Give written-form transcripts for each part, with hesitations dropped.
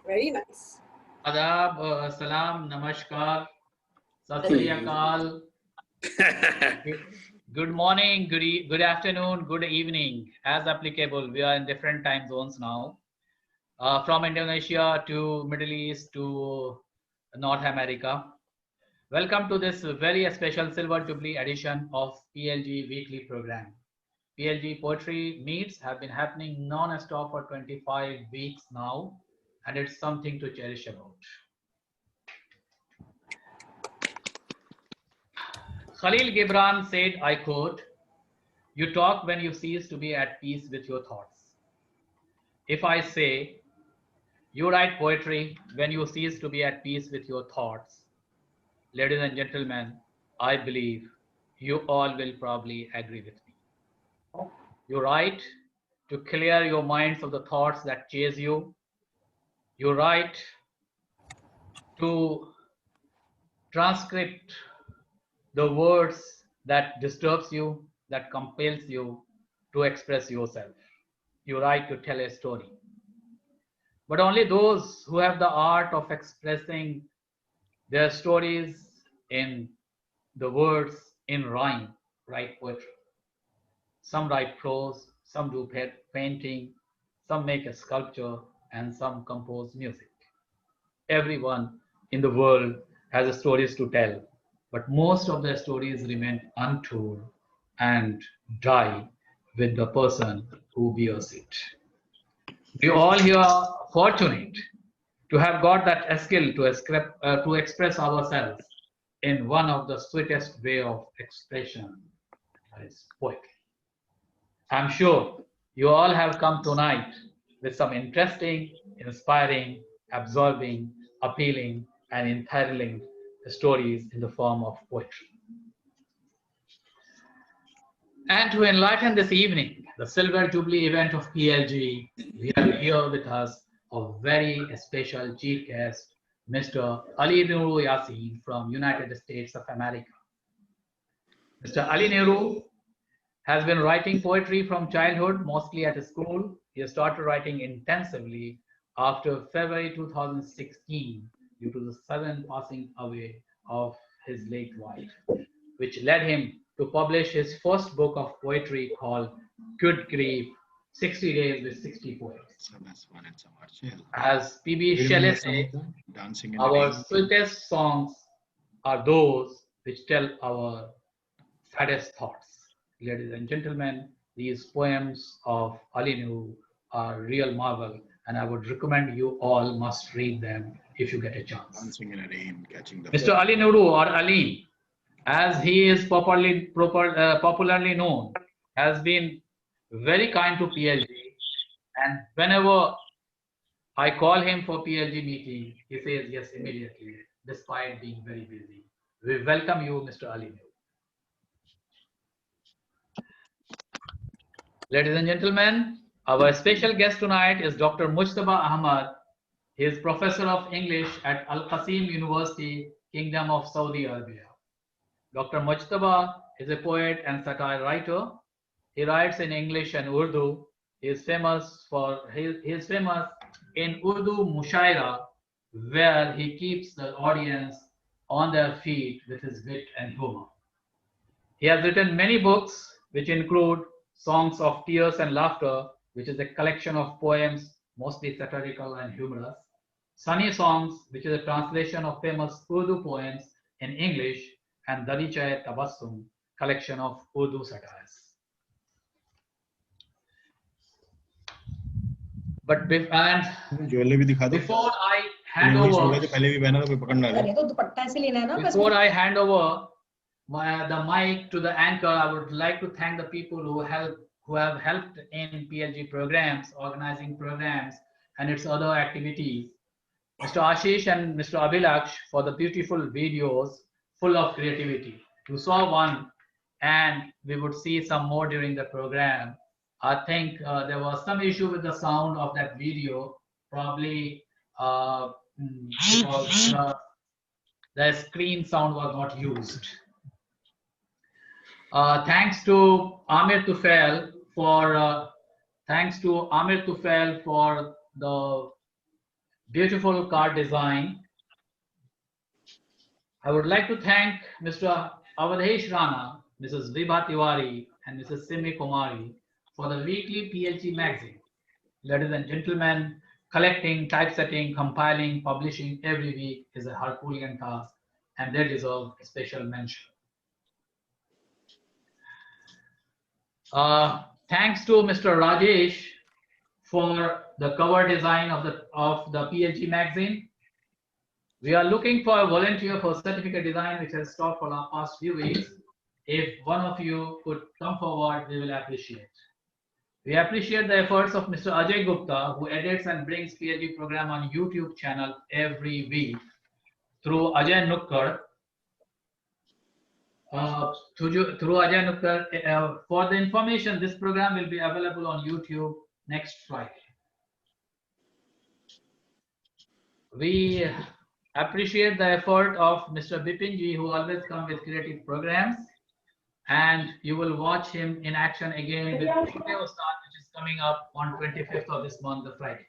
Very nice. Adab, salam, namaskar, sat sri akal. Good morning, good afternoon, good evening. As applicable, we are in different time zones now. From Indonesia to Middle East to North America. Welcome to this very special Silver Jubilee edition of PLG weekly program. PLG poetry meets have been happening non-stop for 25 weeks now, and it's something to cherish about. Khalil Gibran said, I quote, "You talk when you cease to be at peace with your thoughts." If I say, you write poetry when you cease to be at peace with your thoughts, ladies and gentlemen, I believe you all will probably agree with me. You write to clear your minds of the thoughts that chase you. You write to transcript the words that disturbs you, that compels you to express yourself. You write to tell a story. But only those who have the art of expressing their stories in the words in rhyme write poetry. Some write prose, some do painting, some make a sculpture, and some compose music. Everyone in the world has stories to tell, but most of their stories remain untold and die with the person who bears it. We all here are fortunate to have got that skill to express ourselves in one of the sweetest way of expression, that is poetry. I'm sure you all have come tonight with some interesting, inspiring, absorbing, appealing, and enthralling stories in the form of poetry. And to enlighten this evening, the Silver Jubilee event of PLG, we have here with us a very special chief guest, Mr. Ali Nuru Yasin from United States of America. Mr. Ali Nuru has been writing poetry from childhood, mostly at school. He started writing intensively after February 2016 due to the sudden passing away of his late wife, which led him to publish his first book of poetry called Good Grief, 60 Days with 60 Poets. As PB Shelley said, our sweetest songs are those which tell our saddest thoughts. Ladies and gentlemen, these poems of Ali Nuru are real marvel, and I would recommend you all must read them if you get a chance. Mr. Ali Nuru, or Ali, as he is popularly known, has been very kind to PLG, and whenever I call him for PLG meeting, he says yes immediately, despite being very busy. We welcome you, Mr. Ali Nuru. Ladies and gentlemen, our special guest tonight is Dr. Mujtaba Ahmad. He is Professor of English at Al Qasim University, Kingdom of Saudi Arabia. Dr. Mujtaba is a poet and satire writer. He writes in English and Urdu. He is famous in Urdu Mushaira, where he keeps the audience on their feet with his wit and humor. He has written many books, which include Songs of Tears and Laughter, which is a collection of poems, mostly satirical and humorous. Sunny Songs, which is a translation of famous Urdu poems in English, and Dalichaye Tabassum, collection of Urdu satires. But before I hand over, before I hand over the mic to the anchor, I would like to thank the people who have helped in PLG programs, organizing programs, and its other activities. Mr. Ashish and Mr. Abhilaksh for the beautiful videos full of creativity. You saw one, and we would see some more during the program. I think there was some issue with the sound of that video, probably because the screen sound was not used. Thanks to Amir Tufail for the beautiful card design. I would like to thank Mr. Avadhesh Rana, Mrs. Vibha Tiwari, and Mrs. Simi Kumari for the weekly PLG magazine. Ladies and gentlemen, collecting, typesetting, compiling, publishing every week is a Herculean task, and they deserve a special mention. Thanks to Mr. Rajesh for the cover design of the PLG magazine. We are looking for a volunteer for certificate design, which has stopped for the past few weeks. If one of you could come forward, we will appreciate. We appreciate the efforts of Mr. Ajay Gupta, who edits and brings PLG program on YouTube channel every week through Ajay Nukkar. Through Ajay Nukkar. For the information, this program will be available on YouTube next Friday. We appreciate the effort of Mr. Bipinji, who always comes with creative programs, and you will watch him in action again with Video Start, which is coming up on 25th of this month, the Friday.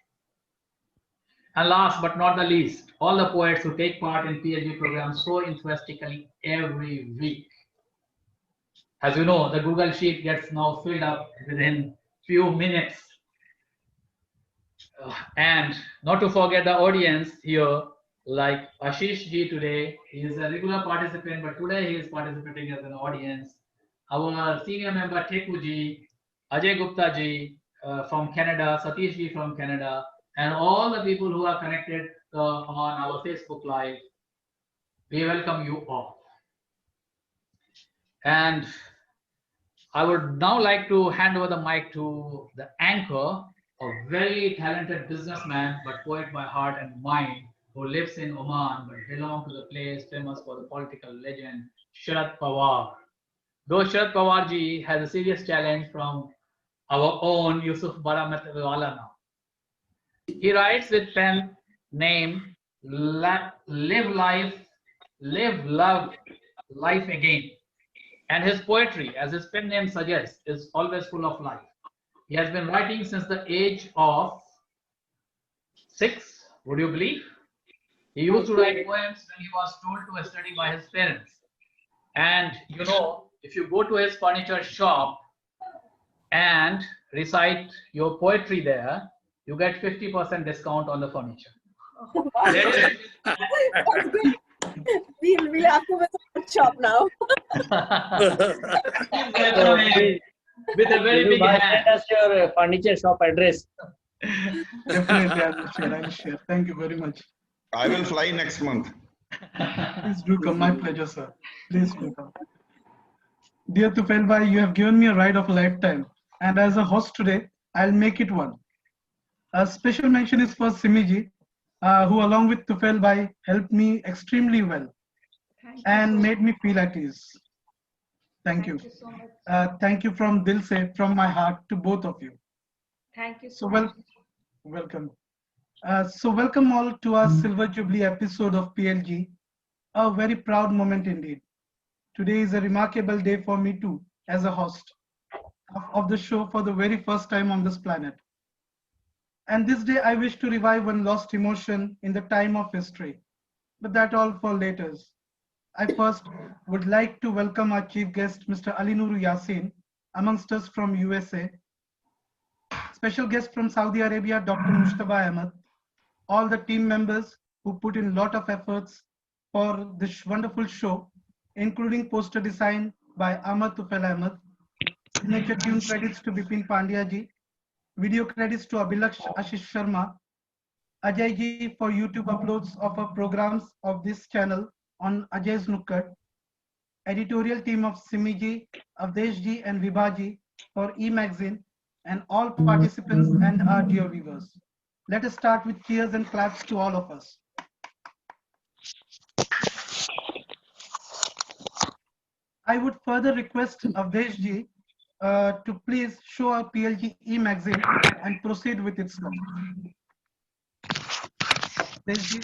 And last but not the least, all the poets who take part in PLG programs so enthusiastically every week. As you know, the Google Sheet gets now filled up within few minutes. And not to forget the audience here, like Ashish ji today, he is a regular participant, but today he is participating as an audience. Our senior member Teku ji, Ajay Gupta ji from Canada, Satish ji from Canada, and all the people who are connected on our Facebook Live. We welcome you all. And I would now like to hand over the mic to the anchor, a very talented businessman, but poet by heart and mind, who lives in Oman, but belongs to the place famous for the political legend, Sharad Pawar. Though Sharad Pawar ji has a serious challenge from our own Yusuf Baramatwala now. He writes with pen name Live Love Life Again. And his poetry, as his pen name suggests, is always full of life. He has been writing since the age of 6, would you believe? He used to write poems when he was told to study by his parents. And you know, if you go to his furniture shop and recite your poetry there, you get 50% discount on the furniture. We'll have to visit the shop now. With a very big hand. Send us your furniture shop address. Definitely, I will share. Thank you very much. I will fly next month. Please do come. My pleasure, sir. Please do come. Dear Tufail bhai, you have given me a ride of a lifetime, and as a host today, I'll make it one. A special mention is for Simiji, who along with Tufail bhai helped me extremely well and made me feel at ease. Thank you. So much. Thank you from Dil Se, from my heart to both of you. Thank you so much. Welcome. So welcome all to our Silver Jubilee episode of PLG. A very proud moment indeed. Today is a remarkable day for me too, as a host of the show for the very first time on this planet. And this day I wish to revive one lost emotion in the time of history, but that all for later. I first would like to welcome our chief guest, Mr. Ali Nuru Yasin, amongst us from USA. Special guest from Saudi Arabia, Dr. Tufail Ahmad. All the team members who put in a lot of efforts for this wonderful show, including poster design by Tufail Ahmad, signature tune credits to Bipin Pandya ji, video credits to Abhilaksh Ashish Sharma, Ajay ji for YouTube uploads of our programs of this channel on Ajay's Nukkad, editorial team of Simi ji, Avdesh ji and Vibha ji for e-magazine, and all participants and our dear viewers. Let us start with cheers and claps to all of us. I would further request Avdesh ji to please show our PLG e-magazine and proceed with its launch. Avdesh ji.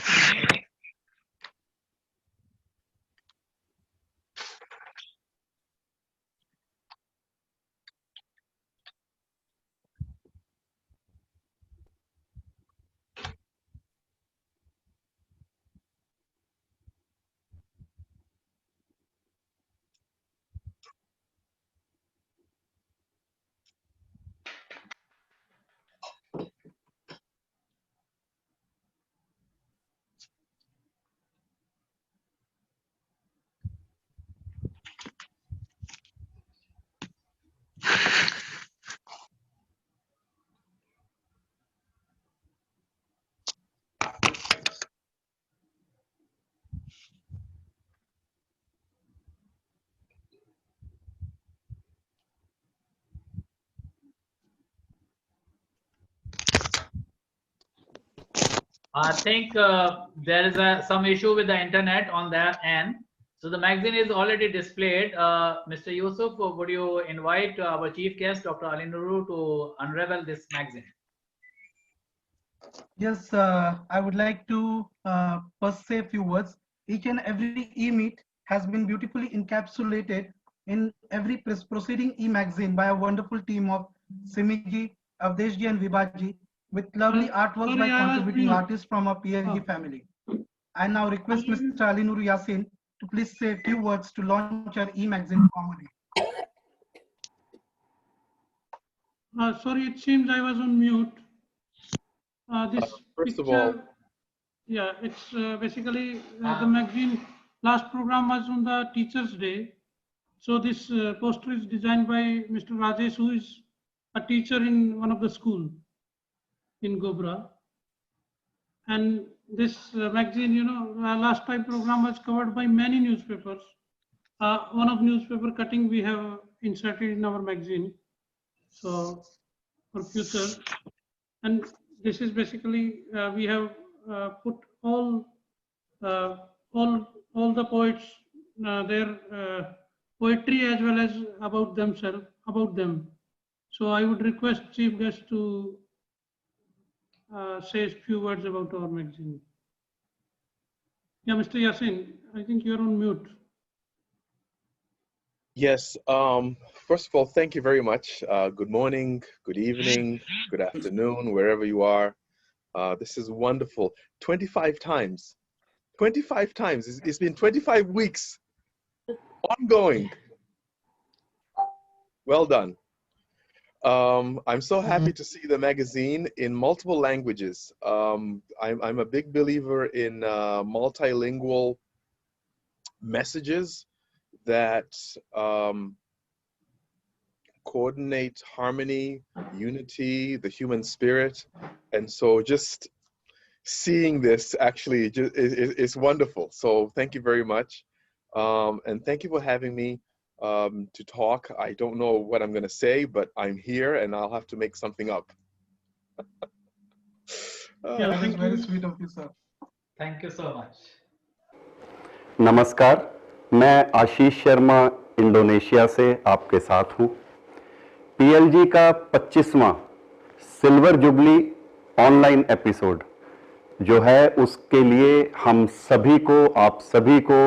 I think there is some issue with the internet on their end. So the magazine is already displayed. Mr. Yusuf, would you invite our chief guest, Dr. Ali Nuru, to unravel this magazine? Yes, I would like to first say a few words. Each and every e-meet has been beautifully encapsulated in every proceeding e-magazine by a wonderful team of Simiji, Avdeshji and Vibhaji with lovely artworks by contributing artists from our PLG family. I now request Mr. Ali Nuru Yasin to please say a few words to launch our e-magazine formally. Sorry, it seems I was on mute. This First picture, of all, yeah, it's basically the magazine. Last program was on the Teachers' Day. So this poster is designed by Mr. Rajesh, who is a teacher in one of the school in Gobra. And this magazine, you know, last time program was covered by many newspapers. One of newspaper cutting we have inserted in our magazine. So for future, and this is basically we have put all the poets their poetry as well as about themselves, about them. So I would request chief guest to say a few words about our magazine. Yeah, Mr. Yasin, I think you're on mute. yes. First of all, thank you very much. Good morning, good evening, good afternoon, wherever you are. This is wonderful. 25 times. 25 times. It's been 25 weeks. Ongoing. Well done. I'm so happy to see the magazine in multiple languages. I'm a big believer in multilingual messages that coordinate harmony, unity, the human spirit. And so just seeing this actually is wonderful. So thank you very much. And thank you for having me to talk. I don't know what I'm going to say, but I'm here and I'll have to make something up. Yeah, That is very sweet of you, sir. Thank you so much. नमस्कार, मैं Ashish Sharma Indonesia से आपके साथ हूं। PLG का 25वां silver jubilee online episode जो है उसके लिए हम सभी को, आप सभी को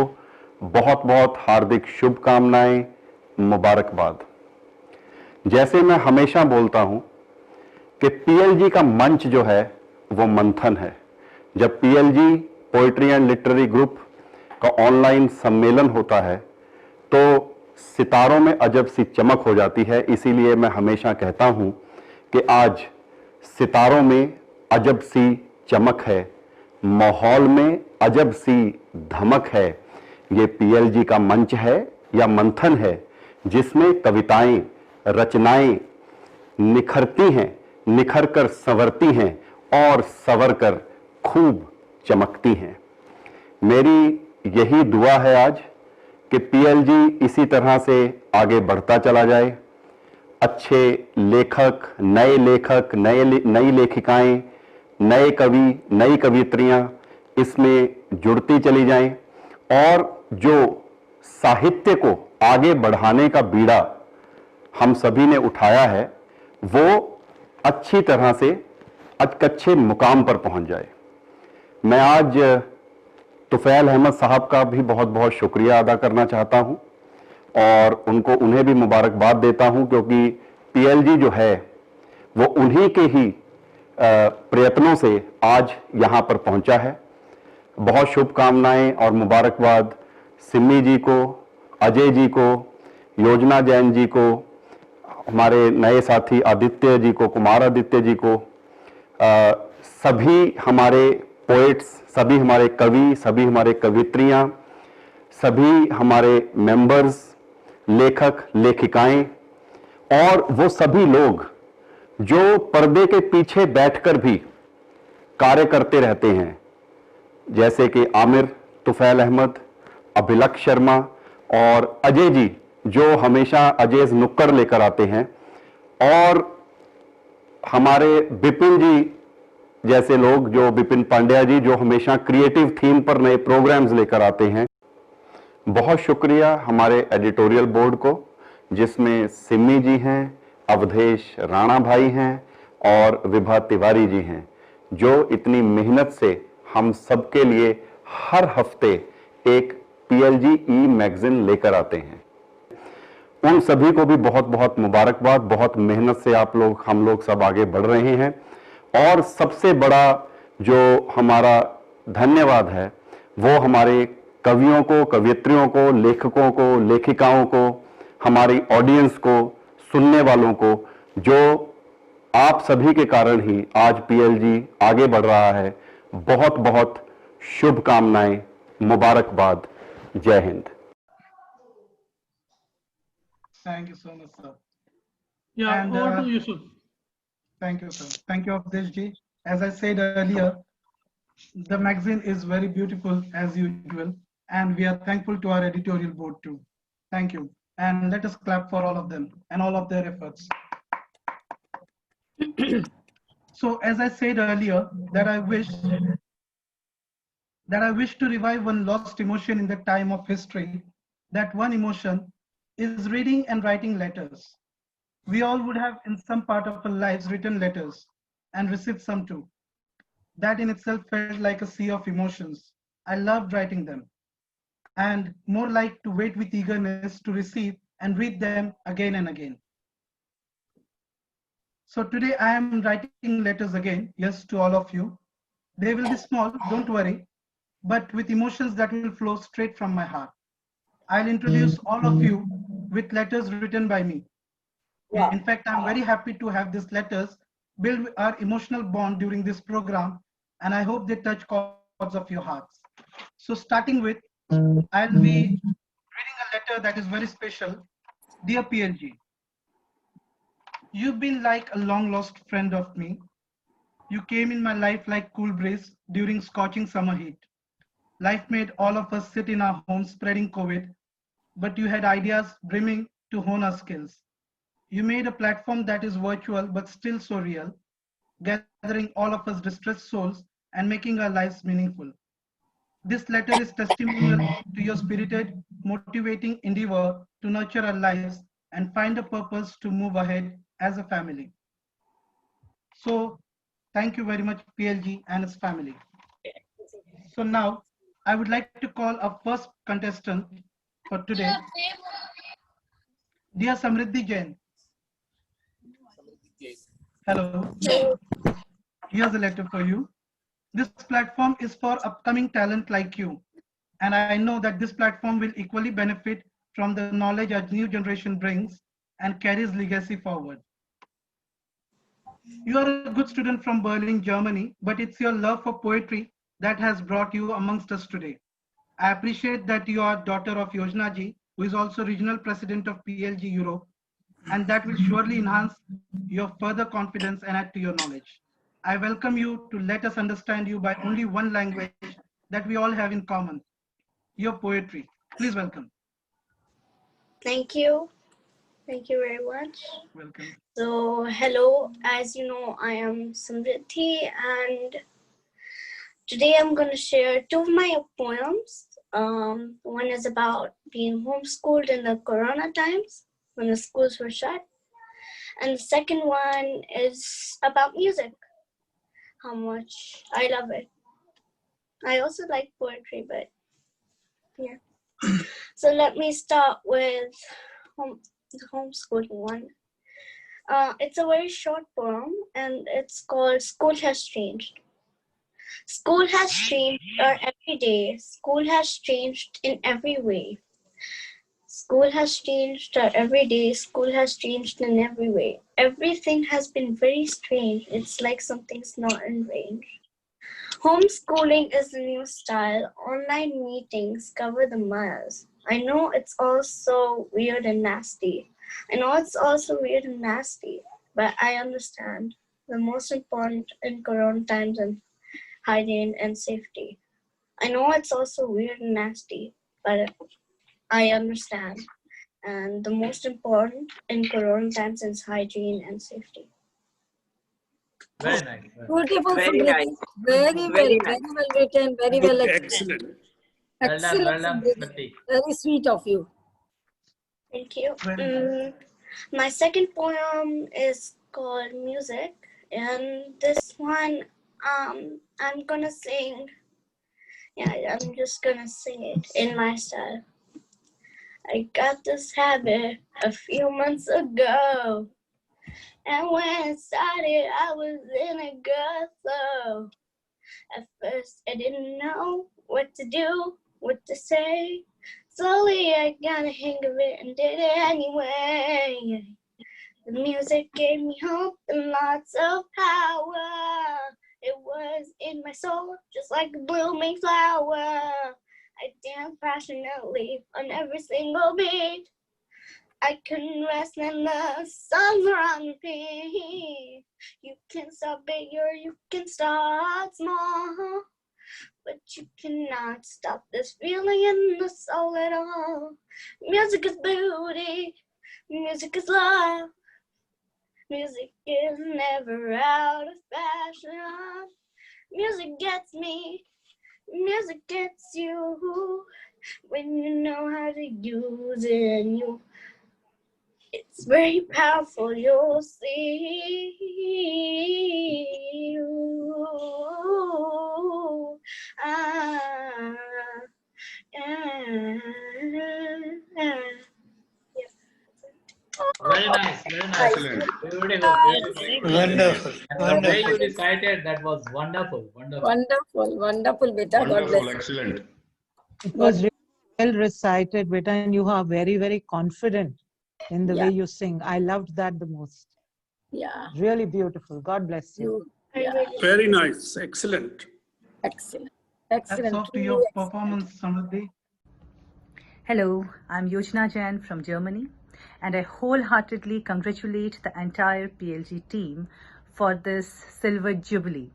बहुत बहुत हार्दिक शुभकामनाएं, मुबारकबाद। जैसे मैं हमेशा बोलता हूं कि पीएलजी का मंच जो है वो मंथन है। जब PLG poetry and literary group का ऑनलाइन सम्मेलन होता है तो सितारों में अजब सी चमक हो जाती है। इसीलिए मैं हमेशा कहता हूं कि आज सितारों में अजब सी चमक है, माहौल में अजब सी धमक है। ये पीएलजी का मंच है या मंथन है जिसमें कविताएं, रचनाएं निखरती हैं, निखर कर संवरती हैं और संवर कर खूब चमकती हैं। मेरी यही दुआ है आज कि पीएलजी इसी तरह से आगे बढ़ता चला जाए। अच्छे लेखक, नई लेखिकाएं, नए कवि, नई कवियत्रियां इसमें जुड़ती चली जाएं और जो साहित्य को आगे बढ़ाने का बीड़ा हम सभी ने उठाया है वो अच्छी तरह से अच्छे मुकाम पर पहुंच जाए। मैं आज तुफैल अहमद साहब का भी बहुत बहुत शुक्रिया अदा करना चाहता हूं और उन्हें भी मुबारकबाद देता हूं क्योंकि पीएलजी जो है वो उन्हीं के ही प्रयत्नों से आज यहां पर पहुंचा है। बहुत शुभकामनाएं और मुबारकबाद सिम्मी जी को, अजय जी को, योजना जैन जी को, हमारे नए साथी आदित्य जी को, कुमार आदित्य जी को, सभी हमारे पोएट्स, सभी हमारे कवि, सभी हमारे कवित्रियां, सभी हमारे मेंबर्स, लेखक, लेखिकाएं और वो सभी लोग जो पर्दे के पीछे बैठकर भी कार्य करते रहते हैं, जैसे कि आमिर, तुफैल अहमद, अभिलक्ष शर्मा और अजय जी जो हमेशा अजय नुक्कड़ लेकर आते हैं, और हमारे बिपिन जी जैसे लोग, जो बिपिन पांड्या जी जो हमेशा क्रिएटिव थीम पर नए प्रोग्राम्स लेकर आते हैं। बहुत शुक्रिया हमारे एडिटोरियल बोर्ड को जिसमें सिम्मी जी हैं, अवधेश राणा भाई हैं और विभा तिवारी जी हैं जो इतनी मेहनत से हम सबके लिए हर हफ्ते एक पीएलजी ई मैगजीन लेकर आते हैं। उन सभी को भी बहुत बहुत मुबारकबाद। बहुत मेहनत से हम लोग सब आगे बढ़ रहे हैं और सबसे बड़ा जो हमारा धन्यवाद है वो हमारे कवियों को, कवियत्रियों को, लेखकों को, लेखिकाओं को, हमारी ऑडियंस को, सुनने वालों को, जो आप सभी के कारण ही आज पीएलजी आगे बढ़ रहा है। बहुत बहुत शुभकामनाएं, मुबारकबाद। जय Hind. Thank you so much, sir. Yeah, And, over to you, sir. Thank you, sir. Thank you, Avdesh ji. As I said earlier, the magazine is very beautiful as usual, and we are thankful to our editorial board too. Thank you. And let us clap for all of them and all of their efforts. So, as I said earlier, that I wish to revive one lost emotion in the time of history. That one emotion is reading and writing letters. We all would have in some part of our lives written letters and received some too. That in itself felt like a sea of emotions. I loved writing them and more like to wait with eagerness to receive and read them again and again. So today I am writing letters again, yes, to all of you. They will be small, don't worry, but with emotions that will flow straight from my heart. I'll introduce all of you with letters written by me. Wow. In fact, I'm very happy to have these letters build our emotional bond during this program, and I hope they touch chords of your hearts. So starting with, I'll be reading a letter that is very special. Dear PLG, you've been like a long lost friend of me. You came in my life like cool breeze during scorching summer heat. Life made all of us sit in our homes spreading COVID, but you had ideas brimming to hone our skills. You made a platform that is virtual but still so real, gathering all of us distressed souls and making our lives meaningful. This letter is testimonial to your spirited, motivating endeavor to nurture our lives and find a purpose to move ahead as a family. So, thank you very much, PLG and its family. So now, I would like to call our first contestant for today, dear Samriddhi Jain. Hello. Here's a letter for you. This platform is for upcoming talent like you. And I know that this platform will equally benefit from the knowledge our new generation brings and carries legacy forward. You are a good student from Berlin, Germany, but it's your love for poetry that has brought you amongst us today. I appreciate that you are daughter of Yojna ji, who is also regional president of PLG Europe, and that will surely enhance your further confidence and add to your knowledge. I welcome you to let us understand you by only one language that we all have in common, your poetry. Please welcome. Thank you. Thank you very much. Welcome. So, hello. As you know, I am Samriddhi, and today I'm going to share two of my poems. One is about being homeschooled in the Corona times when the schools were shut. And the second one is about music, how much I love it. I also like poetry, but yeah. So let me start with the homeschooling one. It's a very short poem, and it's called School Has Changed. School has changed our every day. School has changed in every way. School has changed our every day. School has changed in every way. Everything has been very strange. It's like something's not in range. Homeschooling is the new style. Online meetings cover the miles. I know it's also weird and nasty. I know it's also weird and nasty, but I understand. The most important in Corona times and hygiene and safety. I know it's also weird and nasty, but I understand. And the most important in Corona times is hygiene and safety. Very nice. Beautiful, Very Samriddhi. nice. Very well written, very well explained. Excellent. Well done, Samriddhi. Smriti. Very sweet of you. Thank you. Very My second poem is called Music, and this one I'm gonna sing. Yeah, I'm just gonna sing it in my style. I got this habit a few months ago, and when it started, I was in a good flow. At first, I didn't know what to do, what to say. Slowly, I got a hang of it and did it anyway. The music gave me hope and lots of power. It was in my soul, just like a blooming flower. I danced passionately on every single beat. I couldn't rest and the songs were on repeat. You can start big or you can start small, but you cannot stop this feeling in the soul at all. Music is beauty, music is love. Music is never out of fashion. Music gets me, music gets you. When you know how to use it, and it's very powerful, you'll see. Ooh, ah, yeah. Very nice. Very nice. Excellent. Beautiful. Wonderful. And the way you recited, that was wonderful. Wonderful. Wonderful, beta. God Wonderful. bless. Excellent. It was really well recited, beta, and you are very, very confident in the Yeah. way you sing. I loved that the most. Yeah. Really beautiful. God bless you. Yeah. Very nice. Excellent. Excellent. Hats Excellent. off to your performance, Samriddhi. Hello, I'm Yojna Jain from Germany, and I wholeheartedly congratulate the entire PLG team for this Silver Jubilee.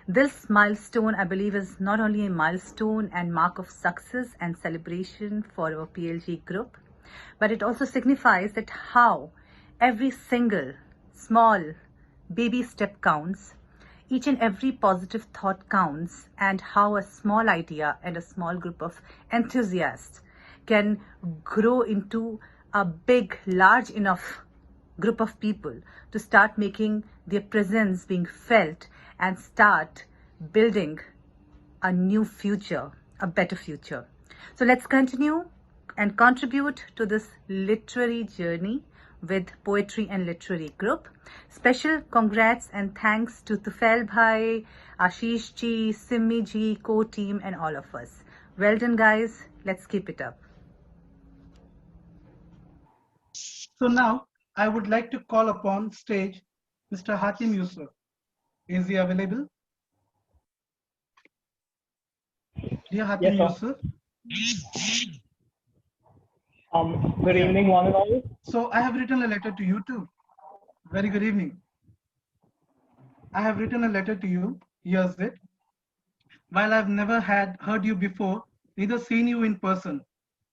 This milestone, I believe, is not only a milestone and mark of success and celebration for our PLG group, but it also signifies that how every single small baby step counts, each and every positive thought counts, and how a small idea and a small group of enthusiasts can grow into a big, large enough group of people to start making their presence being felt and start building a new future, a better future. So let's continue and contribute to this literary journey with Poetry and Literary Group. Special congrats and thanks to Tufail Bhai, Ashish ji, Simmi ji, co-team and all of us. Well done, guys. Let's keep it up. So now I would like to call upon stage Mr. Hatim Yusuf. Is he available? Dear Hatim Yes, sir. Yusuf. Good evening, one and all. So I have written a letter to you too. Very good evening. I have written a letter to you. Here's it. While I've never heard you before, neither seen you in person,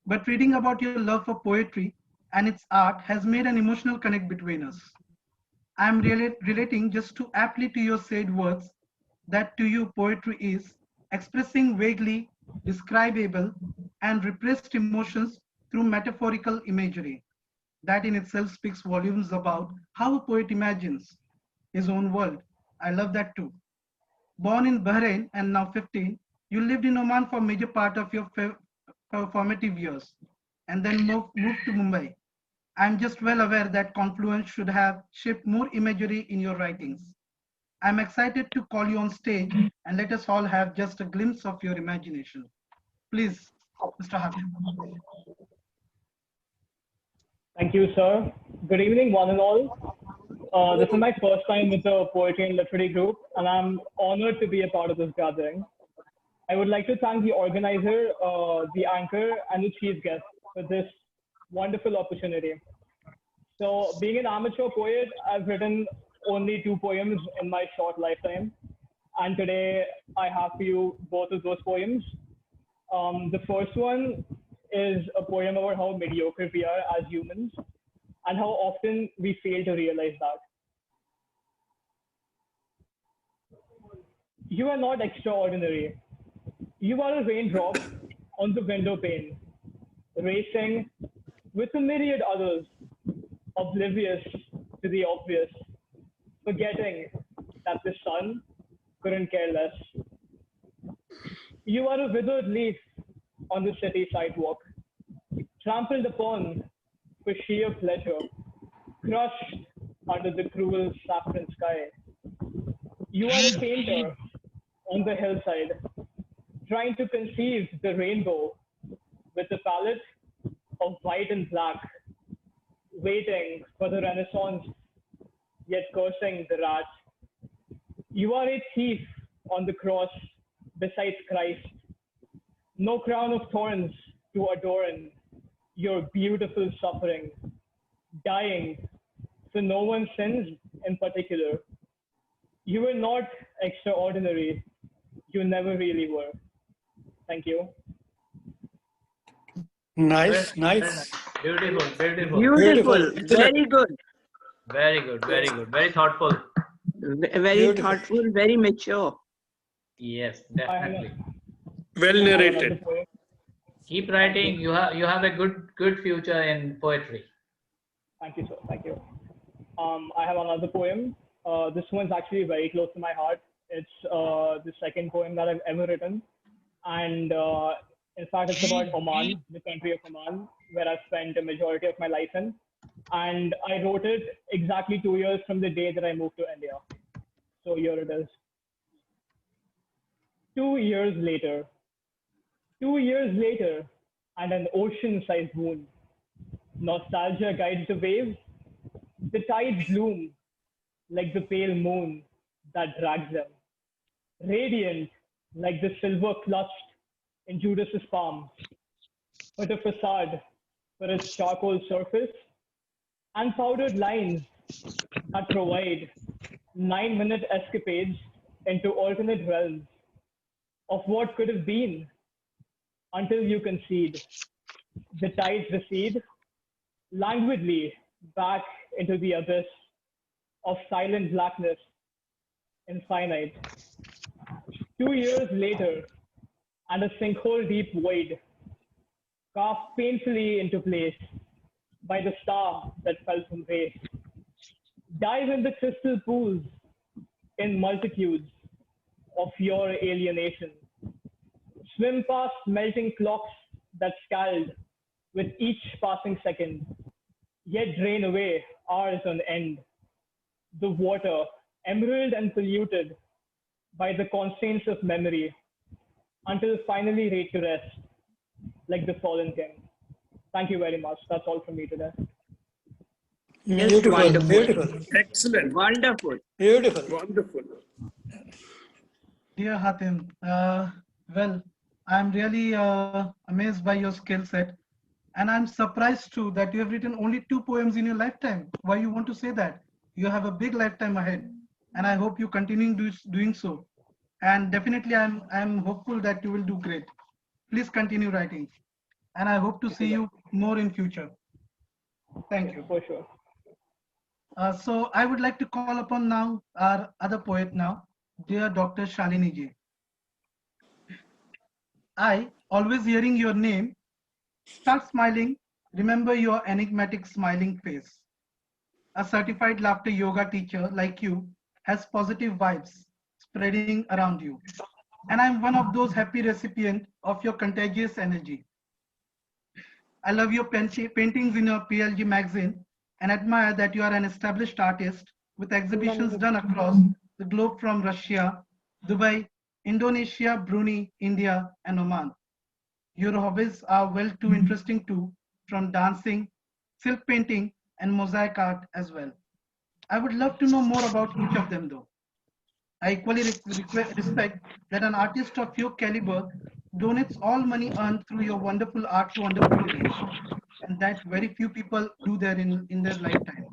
but reading about your love for poetry and its art has made an emotional connect between us. I'm relating just too aptly to your said words that to you poetry is expressing vaguely describable and repressed emotions through metaphorical imagery. That in itself speaks volumes about how a poet imagines his own world. I love that too. Born in Bahrain and now 15, you lived in Oman for a major part of your formative years and then moved to Mumbai. I'm just well aware that confluence should have shaped more imagery in your writings. I'm excited to call you on stage and let us all have just a glimpse of your imagination. Please, Mr. Hakim. Thank you, sir. Good evening, one and all. This is my first time with the Poetry and Literary Group, and I'm honored to be a part of this gathering. I would like to thank the organizer, the anchor, and the chief guest for this wonderful opportunity. So, being an amateur poet, I've written only 2 poems in my short lifetime, and today I have for you both of those poems. The first one is a poem about how mediocre we are as humans and how often we fail to realize that. You are not extraordinary. You are a raindrop on the window pane, racing with a myriad others, oblivious to the obvious, forgetting that the sun couldn't care less. You are a withered leaf on the city sidewalk, trampled upon for sheer pleasure, crushed under the cruel saffron sky. You are a painter on the hillside, trying to conceive the rainbow with a palette of white and black, waiting for the Renaissance, yet cursing the rat. You are a thief on the cross besides Christ, no crown of thorns to adorn your beautiful suffering, dying for no one's sins in particular. You were not extraordinary. You never really were. Thank you. Nice, nice. Beautiful, beautiful. Beautiful. Very good. Very good, very good. Very thoughtful. Very Beautiful. thoughtful, very mature. Yes, definitely. Well narrated. Keep writing. You have a good future in poetry. Thank you, sir. Thank you. I have another poem. This one's actually very close to my heart. It's the second poem that I've ever written. And in fact, it's about Oman, the country of Oman, where I've spent a majority of my life in. And I wrote it exactly 2 years from the day that I moved to India. So here it is. 2 years later. 2 years later, and an ocean-sized wound. Nostalgia guides the waves. The tides bloom like the pale moon that drags them. Radiant like the silver clutched in Judas's palm. But a facade for its charcoal surface and powdered lines that provide 9-minute escapades into alternate realms of what could have been until you concede. The tides recede languidly back into the abyss of silent blackness infinite. 2 years later, and a sinkhole deep void, carved painfully into place by the star that fell from grace. Dive in the crystal pools in multitudes of your alienation. Swim past melting clocks that scald with each passing second, yet drain away hours on end. The water, emerald and polluted by the constraints of memory, until finally laid to rest, like the fallen king. Thank you very much. That's all from me today. Beautiful, wonderful. beautiful. Excellent. Wonderful. Beautiful. Wonderful. Dear Hatim, well, I'm really amazed by your skill set. And I'm surprised too that you have written only 2 poems in your lifetime. Why you want to say that? You have a big lifetime ahead. And I hope you continue doing so. And definitely I'm hopeful that you will do great. Please continue writing. And I hope to see you more in future. Thank you. For sure. So I would like to call upon now our other poet now, dear Dr. Shalini ji. I, always hearing your name, start smiling, remember your enigmatic smiling face. A certified laughter yoga teacher like you has positive vibes spreading around you. And I'm one of those happy recipients of your contagious energy. I love your paintings in your PLG magazine and admire that you are an established artist with exhibitions done across the globe from Russia, Dubai, Indonesia, Brunei, India, and Oman. Your hobbies are well too interesting too, from dancing, silk painting, and mosaic art as well. I would love to know more about each of them though. I equally respect that an artist of your caliber donates all money earned through your wonderful art to underprivileged, and that very few people do that in their lifetime.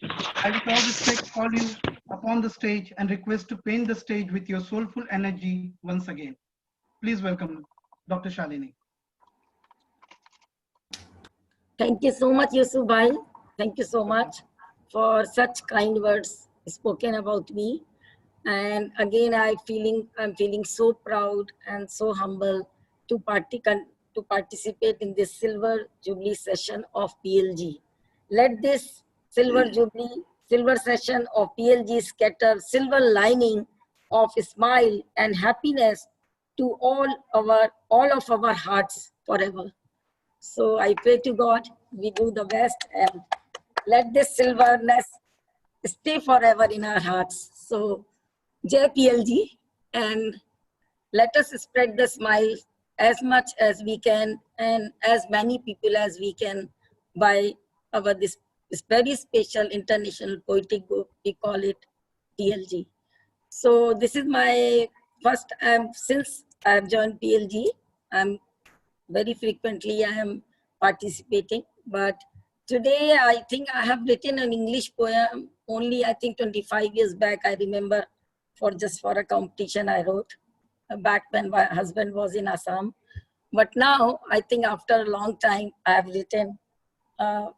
I with all respect call you upon the stage and request to paint the stage with your soulful energy once again. Please welcome Dr. Shalini. Thank you so much, Yusufbhai. Thank you so much for such kind words spoken about me. And again, I'm feeling so proud and so humble to participate in this Silver Jubilee session of PLG. Let this Silver Jubilee, Silver session of PLG scatter silver lining of smile and happiness to all of our hearts forever. So I pray to God, we do the best and let this silverness stay forever in our hearts. So Jai PLG, and let us spread the smile as much as we can and as many people as we can by our this very special international poetic group. We call it PLG. So this is my first, since I have joined PLG, I'm very frequently I am participating, but today I think I have written an English poem only I think 25 years back. I remember for a competition I wrote back when my husband was in Assam. But now I think after a long time I have written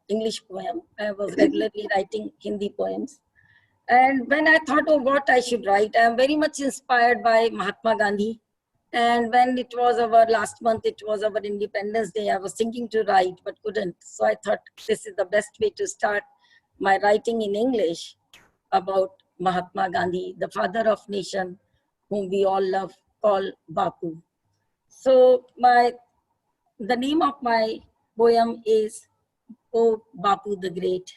English poem. I was regularly writing Hindi poems. And when I thought of what I should write, I am very much inspired by Mahatma Gandhi. And when it was our last month, it was our Independence Day, I was thinking to write, but couldn't. So I thought this is the best way to start my writing in English about Mahatma Gandhi, the father of nation, whom we all love, called Bapu. So the name of my poem is O Bapu the Great.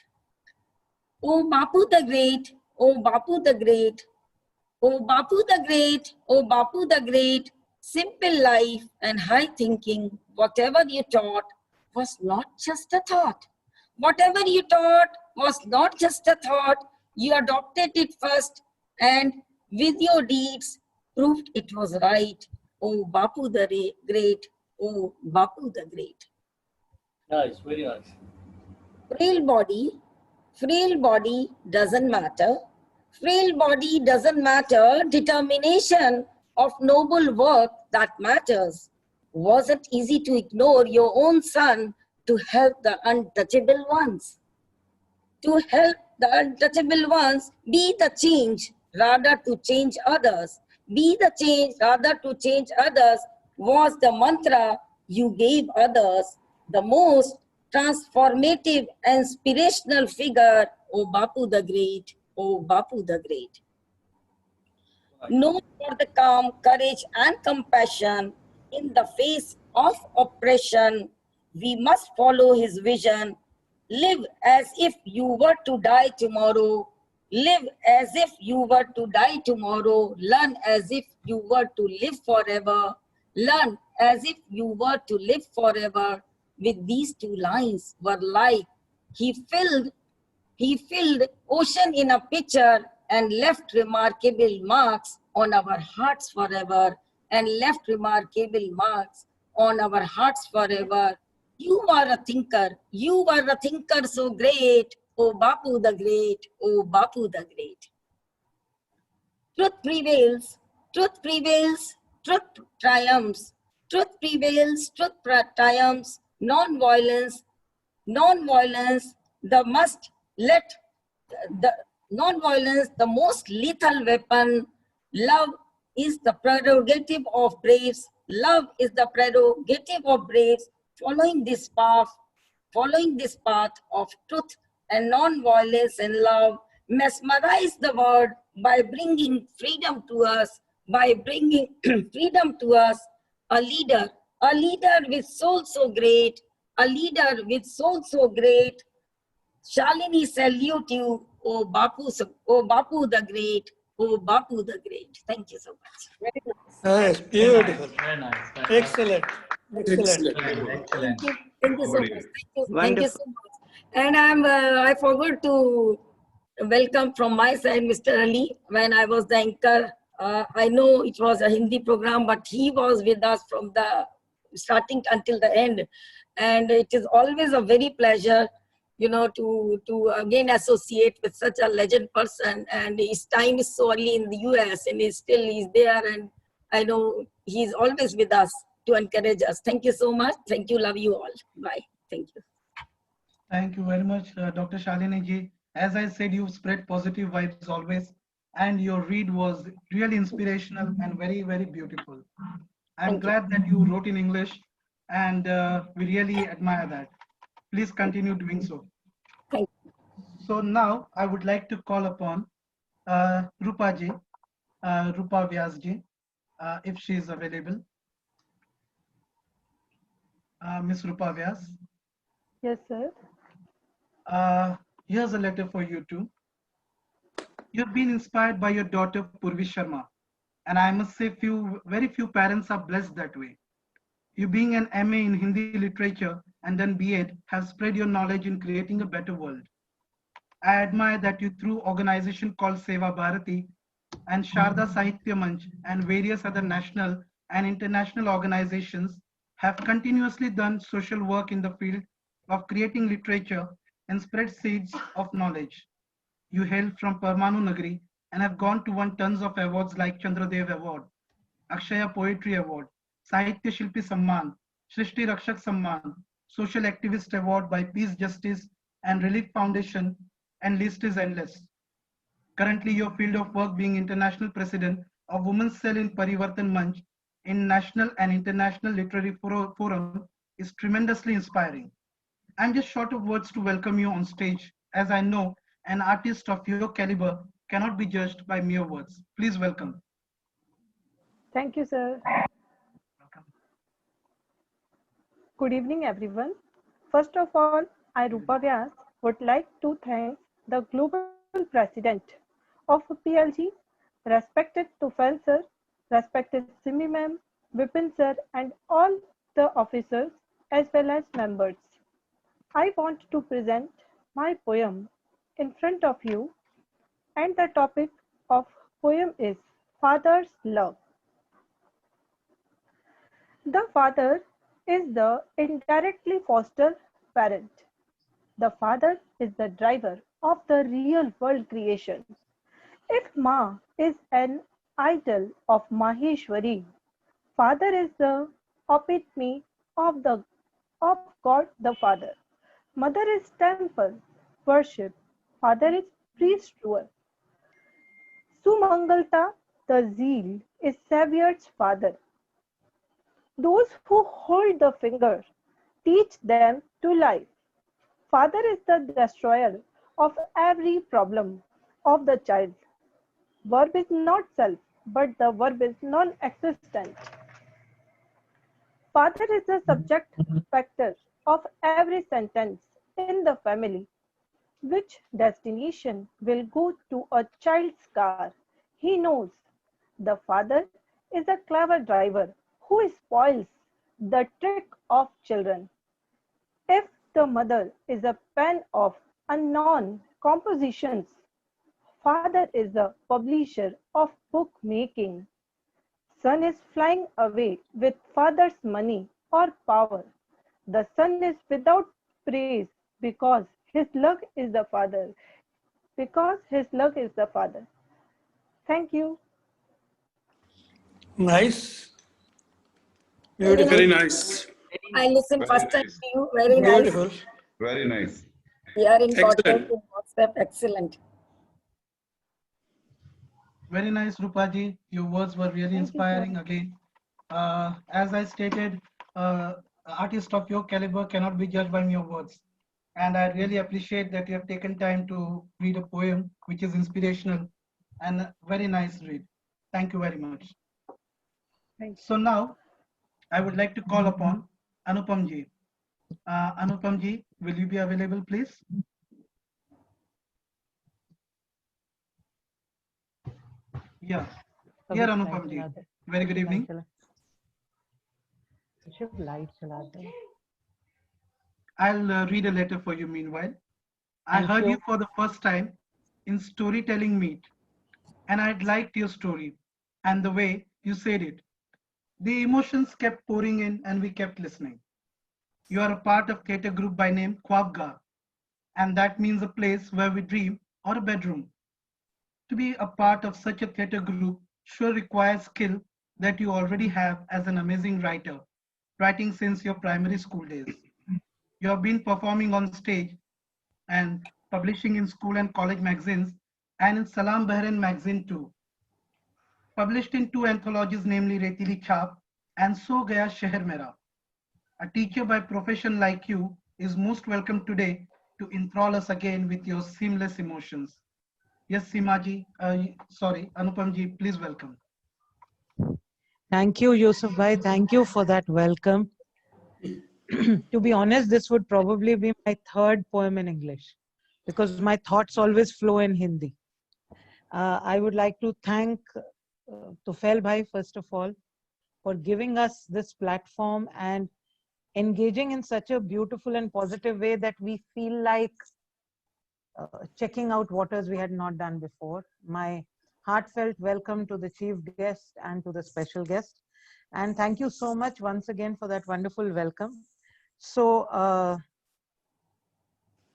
O Bapu the Great, O Bapu the Great, O Bapu the Great, O Bapu the Great, simple life and high thinking, whatever you taught was not just a thought. Whatever you taught was not just a thought, you adopted it first and with your deeds proved it was right. O Bapu the Great, O Bapu the Great. Nice, very nice. Frail body doesn't matter. Frail body doesn't matter. Determination of noble work that matters. Was it easy to ignore your own son to help the untouchable ones? To help the untouchable ones, be the change rather to change others. Be the change rather to change others was the mantra you gave others. The most transformative, inspirational figure, O Bapu the Great, O Bapu the Great. Known for the calm, courage and compassion in the face of oppression, we must follow his vision. Live as if you were to die tomorrow. Live as if you were to die tomorrow. Learn as if you were to live forever. Learn as if you were to live forever. With these two lines were like he filled ocean in a pitcher and left remarkable marks on our hearts forever, and left remarkable marks on our hearts forever. You are a thinker so great, oh Bapu the great, oh Bapu the great. Truth prevails, truth prevails, truth triumphs, truth prevails, truth triumphs, non-violence, non-violence, the must let the non-violence, the most lethal weapon. Love is the prerogative of braves. Love is the prerogative of braves. Following this path of truth and non-violence and love, mesmerize the world by bringing freedom to us, by bringing freedom to us. A leader with soul so great, a leader with soul so great. Shalini salute you, oh Bapu the great, oh Bapu the great. Thank you so much. Very nice. Nice, beautiful. Very nice. Excellent. Excellent. Thank you so much. Thank you so Wonderful. much. And I forgot to welcome from my side Mr. Ali. When I was the anchor, I know it was a Hindi program, but he was with us from the starting until the end. And it is always a very pleasure, you know, to again associate with such a legend person. And his time is so early in the US, and he's there. And I know he's always with us to encourage us. Thank you so much. Thank you. Love you all. Bye. Thank you. Thank you very much, Dr. Shalini ji. As I said, you spread positive vibes always, and your read was really inspirational and very, very beautiful. I'm glad that you wrote in English, and we really admire that. Please continue doing so. Thank you. So now I would like to call upon Rupa ji, Rupa Vyas ji, if she is available. Miss Rupa Vyas. Yes, sir. Here's a letter for you too. You've been inspired by your daughter Purvi Sharma, and I must say very few parents are blessed that way. You being an MA in Hindi literature and then B.Ed have spread your knowledge in creating a better world. I admire that you through organization called Seva Bharati and Sharda Sahitya Manch and various other national and international organizations have continuously done social work in the field of creating literature and spread seeds of knowledge. You hail from Parmanu Nagari and have gone to won tons of awards like Chandradev Award, Akshaya Poetry Award, Sahitya Shilpi Samman, Shrishti Rakshak Samman, Social Activist Award by Peace Justice and Relief Foundation, and list is endless. Currently, your field of work being International President of Women's Cell in Parivartan Manch in National and International Literary Forum is tremendously inspiring. I'm just short of words to welcome you on stage, as I know an artist of your caliber cannot be judged by mere words. Please welcome. Thank you, sir. Good evening, everyone. First of all, I, Rupa Vyas, would like to thank the Global President of PLG, respected Tufail sir, respected Simi ma'am, Vipin sir, and all the officers as well as members. I want to present my poem in front of you, and the topic of poem is Father's Love. The father is the indirectly foster parent. The father is the driver of the real world creation. If Ma is an idol of Maheshwari, Father is the epitome of God the Father. Mother is temple, worship. Father is priest ruler. Sumangalta, the zeal, is Savior's father. Those who hold the finger teach them to life. Father is the destroyer of every problem of the child. Verb is not self, but the verb is non-existent. Father is the subject factor of every sentence in the family. Which destination will go to a child's car? He knows. The father is a clever driver who spoils the trick of children. If the mother is a pen of unknown compositions, father is the publisher of book making. Son is flying away with father's money or power. The son is without praise because his luck is the father. Because his luck is the father. Thank you. Nice. Very Beautiful. Very nice. nice. I listened Very first time nice. to you. Very nice. Beautiful. Very nice. Hearing content Excellent. in WhatsApp, excellent. Very nice, Rupaji. Your words were really Thank you, sir. inspiring again. As I stated, artists of your caliber cannot be judged by mere words. And I really appreciate that you have taken time to read a poem which is inspirational and a very nice read. Thank you very much. Thank So now I would like to call upon Anupam ji. Anupam ji, will you be available, please? Yeah. Here, Anupam ji. Very good evening. I'll read a letter for you meanwhile. I heard you for the first time in Storytelling Meet, and I'd liked your story and the way you said it. The emotions kept pouring in and we kept listening. You are a part of theatre group by name Kwabga, and that means a place where we dream or a bedroom. To be a part of such a theatre group sure requires skill that you already have as an amazing writer, writing since your primary school days. You have been performing on stage and publishing in school and college magazines and in Salam Bahrain magazine too. Published in 2 anthologies, namely Retili Chhap and So Gaya Sheher Mera. A teacher by profession like you is most welcome today to enthrall us again with your seamless emotions. Yes, Anupamji, please welcome. Thank you, Yusuf Bhai. Thank you for that welcome. To be honest, this would probably be my third poem in English because my thoughts always flow in Hindi. I would like to thank Tufail Bhai, first of all, for giving us this platform and engaging in such a beautiful and positive way that we feel like checking out waters we had not done before. My heartfelt welcome to the chief guest and to the special guest. And thank you so much once again for that wonderful welcome. So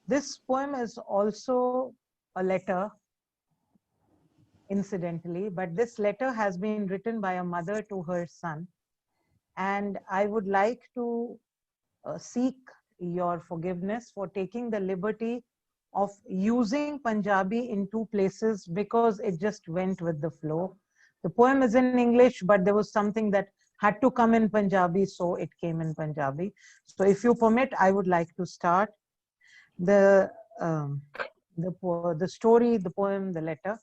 this poem is also a letter, incidentally, but this letter has been written by a mother to her son. And I would like to seek your forgiveness for taking the liberty of using Punjabi in 2 places because it just went with the flow. The poem is in English, but there was something that had to come in Punjabi, so it came in Punjabi. So if you permit, I would like to start the story, the poem, the letter.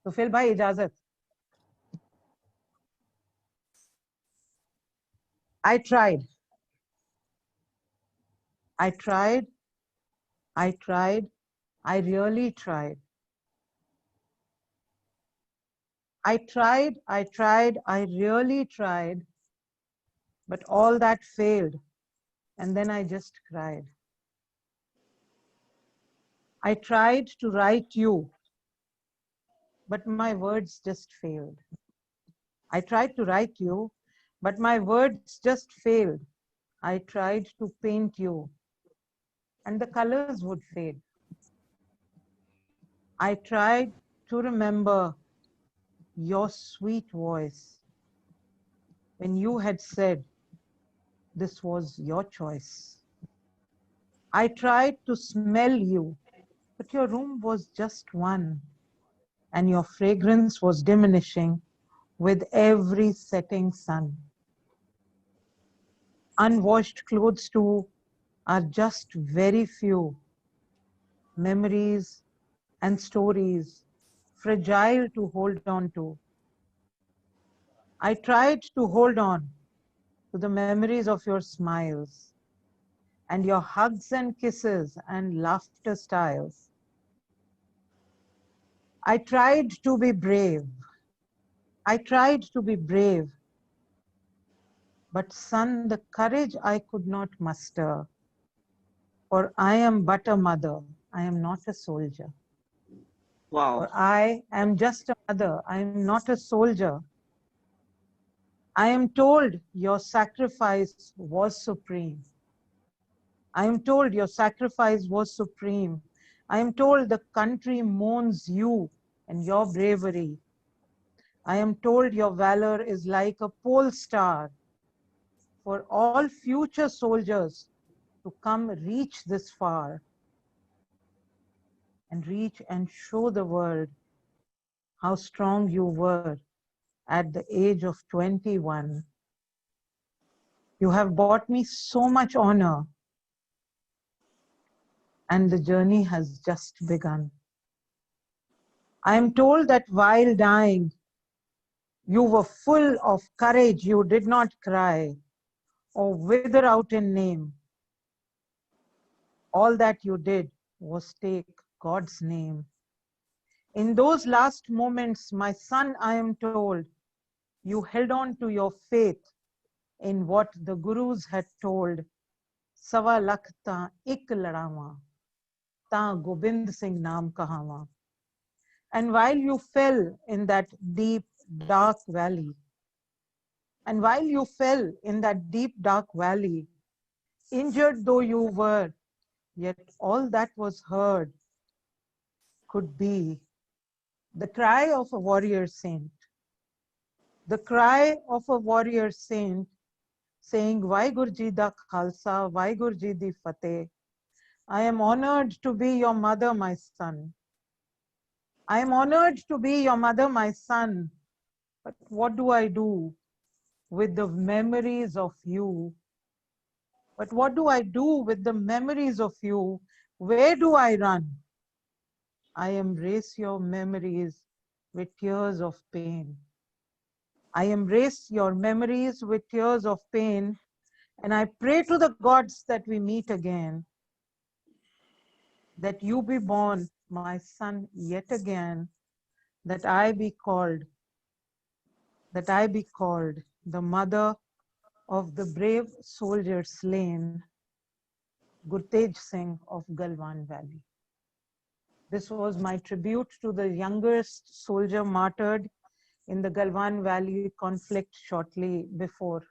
So Phil bhai, ijazat. I tried. I tried. I tried. I really tried. I tried, I really tried, but all that failed, and then I just cried. I tried to write you, but my words just failed. I tried to write you, but my words just failed. I tried to paint you, and the colors would fade. I tried to remember your sweet voice when you had said this was your choice. I tried to smell you, but your room was just one, and your fragrance was diminishing with every setting sun. Unwashed clothes too are just very few. Memories and stories, fragile to hold on to. I tried to hold on to the memories of your smiles and your hugs and kisses and laughter styles. I tried to be brave, I tried to be brave, but son, the courage I could not muster. For I am but a mother, I am not a soldier. Wow. For I am just a mother, I am not a soldier. I am told your sacrifice was supreme. I am told your sacrifice was supreme. I am told the country mourns you and your bravery. I am told your valor is like a pole star for all future soldiers to come reach this far and reach and show the world how strong you were at the age of 21. You have brought me so much honor, and the journey has just begun. I am told that while dying, you were full of courage, you did not cry or wither out in name. All that you did was take God's name. In those last moments, my son, I am told, you held on to your faith in what the Gurus had told. Sawa lakh ta ik ladawa, ta Gobind Singh naam kahawa. And while you fell in that deep, dark valley, injured though you were, yet all that was heard could be the cry of a warrior saint. The cry of a warrior saint saying, Vaheguru Ji da Khalsa, Vaheguru Ji di Fateh. I am honored to be your mother, my son. I am honored to be your mother, my son. But what do I do with the memories of you? But what do I do with the memories of you? Where do I run? I embrace your memories with tears of pain. I embrace your memories with tears of pain, and I pray to the gods that we meet again, that you be born, my son, yet again, that I be called the mother of the brave soldier slain, Gurtej Singh of Galwan Valley. This was my tribute to the youngest soldier martyred in the Galwan Valley conflict shortly before.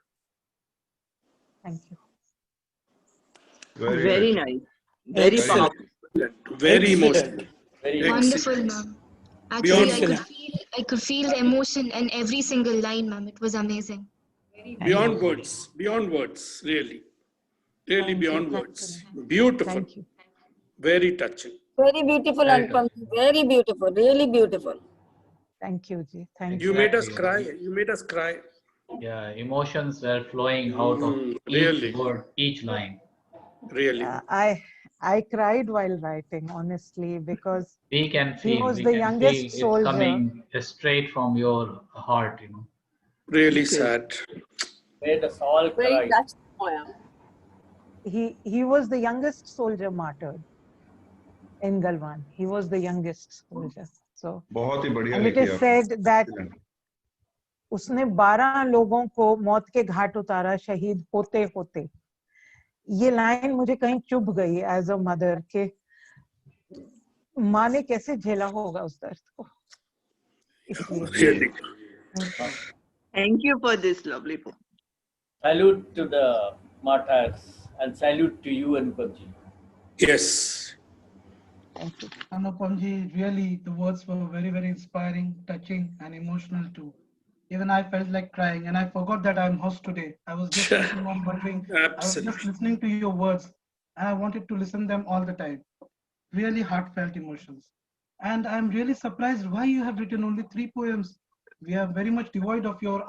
Thank you. Very nice. Very Excellent. powerful. Very Excellent. emotional. Wonderful, ma'am. Actually, I could feel the emotion in every single line, ma'am. It was amazing. Beyond words. Beyond words. Really. Really beyond words. Beautiful. Thank you. Very touching. Very beautiful, Anupam. Very beautiful. Really beautiful. Thank you, Ji. Thank You you. made us cry. You made us cry. Yeah, emotions were flowing out of Really. each word, each line. Really. I cried while writing, honestly, because We can he feel, was we the can feel youngest it's soldier. coming straight from your heart, you know. Really sad. Made us all cry. He was the youngest soldier martyred in Galwan. He was the youngest soldier. So, बहुत ही बढ़िया and it लिखी is आपने। said that उसने 12 लोगों को मौत के घाट उतारा शहीद होते होते. ये लाइन मुझे कहीं चुभ गई एज अ मदर के माँ ने कैसे झेला होगा उस दर्द को. Really. Thank you for this lovely book. Salute to the martyrs and salute to you, Anupamji. Yes. Thank you. Anupamji, really, the words were very, very inspiring, touching, and emotional too. Even I felt like crying, and I forgot that I'm host today. I was just keeping on wondering. I was just listening to your words, and I wanted to listen them all the time. Really heartfelt emotions. And I'm really surprised why you have written only 3 poems. We are very much devoid of your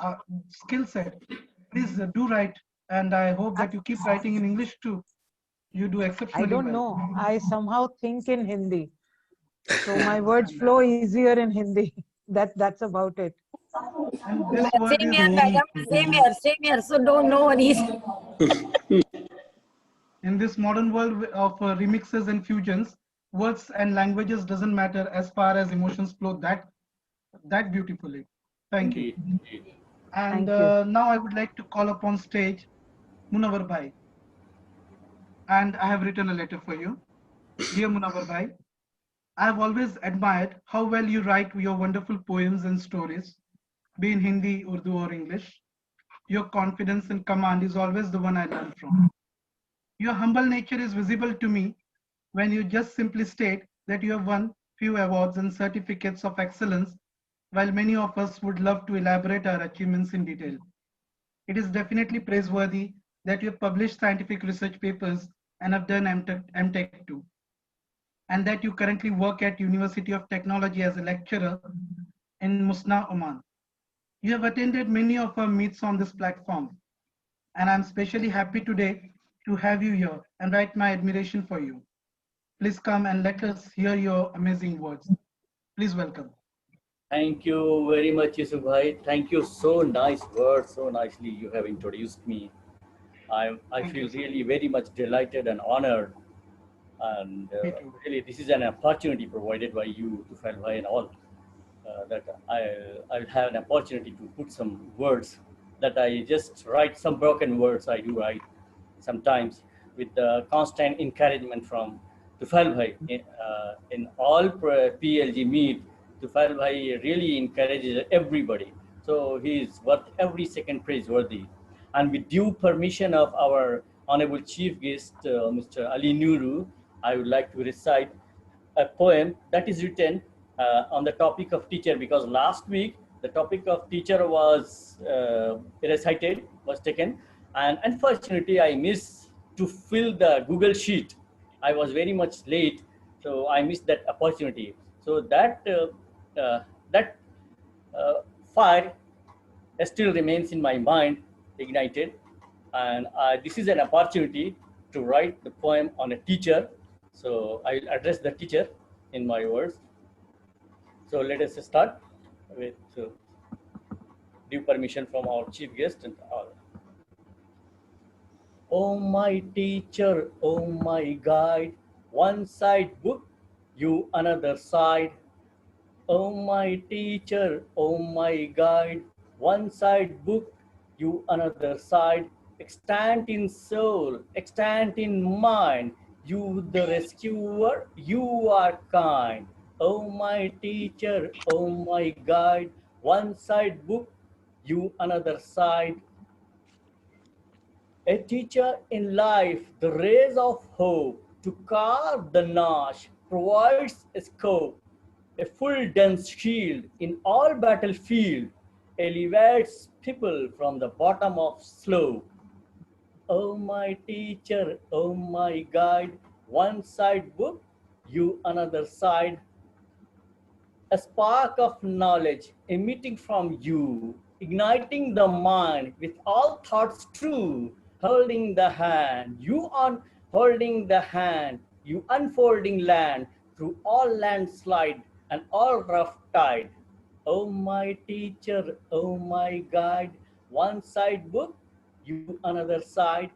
skill set. Please do write, and I hope that you keep writing in English too. You do exceptionally well. I don't know. I somehow think in Hindi. So my words flow easier in Hindi. That's about it. And this word Same is here, madam. Same here. So don't know worries. in this modern world of remixes and fusions, words and languages doesn't matter as far as emotions flow that beautifully. Thank you. Indeed. And Thank you. now I would like to call upon stage Munawar Bhai. And I have written a letter for you. Dear Munawar Bhai, I have always admired how well you write your wonderful poems and stories, be in Hindi, Urdu, or English. Your confidence and command is always the one I learn from. Your humble nature is visible to me when you just simply state that you have won few awards and certificates of excellence, while many of us would love to elaborate our achievements in detail. It is definitely praiseworthy that you have published scientific research papers and have done MTech too, and that you currently work at University of Technology as a lecturer in Musna, Oman. You have attended many of our meets on this platform, and I'm especially happy today to have you here and write my admiration for you. Please come and let us hear your amazing words. Please welcome. Thank you very much, Yusuf Bhai. Thank you. So nice words. So nicely you have introduced me. I feel really very much delighted and honored. And really, this is an opportunity provided by you, Tufail Bhai, and all, that I'll have an opportunity to put some words that I just write some broken words. I do write sometimes with the constant encouragement from Tufail Bhai. In all PLG meet, Tufail Bhai really encourages everybody. So he is worth every second praiseworthy. And with due permission of our honorable chief guest, Mr. Ali Nuru, I would like to recite a poem that is written on the topic of teacher, because last week the topic of teacher was recited, was taken, and unfortunately I missed to fill the Google sheet. I was very much late, so I missed that opportunity. So that fire still remains in my mind, ignited, and this is an opportunity to write the poem on a teacher. So I will address the teacher in my words. So let us start with due permission from our chief guest and all. Oh my teacher, oh my guide, one side book, you another side. Oh my teacher, oh my guide, one side book, you another side. Extant in soul, extant in mind, you the rescuer, you are kind. Oh my teacher, oh my guide, one side book, you another side. A teacher in life, the rays of hope, to carve the notch, provides a scope. A full dense shield in all battlefield, elevates people from the bottom of slope. Oh my teacher, oh my guide, one side book, you another side. A spark of knowledge emitting from you, igniting the mind with all thoughts true, holding the hand, you on holding the hand, you unfolding land through all landslide and all rough tide. Oh my teacher, oh my guide, one side book, you another side.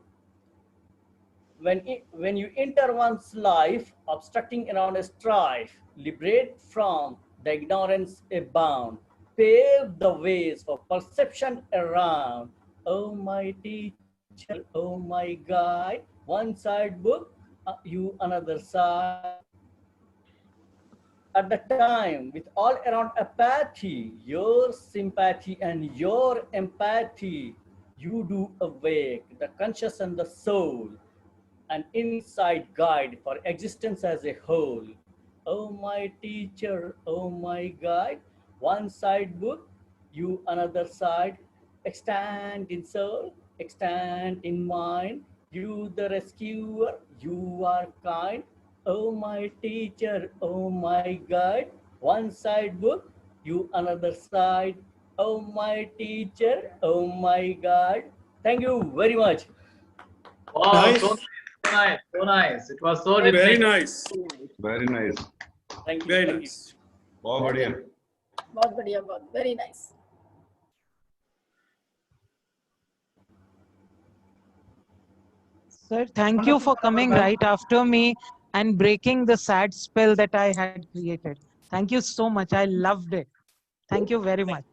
When you enter one's life, obstructing around a strife, liberate from the ignorance abound, pave the ways for perception around. Oh my teacher, oh my guide, one side book, you another side. At the time, with all around apathy, your sympathy and your empathy, you do awake the conscious and the soul, an inside guide for existence as a whole. Oh my teacher, oh my guide, one side book, you another side, extant in soul, extant in mind, you the rescuer, you are kind. Oh my teacher, oh my guide, one side book, you another side. Oh my teacher, oh my guide. Thank you very much. Wow, Nice. so nice, so nice. It was so Very rhythmic. nice. Very nice. Thank you. Very Thank nice. बहुत बढ़िया. बहुत बढ़िया, बहुत very nice. Sir, thank you for coming right after me and breaking the sad spell that I had created. Thank you so much. I loved it. Thank you very much.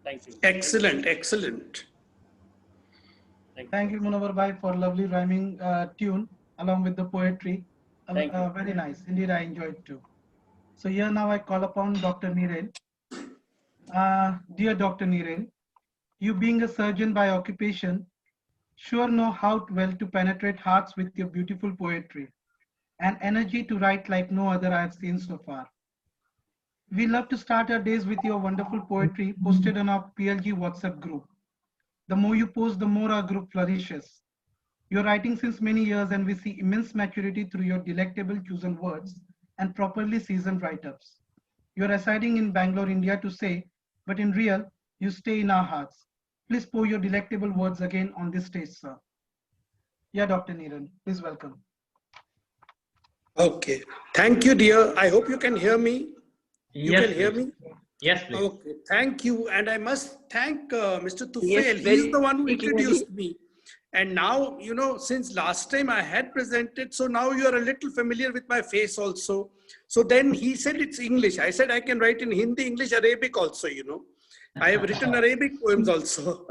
Thank you. Excellent, excellent. Thank you, Munawar Bhai, for lovely rhyming tune along with the poetry. Thank you. Very nice. Indeed, I enjoyed too. So here now I call upon Dr. Niren. Dear Dr. Niren, you being a surgeon by occupation, sure know how well to penetrate hearts with your beautiful poetry and energy to write like no other I have seen so far. We love to start our days with your wonderful poetry posted on our PLG WhatsApp group. The more you post, the more our group flourishes. You're writing since many years and we see immense maturity through your delectable chosen words and properly seasoned write-ups. You're residing in Bangalore, India to say, but in real, you stay in our hearts. Please pour your delectable words again on this stage, sir. Yeah, Dr. Niren, please welcome. Okay. Thank you, dear. I hope you can hear me. You Yes, can hear please. me? Yes, please. Okay. Thank you. And I must thank Mr. Tufail. Yes, He's the one who very introduced me. And now, you know, since last time I had presented, so now you are a little familiar with my face also. So then he said it's English. I said I can write in Hindi, English, Arabic also, you know. I have written Arabic poems also.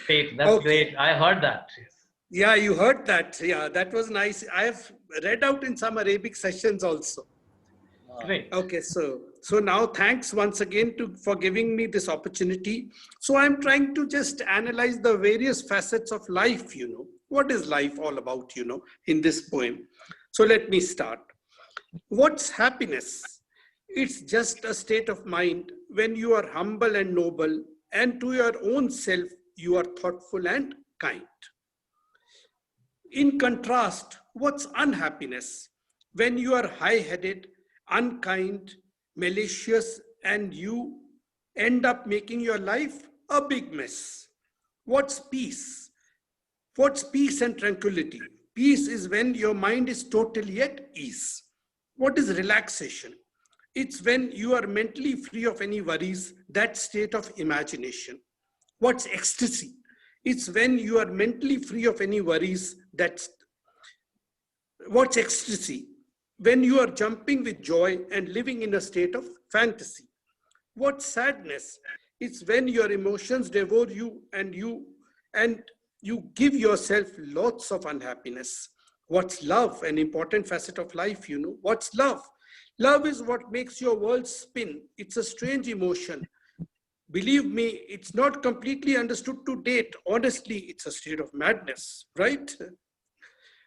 Great. That's great. I heard that. Yes. Yeah, you heard that. Yeah, that was nice. I have read out in some Arabic sessions also. Great. Okay, so now thanks once again for giving me this opportunity. So I'm trying to just analyze the various facets of life, you know. What is life all about, you know, in this poem? So let me start. What's happiness? It's just a state of mind when you are humble and noble, and to your own self, you are thoughtful and kind. In contrast, what's unhappiness? When you are high-headed, unkind, malicious, and you end up making your life a big mess. What's peace? What's peace and tranquility? Peace is when your mind is totally at ease. What is relaxation? It's when you are mentally free of any worries, that state of imagination. What's ecstasy? It's when you are mentally free of any worries. What's ecstasy? When you are jumping with joy and living in a state of fantasy. What's sadness? It's when your emotions devour you and you give yourself lots of unhappiness. What's love? An important facet of life, you know. What's love? Love is what makes your world spin. It's a strange emotion. Believe me, it's not completely understood to date. Honestly, it's a state of madness, right?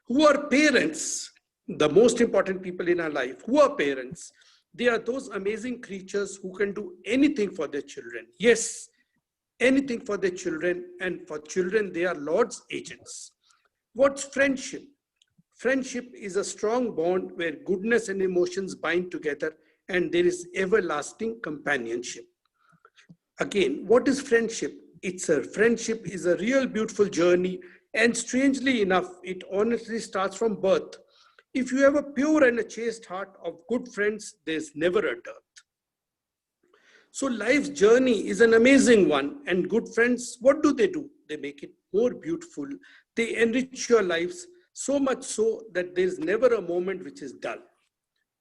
Who are parents? The most important people in our life. Who are parents? They are those amazing creatures who can do anything for their children. Yes, anything for their children, and for children, they are Lord's agents. What's friendship? Friendship is a strong bond where goodness and emotions bind together and there is everlasting companionship. Again, what is friendship? Friendship is a real beautiful journey, and strangely enough, it honestly starts from birth. If you have a pure and a chaste heart of good friends, there's never a dearth. So life's journey is an amazing one, and good friends, what do? They make it more beautiful. They enrich your lives so much so that there's never a moment which is dull.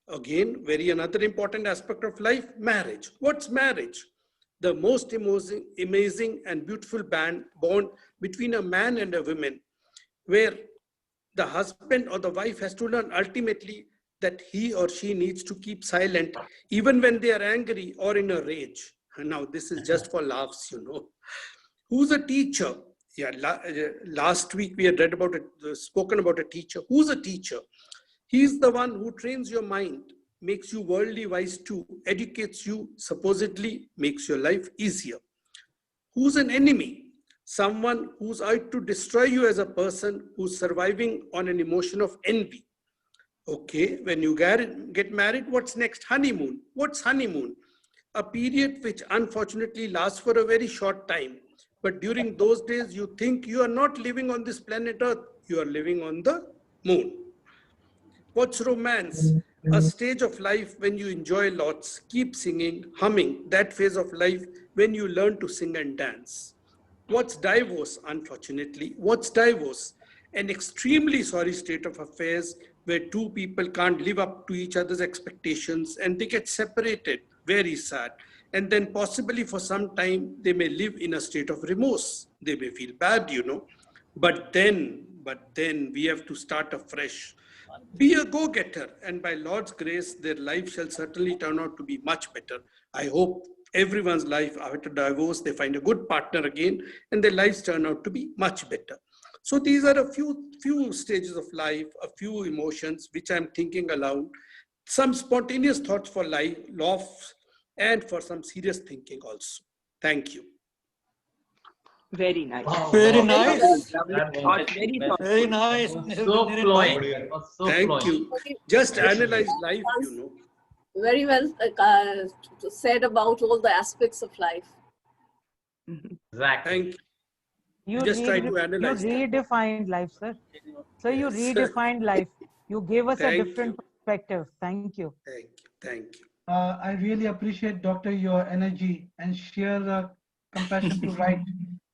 Again, another important aspect of life, marriage. What's marriage? The most amazing and beautiful bond between a man and a woman, where the husband or the wife has to learn ultimately that he or she needs to keep silent even when they are angry or in a rage. Now, this is just for laughs, you know. Who's a teacher? Yeah, last week we had spoken about a teacher. Who's a teacher? He's the one who trains your mind, makes you worldly wise too, educates you, supposedly makes your life easier. Who's an enemy? Someone who's out to destroy you as a person, who's surviving on an emotion of envy. Okay, when you get married, what's next? Honeymoon. What's honeymoon? A period which unfortunately lasts for a very short time. But during those days, you think you are not living on this planet Earth, you are living on the moon. What's romance? A stage of life when you enjoy lots, keep singing, humming, that phase of life when you learn to sing and dance. What's divorce? Unfortunately, what's divorce? An extremely sorry state of affairs where two people can't live up to each other's expectations and they get separated. Very sad. And then possibly for some time, they may live in a state of remorse. They may feel bad, but then we have to start afresh. Be a go-getter, and by Lord's grace, their life shall certainly turn out to be much better. I hope everyone's life after divorce, they find a good partner again, and their lives turn out to be much better. So these are a few stages of life, a few emotions which I'm thinking aloud, some spontaneous thoughts for life, laughs, and for some serious thinking also. Thank you. Very nice. Very nice. Very nice. So flowing. Thank you. Just analyze life, Very well said about all the aspects of life. Exactly. Thank you. You Just try to analyze. You redefined life, sir. So you redefined life. You gave us a different perspective. Thank you. Thank you. I really appreciate, Doctor, your energy and sheer compassion to write.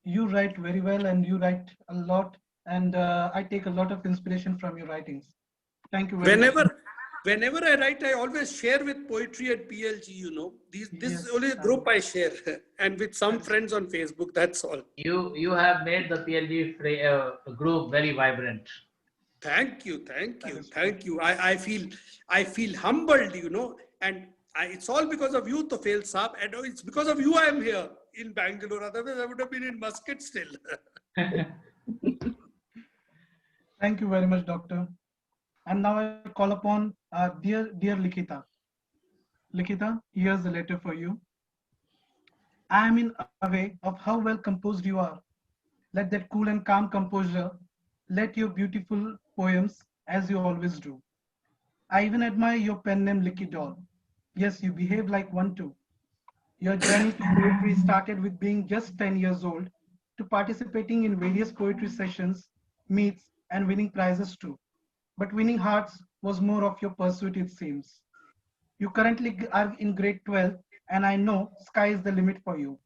You write very well and you write a lot. And I take a lot of inspiration from your writings. Thank you very much. Whenever I write, I always share with Poetry at PLG, This is only a group I share and with some friends on Facebook, that's all. You have made the PLG group very vibrant. Thank you. I feel humbled, and it's all because of you, Tufail Saab, and it's because of you I am here in Bangalore. Otherwise, I would have been in Muscat still. Thank you very much, Doctor. And now I call upon dear Likita. Likita, here's a letter for you. I am in awe of how well composed you are. Let that cool and calm composure let your beautiful poems as you always do. I even admire your pen name Licky Doll. Yes, you behave like one too. Your journey to poetry started with being just 10 years old to participating in various poetry sessions, meets, and winning prizes too. But winning hearts was more of your pursuit, it seems. You currently are in grade 12, and I know sky is the limit for you.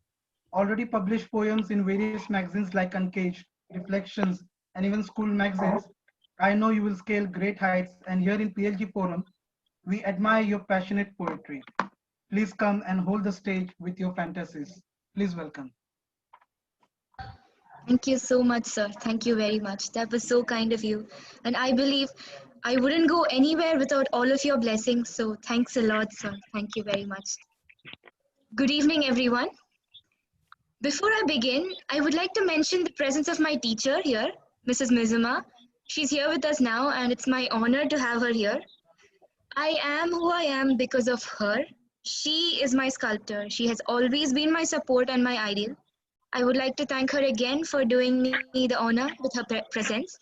Already published poems in various magazines like Uncaged, Reflections, and even school magazines. I know you will scale great heights, and here in PLG Forum, we admire your passionate poetry. Please come and hold the stage with your fantasies. Please welcome. Thank you so much, sir. Thank you very much. That was so kind of you. And I believe I wouldn't go anywhere without all of your blessings. So thanks a lot, sir. Thank you very much. Good evening, everyone. Before I begin, I would like to mention the presence of my teacher here, Mrs. Mizuma. She's here with us now, and it's my honor to have her here. I am who I am because of her. She is my sculptor. She has always been my support and my ideal. I would like to thank her again for doing me the honor with her presence.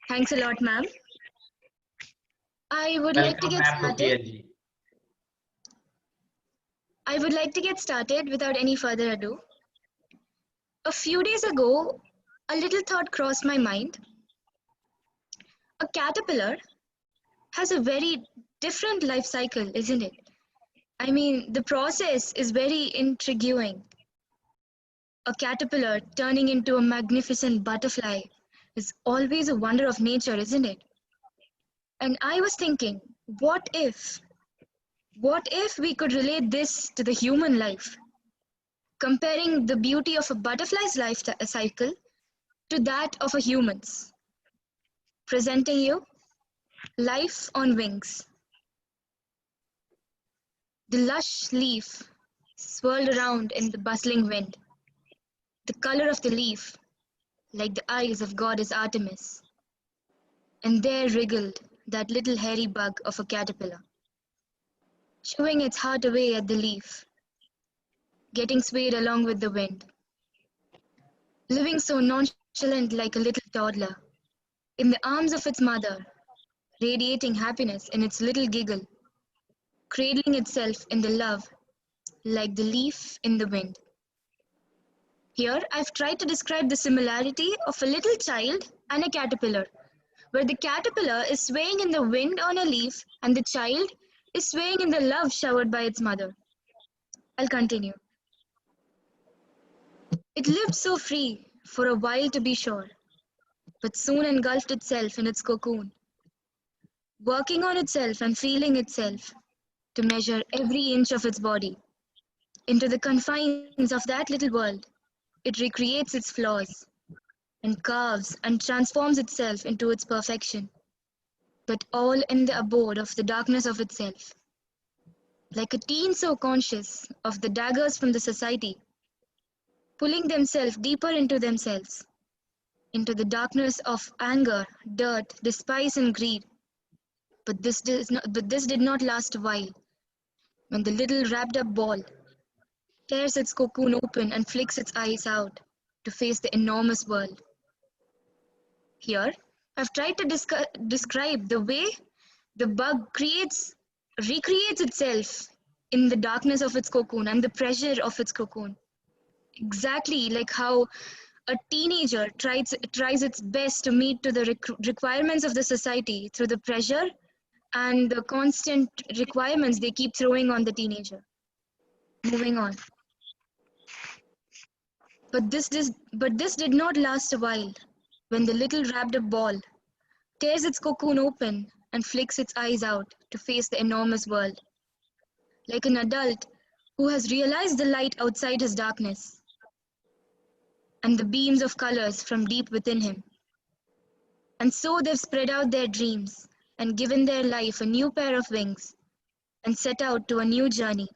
Thanks a lot, ma'am. I would like to get started. I would like to get started without any further ado. A few days ago, a little thought crossed my mind. A caterpillar has a very different life cycle, isn't it? I mean, the process is very intriguing. A caterpillar turning into a magnificent butterfly is always a wonder of nature, isn't it? And I was thinking, what if we could relate this to the human life? Comparing the beauty of a butterfly's life cycle to that of a human's. Presenting you life on wings. The lush leaf swirled around in the bustling wind. The color of the leaf, like the eyes of goddess Artemis. And there wriggled that little hairy bug of a caterpillar, chewing its heart away at the leaf, getting swayed along with the wind, living so nonchalant like a little toddler, in the arms of its mother, radiating happiness in its little giggle, cradling itself in the love like the leaf in the wind. Here, I've tried to describe the similarity of a little child and a caterpillar, where the caterpillar is swaying in the wind on a leaf and the child is swaying in the love showered by its mother. I'll continue. It lived so free for a while, to be sure, but soon engulfed itself in its cocoon, working on itself and feeling itself to measure every inch of its body. into the confines of that little world, it recreates its flaws and carves and transforms itself into its perfection, but all in the abode of the darkness of itself. Like a teen so conscious of the daggers from the society, pulling themselves deeper into themselves, into the darkness of anger, dirt, despise, and greed. But this did not last a while. When the little wrapped-up ball tears its cocoon open and flicks its eyes out to face the enormous world. Here, I've tried to describe the way the bug recreates itself in the darkness of its cocoon and the pressure of its cocoon. Exactly like how a teenager tries its best to meet to the requirements of the society through the pressure and the constant requirements they keep throwing on the teenager. Moving on. But this did not last a while. When the little wrapped-up ball tears its cocoon open and flicks its eyes out to face the enormous world, like an adult who has realized the light outside his darkness and the beams of colors from deep within him. And so they've spread out their dreams and given their life a new pair of wings and set out to a new journey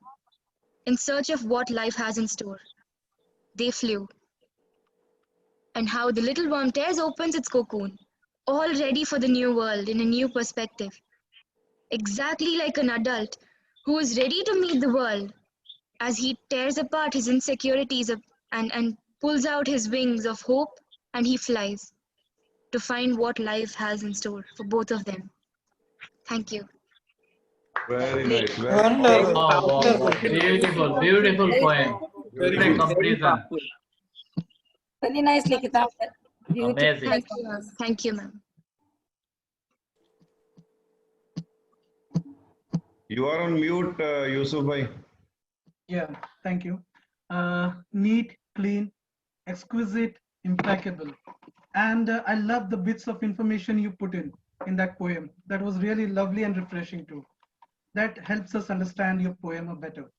in search of what life has in store. They flew. And how the little worm tears open its cocoon, all ready for the new world in a new perspective. Exactly like an adult who is ready to meet the world as he tears apart his insecurities and pulls out his wings of hope, and he flies to find what life has in store for both of them. Thank you. Very nice. Very Wonderful. Wow, wow, wow. Wonderful. Beautiful, beautiful poem. Very Great good. comparison. Very nice, Likita. Beautiful. Amazing. Thank you, ma'am. You are on mute, Yusuf bhai. Yeah, thank you. Neat, clean, exquisite, impeccable. And I love the bits of information you put in that poem. That was really lovely and refreshing too. That helps us understand your poem better.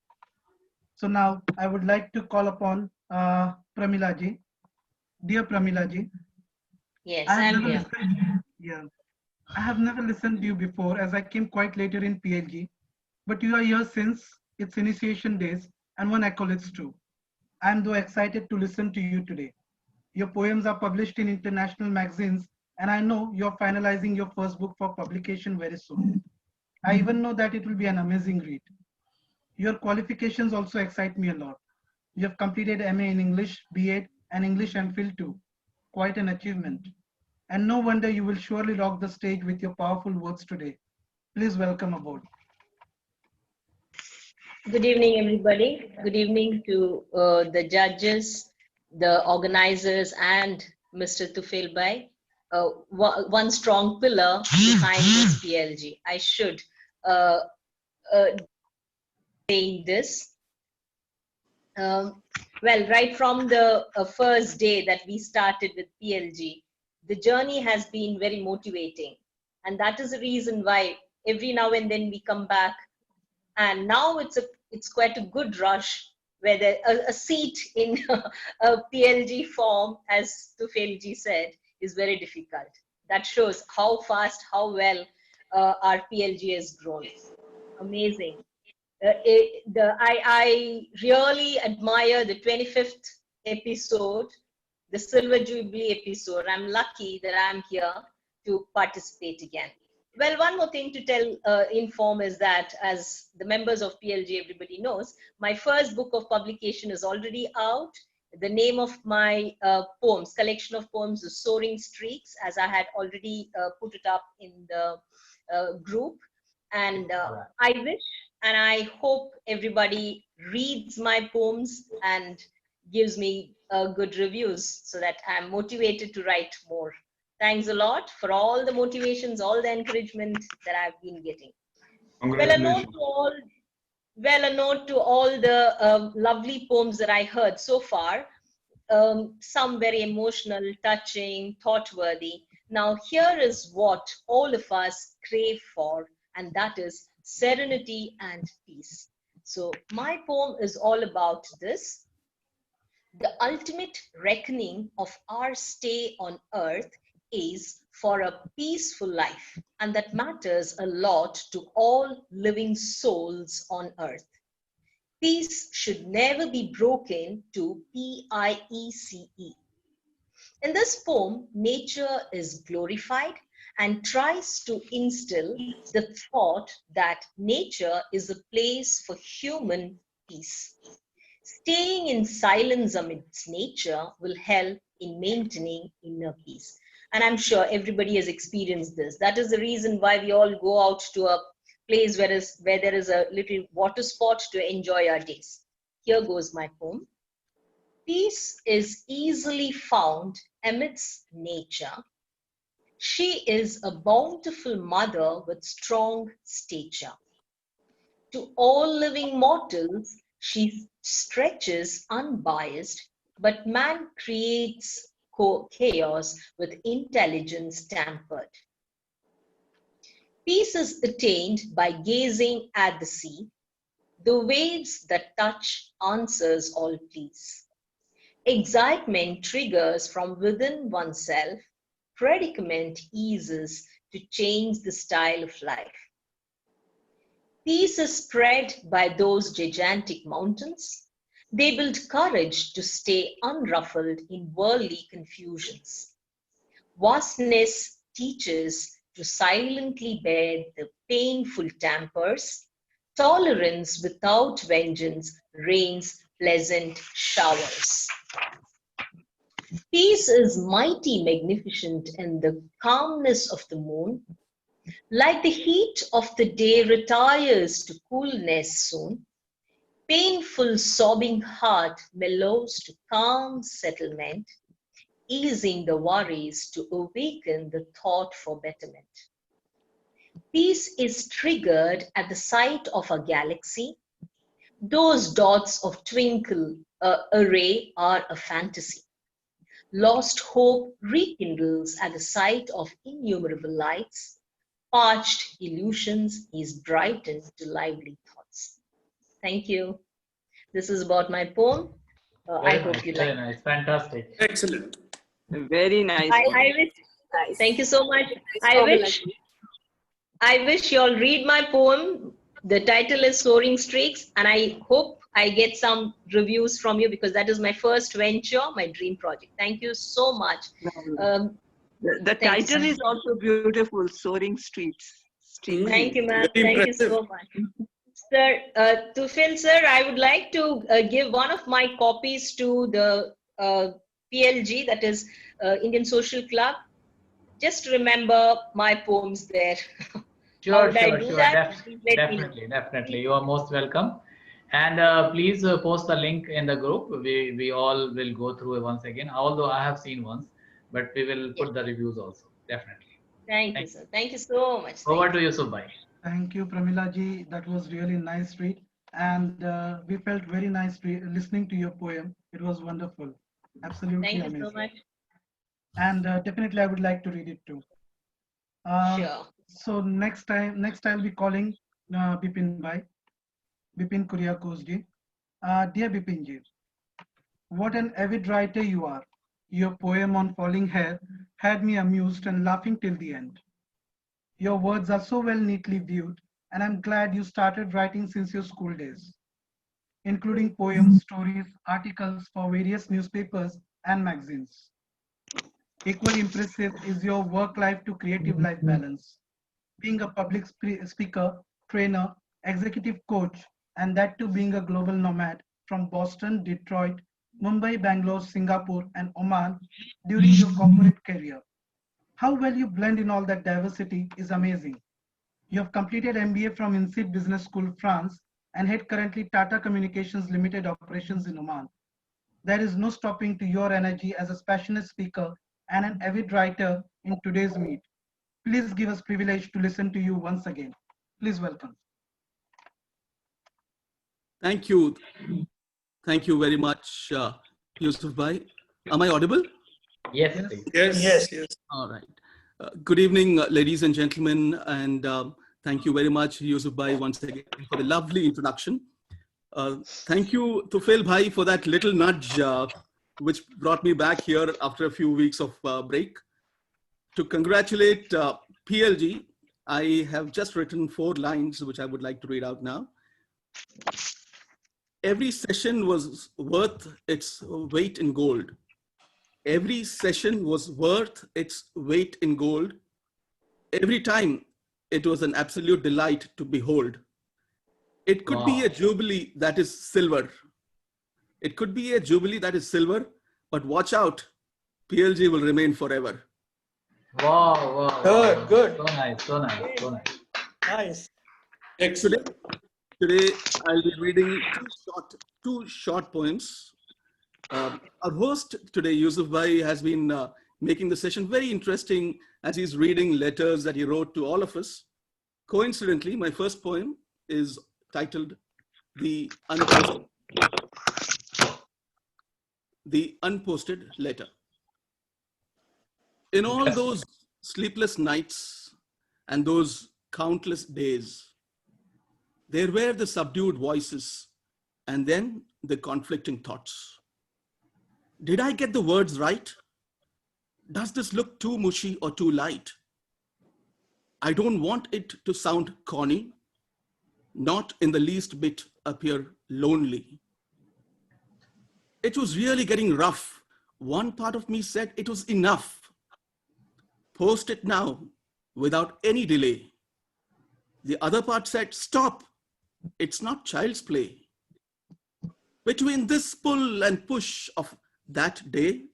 So now I would like to call upon Pramila ji. Dear Pramila ji. Yes, I have I'm never here. listened, yeah, I have never listened to you before as I came quite later in PLG, but you are here since its initiation days and one accolades too. I am though excited to listen to you today. Your poems are published in international magazines and I know you're finalizing your first book for publication very soon. I even know that it will be an amazing read. Your qualifications also excite me a lot. You have completed MA in English, B.Ed, and English MPhil too. Quite an achievement. And no wonder you will surely rock the stage with your powerful words today. Please welcome aboard. Good evening, everybody. Good evening to the judges, the organizers, and Mr. Tufail Bhai, one strong pillar behind this PLG. I should saying this. Well, right from the first day that we started with PLG, the journey has been very motivating. And that is the reason why every now and then we come back. And now it's quite a good rush where a seat in a PLG form, as Tufail said, is very difficult. That shows how fast, how well our PLG has grown. Amazing. I really admire the 25th episode, the Silver Jubilee episode. I'm lucky that I'm here to participate again. Well, one more thing to inform is that as the members of PLG, everybody knows, my first book of publication is already out. The name of my poems, collection of poems is Soaring Streaks, as I had already put it up in the group. And I wish and I hope everybody reads my poems and gives me good reviews so that I'm motivated to write more. Thanks a lot for all the motivations, all the encouragement that I've been getting. Well, a note to all the lovely poems that I heard so far. Some very emotional, touching, thought-worthy. Now, here is what all of us crave for, and that is serenity and peace. So my poem is all about this. The ultimate reckoning of our stay on earth is for a peaceful life, and that matters a lot to all living souls on earth. Peace should never be broken to P-I-E-C-E. In this poem, nature is glorified and tries to instill the thought that nature is a place for human peace. Staying in silence amidst nature will help in maintaining inner peace. And I'm sure everybody has experienced this. That is the reason why we all go out to a place where there is a little water spot to enjoy our days. Here goes my poem. Peace is easily found amidst nature. She is a bountiful mother with strong stature. To all living mortals, she stretches unbiased, but man creates chaos with intelligence tampered. Peace is attained by gazing at the sea. The waves that touch answers all pleas. Excitement triggers from within oneself. Predicament eases to change the style of life. Peace is spread by those gigantic mountains. They build courage to stay unruffled in worldly confusions. Vastness teaches to silently bear the painful tampers. Tolerance without vengeance rains pleasant showers. Peace is mighty magnificent in the calmness of the moon. Like the heat of the day retires to coolness soon, painful sobbing heart mellows to calm settlement, easing the worries to awaken the thought for betterment. Peace is triggered at the sight of a galaxy. Those dots of twinkle array are a fantasy. Lost hope rekindles at the sight of innumerable lights. Parched illusions is brightened to lively thoughts. Thank you. This is about my poem. I hope you like it. Very nice, fantastic. Excellent. Very nice. I wish, thank you so much. I wish you all read my poem. The title is Soaring Streaks, and I hope I get some reviews from you because that is my first venture, my dream project. Thank you so much. The title is also beautiful, Soaring Streets. Thank you, ma'am. Thank you so much. Sir, Tufail, sir, I would like to give one of my copies to the PLG, that is Indian Social Club. Just remember my poems there. Sure, definitely. You are most welcome. And please post the link in the group. We all will go through it once again, although I have seen once, but we will put the reviews also, definitely. Thank you, sir. Thank you so much. Over to you, Subhai. Thank you, Pramila ji. That was really nice read. And we felt very nice listening to your poem. It was wonderful. Absolutely amazing. Thank you so much. And definitely I would like to read it too. Sure. So next I'll be calling Bipin Bhai, Bipin Kuriakose ji. Dear Bipin ji, what an avid writer you are. Your poem on falling hair had me amused and laughing till the end. Your words are so well neatly viewed, and I'm glad you started writing since your school days, including poems, stories, articles for various newspapers and magazines. Equally impressive is your work-life to creative life balance. Being a public speaker, trainer, executive coach, and that too being a global nomad from Boston, Detroit, Mumbai, Bangalore, Singapore, and Oman during your corporate career. How well you blend in all that diversity is amazing. You have completed MBA from INSEAD Business School, France, and head currently Tata Communications Limited operations in Oman. There is no stopping to your energy as a passionate speaker and an avid writer in today's meet. Please give us privilege to listen to you once again. Please welcome. Thank you. Thank you very much, Yusuf Bhai. Am I audible? Yes. Yes. All right. Good evening, ladies and gentlemen, and thank you very much, Yusuf Bhai, once again for the lovely introduction. Thank you, Tufail Bhai, for that little nudge, which brought me back here after a few weeks of break. To congratulate PLG, I have just written 4 lines, which I would like to read out now. Every session was worth its weight in gold. Every session was worth its weight in gold. Every time it was an absolute delight to behold. It could be a jubilee that is silver. It could be a jubilee that is silver, but watch out, PLG will remain forever. Wow, wow. Good, wow. good. So nice, so nice, so nice. Nice. Excellent. Today I'll be reading 2 short poems. Our host today, Yusuf Bhai, has been making the session very interesting as he's reading letters that he wrote to all of us. Coincidentally, my first poem is titled The Unposted Letter. In all those sleepless nights and those countless days, there were the subdued voices and then the conflicting thoughts. Did I get the words right? Does this look too mushy or too light? I don't want it to sound corny, not in the least bit appear lonely. It was really getting rough. One part of me said it was enough. Post it now without any delay. The other part said, stop, it's not child's play. Between this pull and push of that day,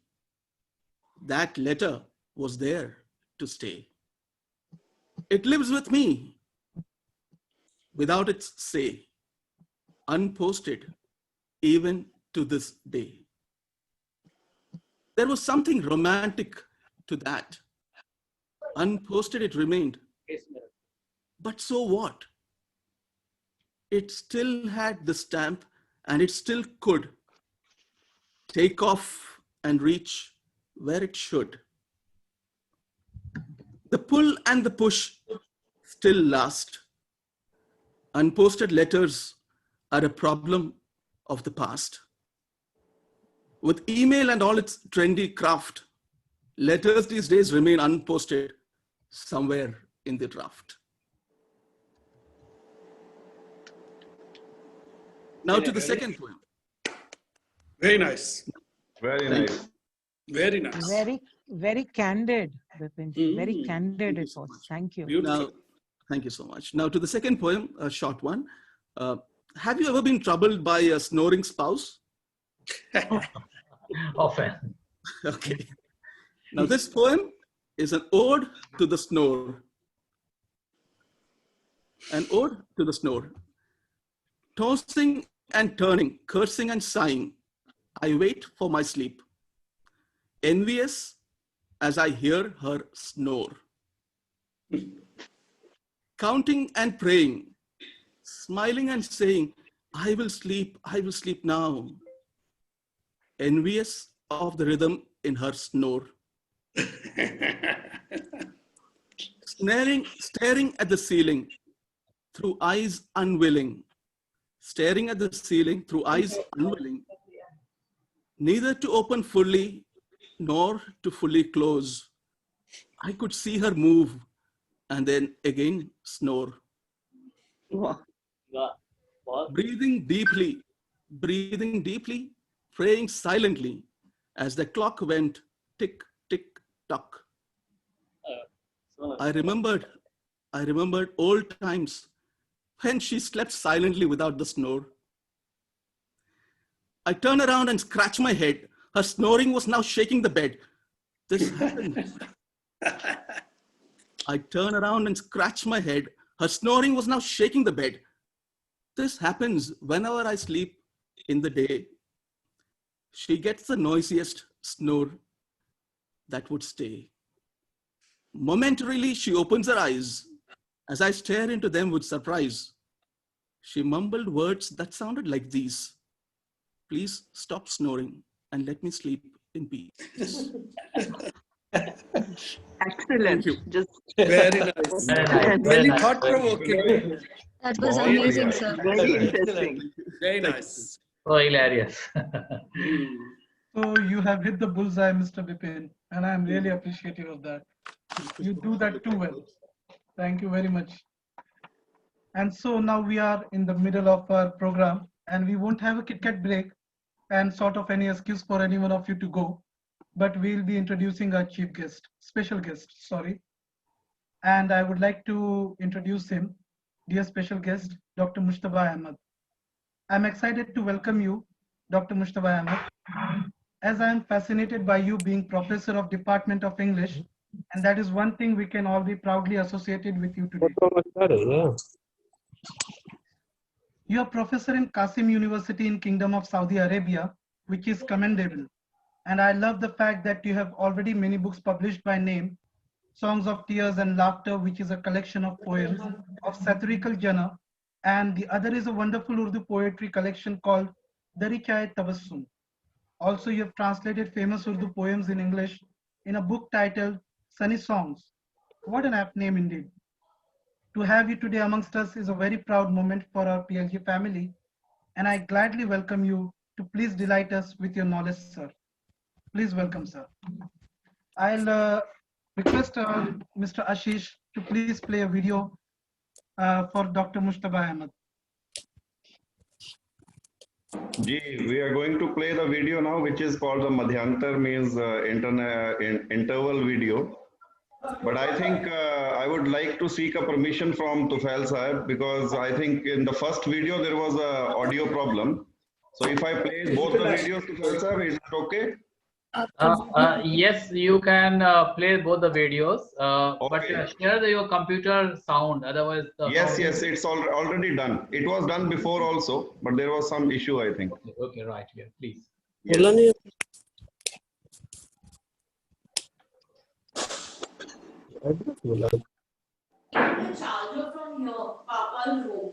that letter was there to stay. It lives with me without its say, unposted even to this day. There was something romantic to that. Unposted it remained. But so what? It still had the stamp and it still could take off and reach where it should. The pull and the push still last. Unposted letters are a problem of the past. With email and all its trendy craft, letters these days remain unposted somewhere in the draft. Now to the second poem. Very nice. Very nice. Very nice. Very candid, Vipin. Very candid it was. Thank you. Now, thank you so much. Now to the second poem, a short one. Have you ever been troubled by a snoring spouse? Often. Okay. Now this poem is an ode to the snore. An ode to the snore. Tossing and turning, cursing and sighing, I wait for my sleep. Envious as I hear her snore. Counting and praying, smiling and saying, I will sleep now. Envious of the rhythm in her snore. Staring at the ceiling through eyes unwilling. Staring at the ceiling through eyes unwilling. Neither to open fully nor to fully close. I could see her move and then again snore. Breathing deeply, praying silently as the clock went tick, tick, tock. I remembered old times when she slept silently without the snore. I turned around and scratched my head. Her snoring was now shaking the bed. This happened. I turned around and scratched my head. Her snoring was now shaking the bed. This happens whenever I sleep in the day. She gets the noisiest snore that would stay. Momentarily, she opens her eyes. As I stare into them with surprise, she mumbled words that sounded like these. Please stop snoring and let me sleep in peace. Excellent. Just Very nice. Really thought-provoking. That was बहुत amazing, बढ़िया. sir. very interesting. Very nice. So hilarious. So you have hit the bullseye, Mr. Bipin, and I am really appreciative of that. You do that too well. Thank you very much. And so now we are in the middle of our program, and we won't have a Kit Kat break and sort of any excuse for any one of you to go, but we'll be introducing our chief guest, special guest, sorry. And I would like to introduce him, dear special guest, Dr. Mustafa Ahmad. I'm excited to welcome you, Dr. Mustafa Ahmad, as I am fascinated by you being Professor of Department of English, and that is one thing we can all be proudly associated with you today. You are professor in Qasim University in Kingdom of Saudi Arabia, which is commendable. And I love the fact that you have already many books published by name, Songs of Tears and Laughter, which is a collection of poems of satirical genre, and the other is a wonderful Urdu poetry collection called Darichaye Tabassum. Also, you have translated famous Urdu poems in English in a book titled Sunny Songs. What an apt name indeed. To have you today amongst us is a very proud moment for our PLG family, and I gladly welcome you to please delight us with your knowledge, sir. Please welcome, sir. I'll request Mr. Ashish to please play a video for Dr. Mustafa Ahmad. Ji, we are going to play the video now, which is called the Madhyantar, means interval video. But I think I would like to seek a permission from Tufail Sahib, because I think in the first video there was a audio problem. So if I play both the videos, Tufail Sahib, is it okay? Yes, you can play both the videos, but share your computer sound. Otherwise, the Yes, sound yes, it's already done. It was done before also, but there was some issue, I think. Okay, right here, please. Yes. Charger from here, Papa's room.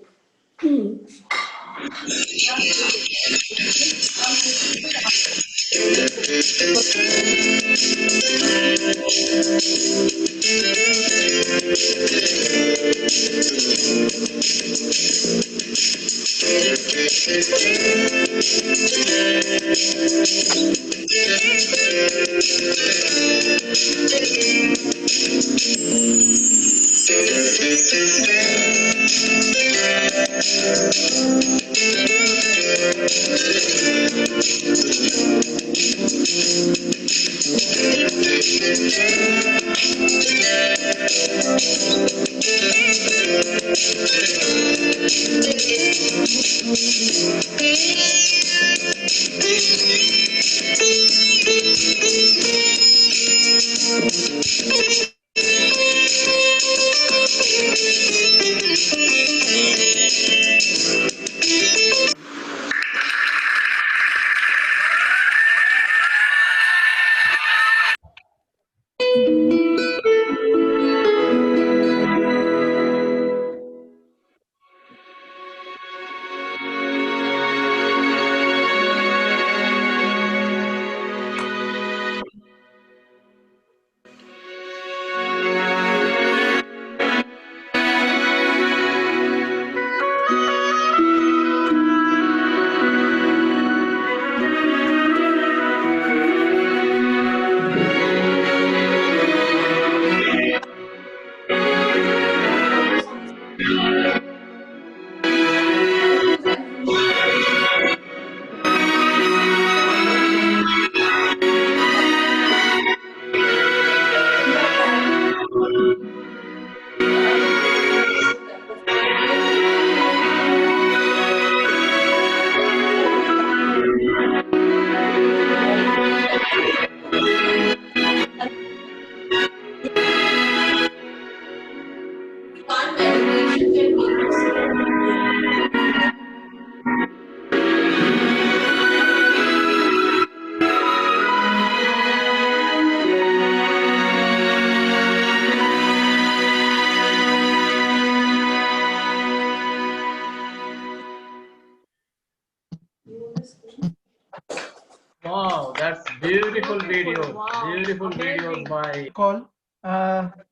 Wow, that's beautiful video. Wow. Beautiful videos Amazing. by. Call,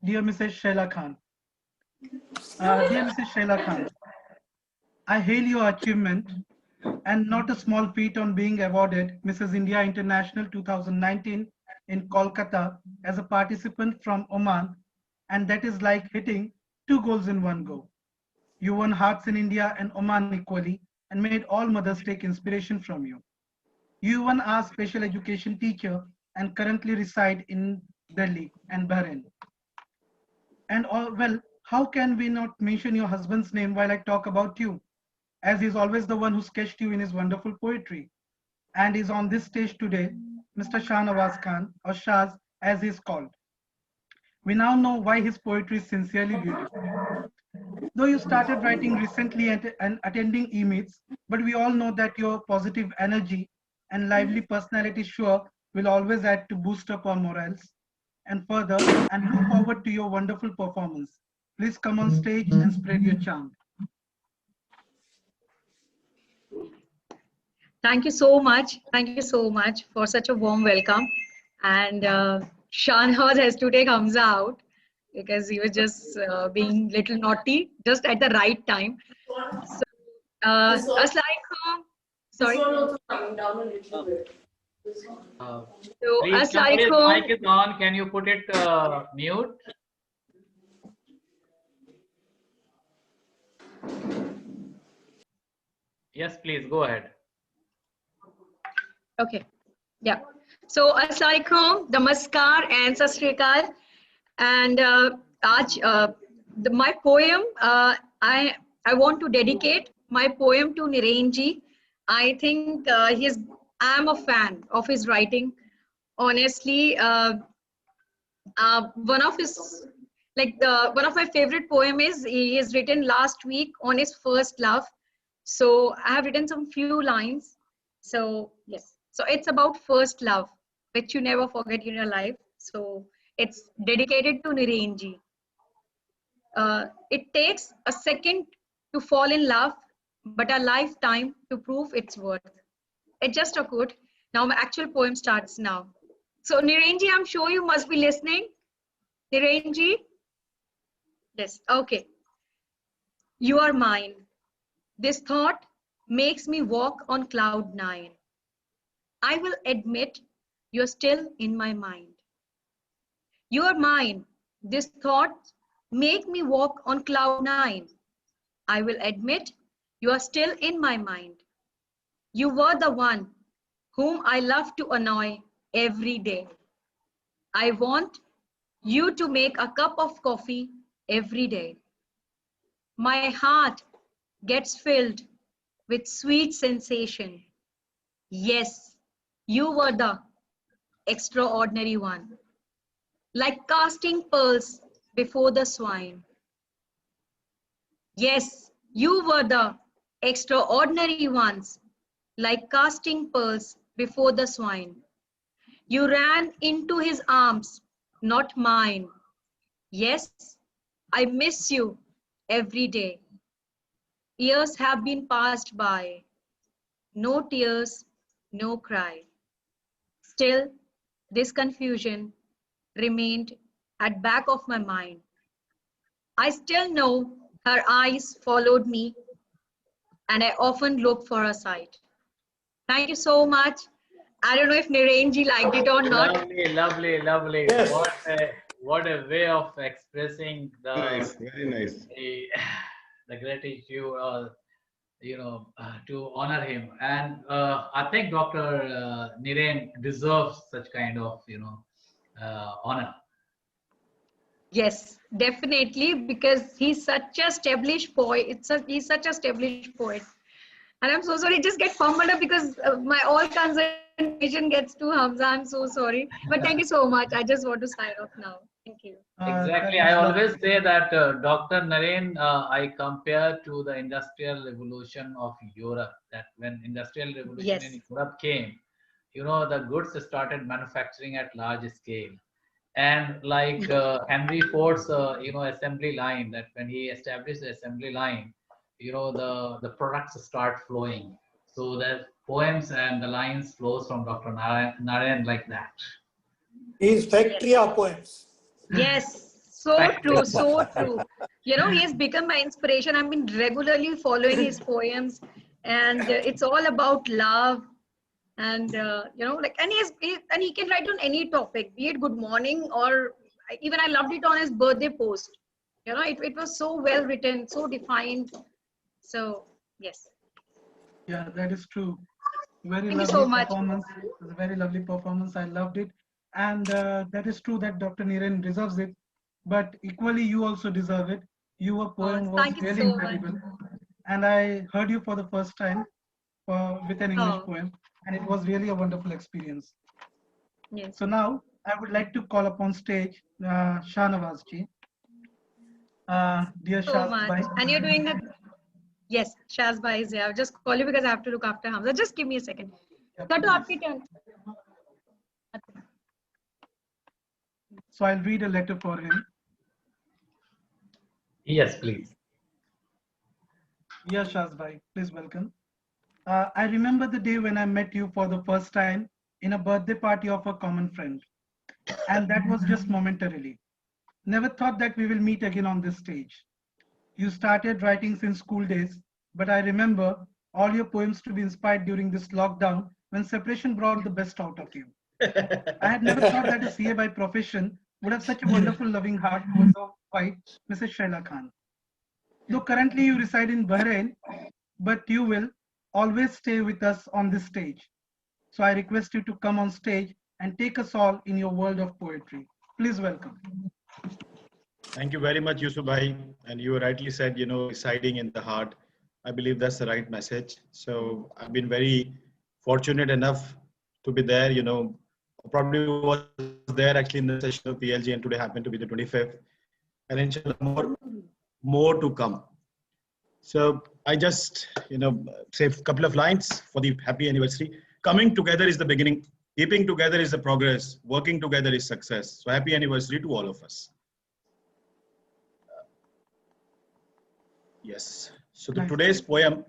dear Mrs. Shaila Khan. Dear Mrs. Shaila Khan, I hail your achievement and not a small feat on being awarded Mrs. India International 2019 in Kolkata as a participant from Oman, and that is like hitting 2 goals in 1 go. You won hearts in India and Oman equally and made all mothers take inspiration from you. You won our special education teacher and currently reside in Delhi and Bahrain. And well, how can we not mention your husband's name while I talk about you, as he's always the one who sketched you in his wonderful poetry, and is on this stage today, Mr. Shahnawaz Khan, or Shaz as he is called. We now know why his poetry is sincerely beautiful. Though you started writing recently and attending e-meets, but we all know that your positive energy and lively personality sure will always add to boost up our morals and further, and look forward to your wonderful performance. Please come on stage and spread your charm. Thank you so much. Thank you so much for such a warm welcome. And Shahnawaz has to take Hamza out because he was just being little naughty just at the right time. So, Assalamualaikum. Sorry. This one also coming down a little bit. So, Please, somebody's Assalamualaikum. mic is on. Can you put it mute? Yes, please go ahead. Okay. Yeah. So, Assalamualaikum, Namaskar, and Sat Sri Akal. And my poem, I want to dedicate my poem to Nirenji. I think I'm a fan of his writing. Honestly, one of his one of my favorite poem is he has written last week on his first love. So I have written some few lines. So yes, so it's about first love, which you never forget in your life. So it's dedicated to Nirenji. It takes a second to fall in love, but a lifetime to prove its worth. It's just a quote. Now my actual poem starts now. So Nirenji, I'm sure you must be listening. Nirenji? Yes, okay. You are mine. This thought makes me walk on cloud 9. I will admit you're still in my mind. You are mine. This thought make me walk on cloud 9. I will admit you are still in my mind. You were the one whom I love to annoy every day. I want you to make a cup of coffee every day. My heart gets filled with sweet sensation. Yes, you were the extraordinary one, like casting pearls before the swine. Yes, you were the extraordinary ones, like casting pearls before the swine. You ran into his arms, not mine. Yes, I miss you every day. Years have been passed by. No tears, no cry. Still, this confusion remained at back of my mind. I still know her eyes followed me, and I often look for her sight. Thank you so much. I don't know if Nirenji liked it or not. Lovely, lovely, lovely. Yes. What a way of expressing the Nice, very nice. the gratitude, to honor him. And I think Dr. Niren deserves such kind of honor. Yes, definitely, because he's such a established poet. He's such a established poet. And I'm so sorry, just get fumbled up because my all concentration gets to Hamza. I'm so sorry. But thank you so much. I just want to sign off now. Thank you. Exactly. I always say that Dr. Naren, I compare to the industrial revolution of Europe, that when industrial revolution Yes. in Europe came, the goods started manufacturing at large scale. And like Henry Ford's, assembly line, that when he established the assembly line, the products start flowing. So that poems and the lines flows from Dr. Narayan like that. He's factory of poems. Yes, so true, so true. You know, he has become my inspiration. I've been regularly following his poems, and it's all about love. And you know, like, and he can write on any topic, be it good morning or even I loved it on his birthday post. You know, it was so well written, so defined. So yes. Yeah, that is true. Very Thank you lovely so much. performance. It was a very lovely performance. I loved it. And that is true that Dr. Niren deserves it. But equally, you also deserve it. Your poem was Thank you really so much. incredible. And I heard you for the first time with an English Oh. poem. And it was really a wonderful experience. Yes. So now I would like to call upon stage Shahnawaz ji. Dear So Shaz much. bhai. And you're doing a yes, Shaz bhai is here. I'll just call you because I have to look after Hamza. Just give me a second. Cut to aapki turn. So I'll read a letter for him. Yes, please. Yes, Shaz bhai, please welcome. I remember the day when I met you for the first time in a birthday party of a common friend. And that was just momentarily. Never thought that we will meet again on this stage. You started writing since school days, but I remember all your poems to be inspired during this lockdown when separation brought the best out of you. I had never thought that a CA by profession would have such a wonderful, loving heart towards our wife, Mrs. Suhail Khan. Though currently you reside in Bahrain, but you will always stay with us on this stage. So I request you to come on stage and take us all in your world of poetry. Please welcome. Thank you very much, Yusuf Bhai. And you rightly said, you know, residing in the heart. I believe that's the right message. So I've been very fortunate enough to be there, you know, probably was there actually in the session of PLG, and today happened to be the 25th. And inshallah, more to come. So I just, you know, say a couple of lines for the happy anniversary. Coming together is the beginning. Keeping together is the progress. Working together is success. So happy anniversary to all of us. Yes. So today's poem,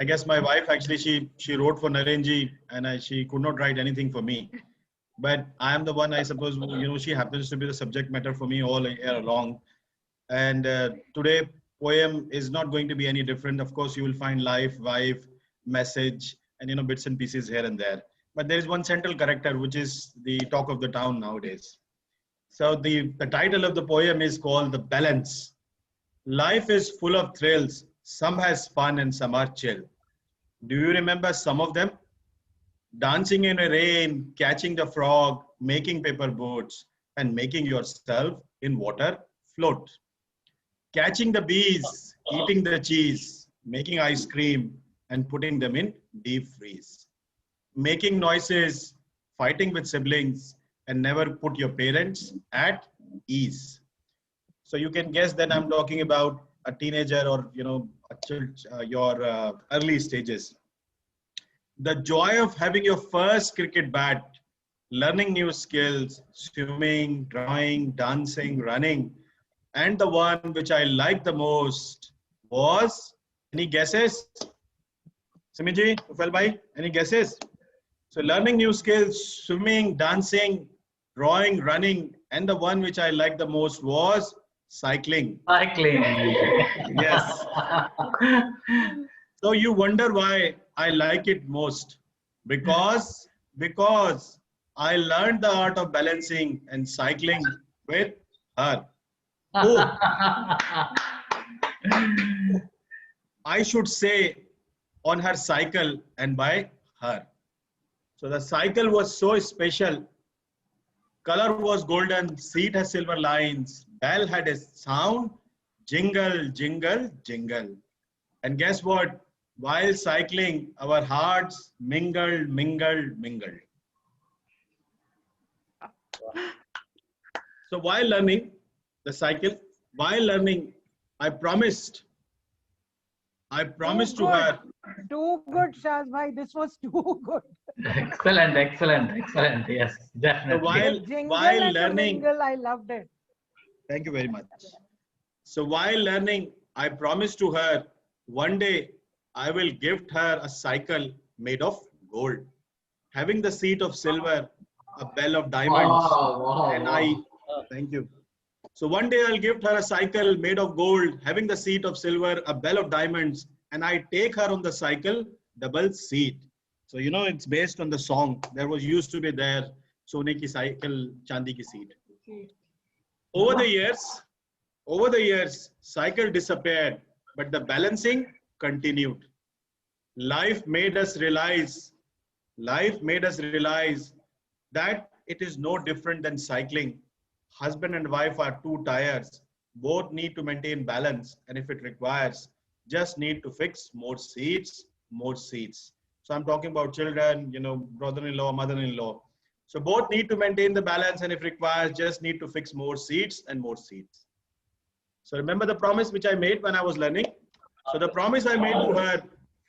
I guess my wife actually, she wrote for Narenji, and she could not write anything for me. But I am the one, I suppose, who, you know, she happens to be the subject matter for me all year long. And today poem is not going to be any different. Of course, you will find life, wife, message, and, you know, bits and pieces here and there. But there is one central character, which is the talk of the town nowadays. So the title of the poem is called The Balance. Life is full of thrills. Some has fun and some are chill. Do you remember some of them? Dancing in the rain, catching the frog, making paper boats, and making yourself in water float. Catching the bees, eating the cheese, making ice cream, and putting them in deep freeze. Making noises, fighting with siblings, and never put your parents at ease. So you can guess that I'm talking about a teenager or, you know, your early stages. The joy of having your first cricket bat, learning new skills, swimming, drawing, dancing, running, and the one which I liked the most was, any guesses? Simiji, Tufail bhai, any guesses? So learning new skills, swimming, dancing, drawing, running, and the one which I liked the most was cycling. Cycling. Yes. So you wonder why I like it most. Because I learned the art of balancing and cycling with her. Oh. I should say on her cycle and by her. So the cycle was so special. Color was golden, seat has silver lines, bell had a sound, jingle, jingle, jingle. And guess what? While cycling, our hearts mingled, mingled, mingled. So while learning the cycle, while learning, I promised to her. Too good, Shaz bhai. This was too good. Excellent, excellent, excellent. Yes, definitely. The jingle while and the learning, mingle, I loved it. thank you very much. So while learning, I promised to her one day I will gift her a cycle made of gold, having the seat of silver, a bell of diamonds, and I, thank you. So one day I'll gift her a cycle made of gold, having the seat of silver, a bell of diamonds, and I take her on the cycle, double seat. So, you know, it's based on the song. There was used to be there, Sone ki cycle, Chandi ki seat. Over the years, cycle disappeared, but the balancing continued. Life made us realize that it is no different than cycling. Husband and wife are two tires. Both need to maintain balance, and if it requires, just need to fix more seats. So I'm talking about children, you know, brother-in-law, mother-in-law. So both need to maintain the balance, and if requires, just need to fix more seats and more seats. So remember the promise which I made when I was learning? So the promise I made to her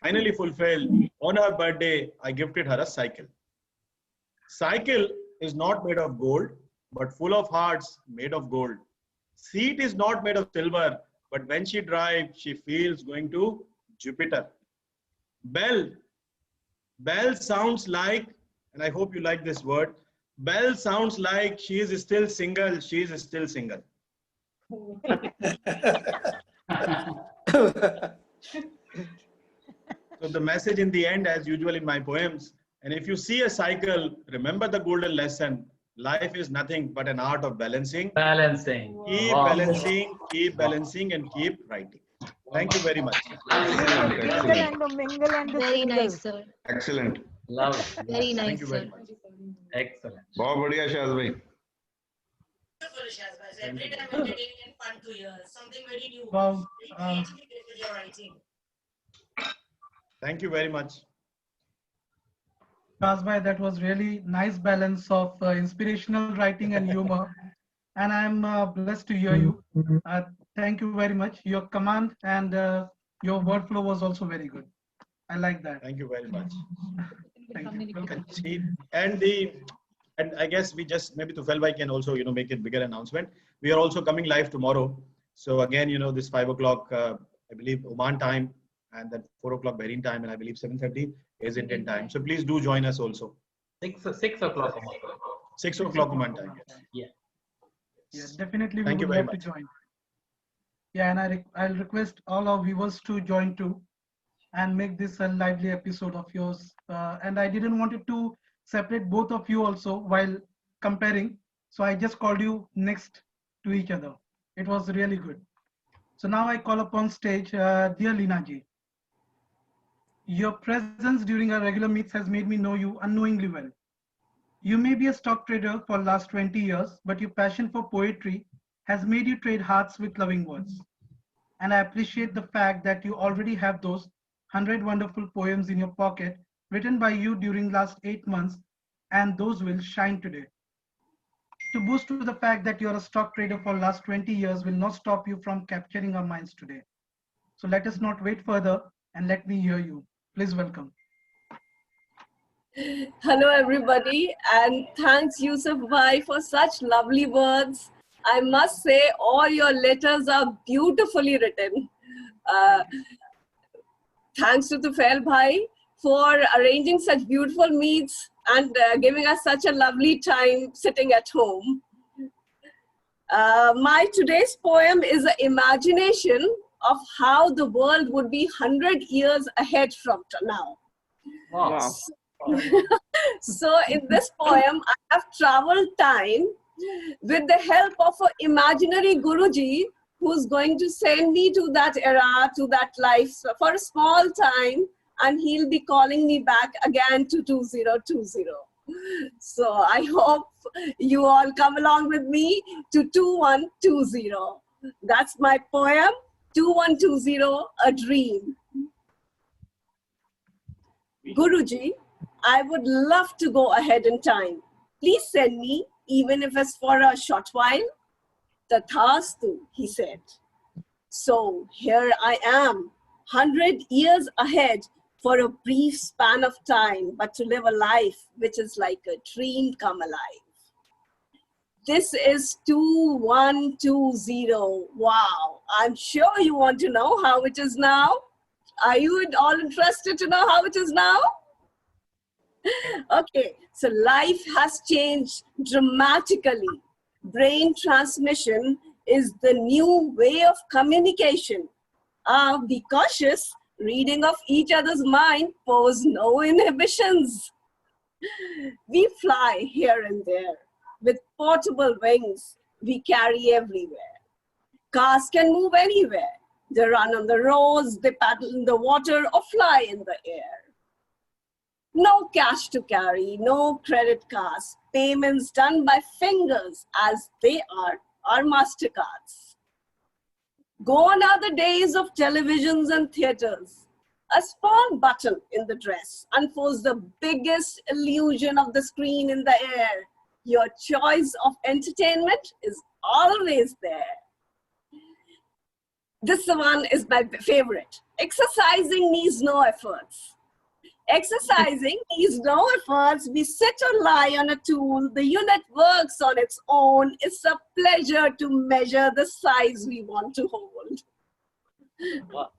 finally fulfilled. On her birthday, I gifted her a cycle. Cycle is not made of gold, but full of hearts made of gold. Seat is not made of silver, but when she drives, she feels going to Jupiter. Bell sounds like, and I hope you like this word, bell sounds like she is still single, she is still single. So the message in the end, as usual in my poems, and if you see a cycle, remember the golden lesson. Life is nothing but an art of balancing. Keep balancing, and keep writing. Thank you very much. Very nice, sir. Excellent. Love. Very nice, Thank you very sir. much. Excellent. बहुत बढ़िया शाज भाई. Every time entertaining and fun to hear. Something very new. Wow. Your writing. Thank you very much. Kazbhai, that was really nice balance of inspirational writing and humor. And I'm blessed to hear you. Thank you very much. Your command and your word flow was also very good. I like that. Thank you very much. Thank you. And I guess we just, maybe Tufail bhai can also, you know, make it bigger announcement. We are also coming live tomorrow. So again, you know, this 5 o'clock, I believe Oman time, and then 4 o'clock Bahrain time, and I believe 7:30 is Indian time. So please do join us also. 6 o'clock. 6 o'clock Oman time. Yeah. Yeah, definitely we Thank you would very love to much. join. Yeah, and I'll request all our viewers to join too and make this a lively episode of yours. And I didn't want it to separate both of you also while comparing. So I just called you next to each other. It was really good. So now I call upon stage, dear Lina ji. Your presence during our regular meets has made me know you unknowingly well. You may be a stock trader for last 20 years, but your passion for poetry has made you trade hearts with loving words. And I appreciate the fact that you already have those 100 wonderful poems in your pocket written by you during last 8 months, and those will shine today. To boost to the fact that you're a stock trader for last 20 years will not stop you from capturing our minds today. So let us not wait further and let me hear you. Please welcome. Hello, everybody, and thanks, Yusuf Bhai, for such lovely words. I must say, all your letters are beautifully written. Thanks to Tufail Bhai for arranging such beautiful meets and giving us such a lovely time sitting at home. My today's poem is an imagination of how the world would be 100 years ahead from now. Wow. So in this poem, I have traveled time with the help of an imaginary Guruji who's going to send me to that era, to that life for a small time, and he'll be calling me back again to 2020. So I hope you all come along with me to 2120. That's my poem, 2120, A Dream. Guruji, I would love to go ahead in time. Please send me, even if it's for a short while. Tathastu, he said. So here I am, 100 years ahead for a brief span of time, but to live a life which is like a dream come alive. This is 2120. Wow, I'm sure you want to know how it is now. Are you all interested to know how it is now? Okay, so life has changed dramatically. Brain transmission is the new way of communication. Be cautious. Reading of each other's mind pose no inhibitions. We fly here and there. With portable wings, we carry everywhere. Cars can move anywhere. They run on the roads, they paddle in the water, or fly in the air. No cash to carry, no credit cards. Payments done by fingers as they are MasterCards. Gone are the days of televisions and theaters. A small button in the dress unfolds the biggest illusion of the screen in the air. Your choice of entertainment is always there. This one is my favorite. Exercising needs no efforts. Exercising needs no efforts. We sit or lie on a tool. The unit works on its own. It's a pleasure to measure the size we want to hold. Wow.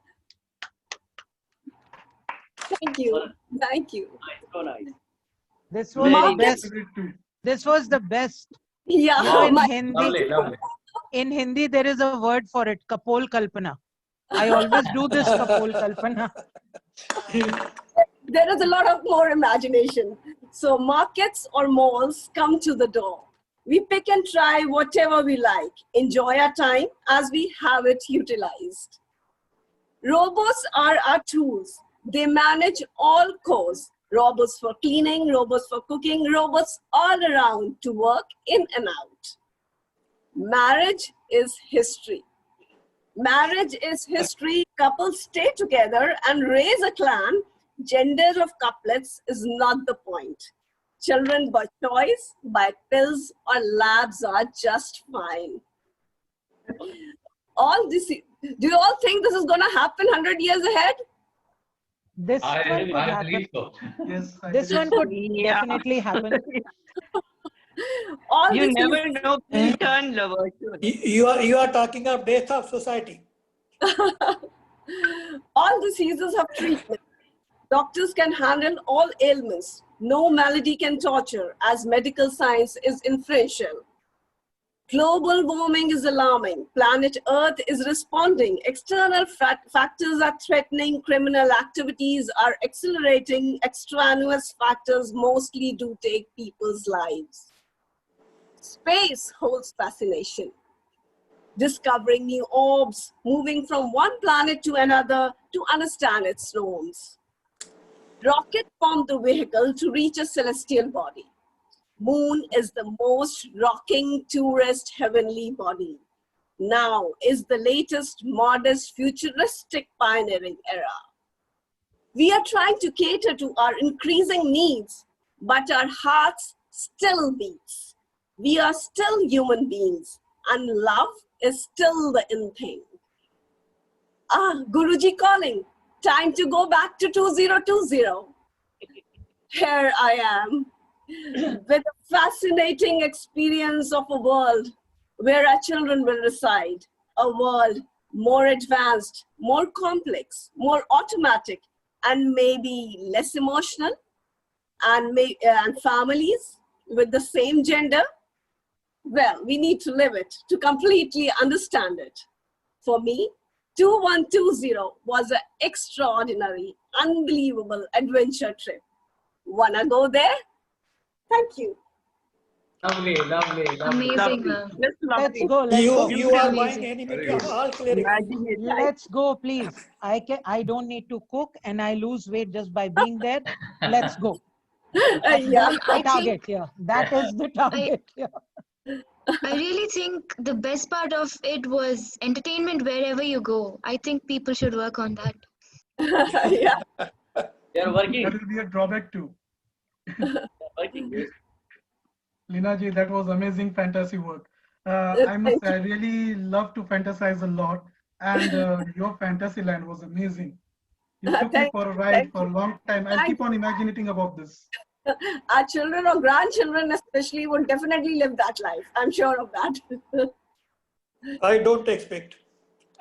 Thank you. Thank you. So nice. This was the best. This was the best. Yeah. You know, Lovely, lovely. in Hindi, there is a word for it, Kapol Kalpana. I always do this Kapol Kalpana. There is a lot of more imagination. So markets or malls come to the door. We pick and try whatever we like. Enjoy our time as we have it utilized. Robots are our tools. They manage all chores. Robots for cleaning, robots for cooking, robots all around to work in and out. Marriage is history. Marriage is history. Couples stay together and raise a clan. Gender of couplets is not the point. Children by choice, by pills or labs are just fine. All this, do you all think this is going to happen 100 years ahead? This one could happen. Believe so. Yes, This one could definitely happen. All You this never is- know, will turn lover. You are talking of death of society. All diseases have treatment. Doctors can handle all ailments. No malady can torture, as medical science is inferential. Global warming is alarming. Planet Earth is responding. External factors are threatening. Criminal activities are accelerating. Extraneous factors mostly do take people's lives. Space holds fascination. Discovering new orbs, moving from one planet to another to understand its norms. Rocket formed the vehicle to reach a celestial body. Moon is the most rocking tourist heavenly body. Now is the latest modest futuristic pioneering era. We are trying to cater to our increasing needs, but our hearts still beats. We are still human beings, and love is still the in thing. Guruji calling. Time to go back to 2020. Here I am, with a fascinating experience of a world where our children will reside. A world more advanced, more complex, more automatic, and maybe less emotional, and families with the same gender. Well, we need to live it to completely understand it. For me, 2120 was an extraordinary, unbelievable adventure trip. Wanna go there? Thank you. Lovely, lovely, lovely. Amazing, ma'am. Let's go. Let's go. You are my Amazing. enemy of all clerics. Let's go, please. I don't need to cook and I lose weight just by being there. Let's go. That's the I target. think Yeah, that is the target. Yeah. I really think the best part of it was entertainment wherever you go. I think people should work on that. Yeah. They are working. That will be a drawback too. Working. Lina ji, that was amazing fantasy work. I must say, I really love to fantasize a lot, and your fantasy land was amazing. You took me for a ride for a long time. I'll keep on imagining about this. Our children or grandchildren especially would definitely live that life. I'm sure of that. I don't expect,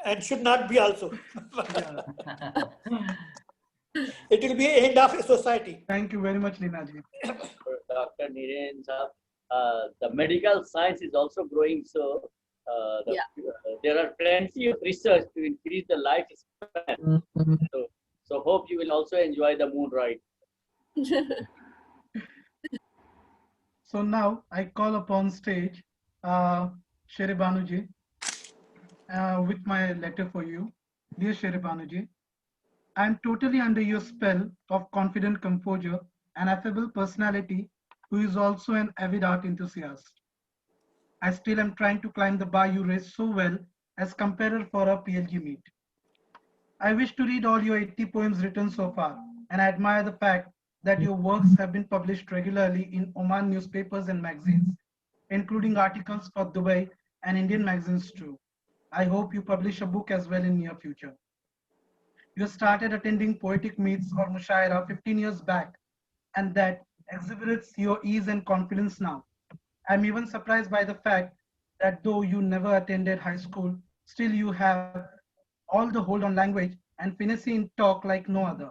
and should not be also. It will be end of a society. Thank you very much, Linaji. Dr. Niren Saab, the medical science is also growing, so there are plenty of research to increase the lifespan. So hope you will also enjoy the moon ride. So now I call upon stage Shere Banuji with my letter for you. Dear Shere Banuji, I am totally under your spell of confident composure and affable personality who is also an avid art enthusiast. I still am trying to climb the bar you raised so well as comparer for our PLG meet. I wish to read all your 80 poems written so far, and I admire the fact that your works have been published regularly in Oman newspapers and magazines, including articles for Dubai and Indian magazines too. I hope you publish a book as well in near future. You started attending poetic meets or Mushaira 15 years back, and that exhibits your ease and confidence now. I'm even surprised by the fact that though you never attended high school, still you have all the hold on language and finesse in talk like no other.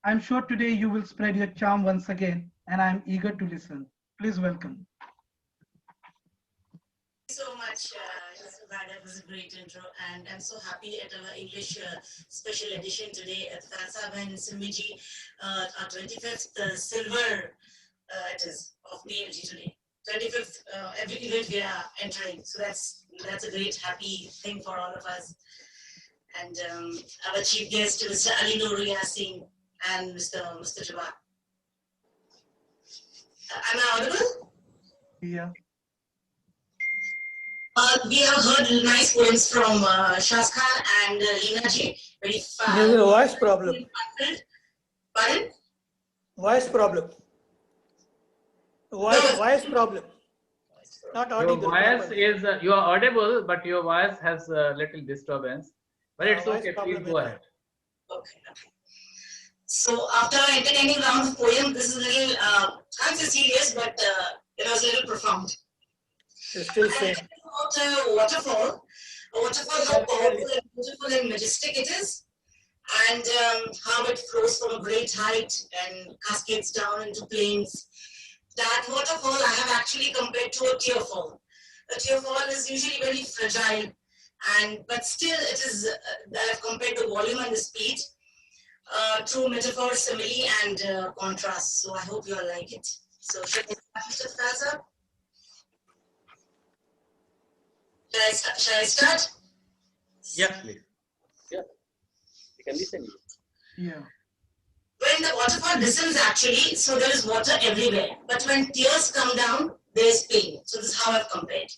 I'm sure today you will spread your charm once again, and I'm eager to listen. Please welcome. So much, that was a great intro, and I'm so happy at our English special edition today at Tufail and Simiji, our 25th silver it is of PLG today. 25th every event we are entering, so that's a great happy thing for all of us. And our chief guest, Mr. Ali Noor Yasin and Mr. Jublee. Am I audible? Yeah. We have heard nice poems from Shaz Khan and Leena ji. Very fast. There is a voice problem. Pardon? Voice problem. Voice problem. Not audible. Your voice is, you are audible, but your voice has a little disturbance. But it's okay, please go ahead. Okay. So after entertaining round of poem, this is a little, can't say serious, but it was a little profound. It's still same. About a waterfall, how powerful and beautiful and majestic it is, and how it flows from a great height and cascades down into plains. That waterfall I have actually compared to a tearfall. A tearfall is usually very fragile, but still it is, I have compared the volume and the speed through metaphor, simile, and contrast. So I hope you all like it. So should I start, Mr. Faza? Shall I start? Yes, please. Yeah, you can listen. Yeah. When the waterfall descends actually, so there is water everywhere. But when tears come down, there is pain. So this is how I've compared.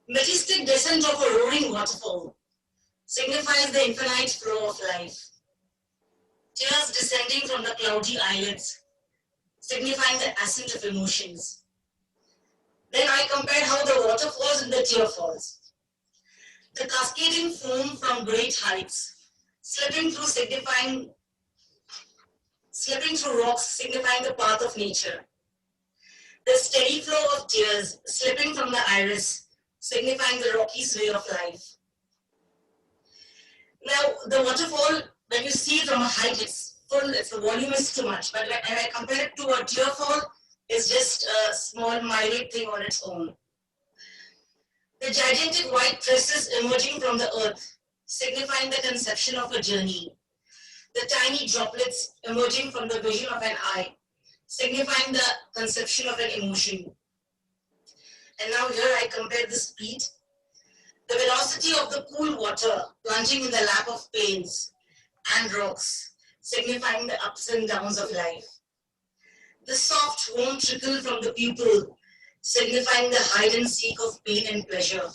Majestic descent of a roaring waterfall signifies the infinite flow of life. Tears descending from the cloudy eyelids, signifying the ascent of emotions. Then I compared how the water falls and the tear falls. The cascading foam from great heights, slipping through rocks, signifying the path of nature. The steady flow of tears, slipping from the iris, signifying the rocky sway of life. Now, the waterfall, when you see it from a height, it's full, the volume is too much. But when I compare it to a tearfall, it's just a small, minute thing on its own. The gigantic white tresses emerging from the earth, signifying the conception of a journey. The tiny droplets emerging from the vision of an eye, signifying the conception of an emotion. And now here I compare the speed. The velocity of the cool water plunging in the lap of plains and rocks, signifying the ups and downs of life. The soft, warm trickle from the pupil, signifying the hide and seek of pain and pleasure.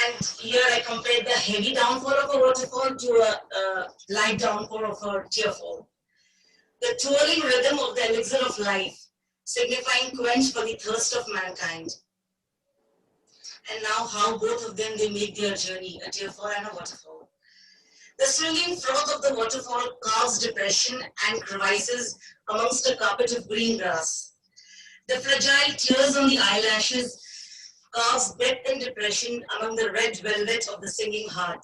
And here I compared the heavy downpour of a waterfall to a light downpour of a tearfall. The twirling rhythm of the elixir of life, signifying quench for the thirst of mankind. And now how both of them, they make their journey, a tearfall and a waterfall. The swinging froth of the waterfall carves depression and crevices amongst a carpet of green grass. The fragile tears on the eyelashes carves depth and depression among the red velvet of the singing heart.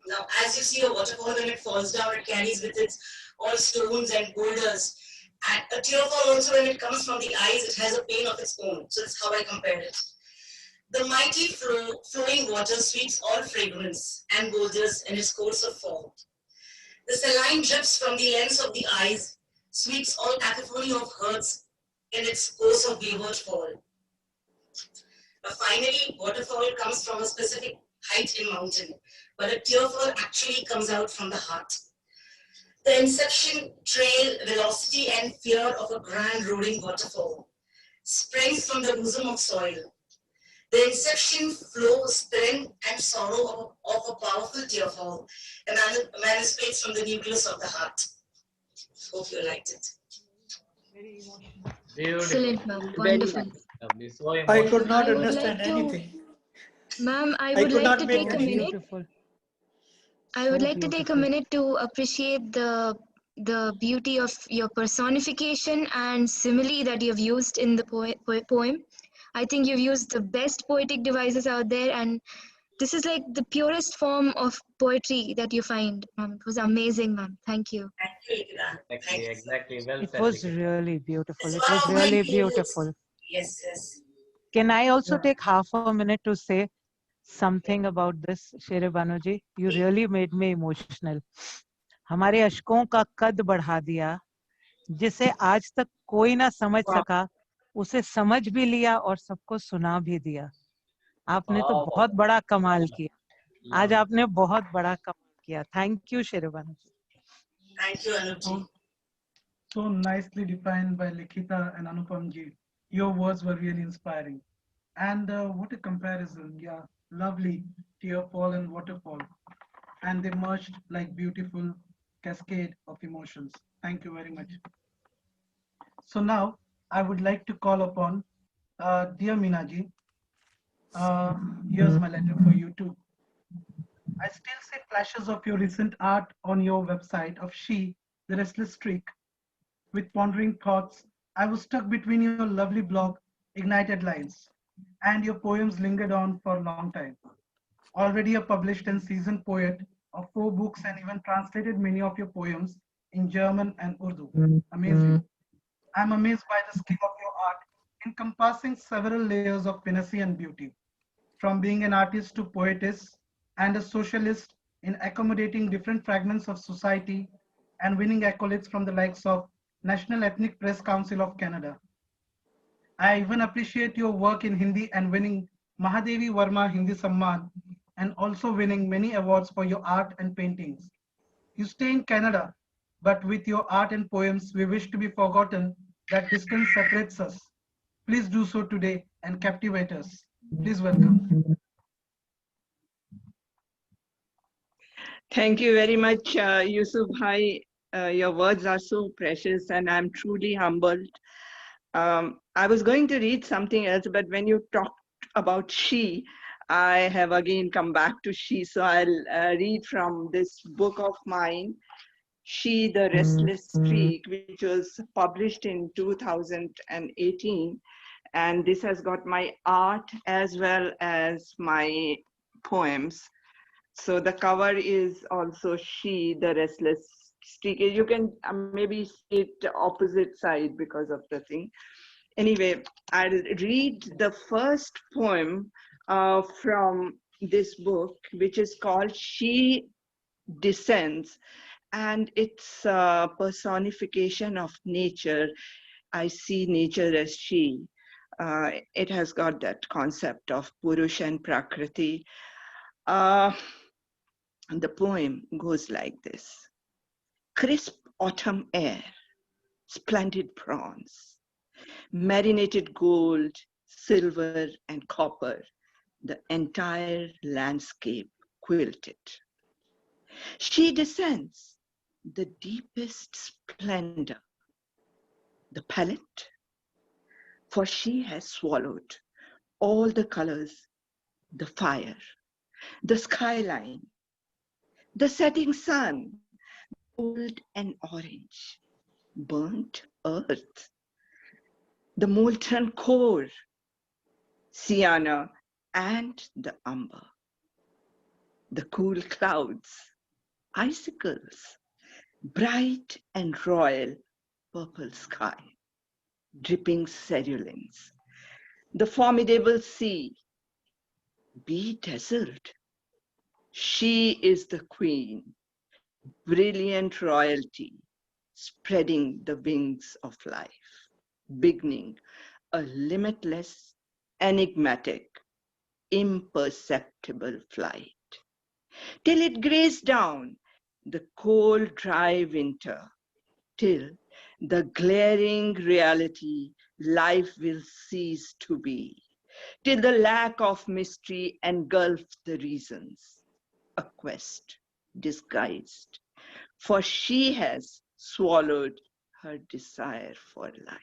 Now, as you see a waterfall, when it falls down, it carries with it all stones and boulders. And a tearfall also, when it comes from the eyes, it has a pain of its own. So that's how I compared it. The mighty flowing water sweeps all fragrance and boulders in its course of fall. The saline drips from the lens of the eyes, sweeps all cacophony of herds in its course of wayward fall. But finally, waterfall comes from a specific height in mountain, but a tearfall actually comes out from the heart. The inception, trail, velocity, and fear of a grand roaring waterfall springs from the bosom of soil. The inception, flow, strength, and sorrow of a powerful tearfall emancipates from the nucleus of the heart. Hope you liked it. Excellent, ma'am. Wonderful. Lovely. So I could not I would understand like to, anything. ma'am, I I would could like not to make take a any. minute. Beautiful. I would So like to take a beautiful. minute to appreciate the beauty of your personification and simile that you've used in the poem. I think you've used the best poetic devices out there, and this is like the purest form of poetry that you find. It was amazing, ma'am. Thank you. Thank you, Likita. exactly, exactly. Well It said, was Likita. really beautiful. It's It one was of my really favorites. beautiful. Yes, yes. Can I also Yeah. take half a minute to say something about this, Shere Banuji? You really made me emotional. हमारे अशकों का कद बढ़ा दिया, जिसे आज तक कोई ना समझ सका, उसे समझ भी लिया और सबको सुना भी दिया. आपने तो Wow. बहुत बड़ा कमाल किया. आज Lovely. आपने बहुत बड़ा कमाल किया. Thank you, Shere Banuji. Thank you, Anupji. So nicely defined by Likita and Anupamji. Your words were really inspiring. And what a comparison. Yeah, lovely tearfall and waterfall. And they merged like beautiful cascade of emotions. Thank you very much. So now I would like to call upon dear Minaji. Here's my letter for you too. I still see flashes of your recent art on your website of She, the Restless Streak. With pondering thoughts, I was stuck between your lovely blog, Ignited Lines, and your poems lingered on for a long time. Already a published and seasoned poet of 4 books and even translated many of your poems in German and Urdu. Amazing. I'm amazed by the skill of your art, encompassing several layers of finesse and beauty. From being an artist to poetess and a socialist in accommodating different fragments of society and winning accolades from the likes of National Ethnic Press Council of Canada. I even appreciate your work in Hindi and winning Mahadevi Verma Hindi Samman and also winning many awards for your art and paintings. You stay in Canada, but with your art and poems, we wish to be forgotten that distance separates us. Please do so today and captivate us. Please welcome. Thank you very much, Yusuf Bhai. Your words are so precious and I'm truly humbled. I was going to read something else, but when you talked about She, I have again come back to She. So I'll read from this book of mine, She, the Restless Streak, which was published in 2018. And this has got my art as well as my poems. So the cover is also She, the Restless Streak. You can maybe see it opposite side because of the thing. Anyway, I'll read the first poem from this book, which is called She Descends. And it's a personification of nature. I see nature as she. It has got that concept of Purush and Prakriti. The poem goes like this. Crisp autumn air, splendid prawns, marinated gold, silver, and copper, the entire landscape quilted. She descends, the deepest splendor, the palette, for she has swallowed all the colors, the fire, the skyline, the setting sun, gold and orange, burnt earth, the molten core, sienna, and the umber. the cool clouds, icicles, bright and royal purple sky, dripping cerulins, the formidable sea, be desert. She is the queen, brilliant royalty, spreading the wings of life, beginning a limitless, enigmatic, imperceptible flight, till it grazed down the cold, dry winter, till the glaring reality life will cease to be, till the lack of mystery engulfs the reasons, a quest disguised, for she has swallowed her desire for life.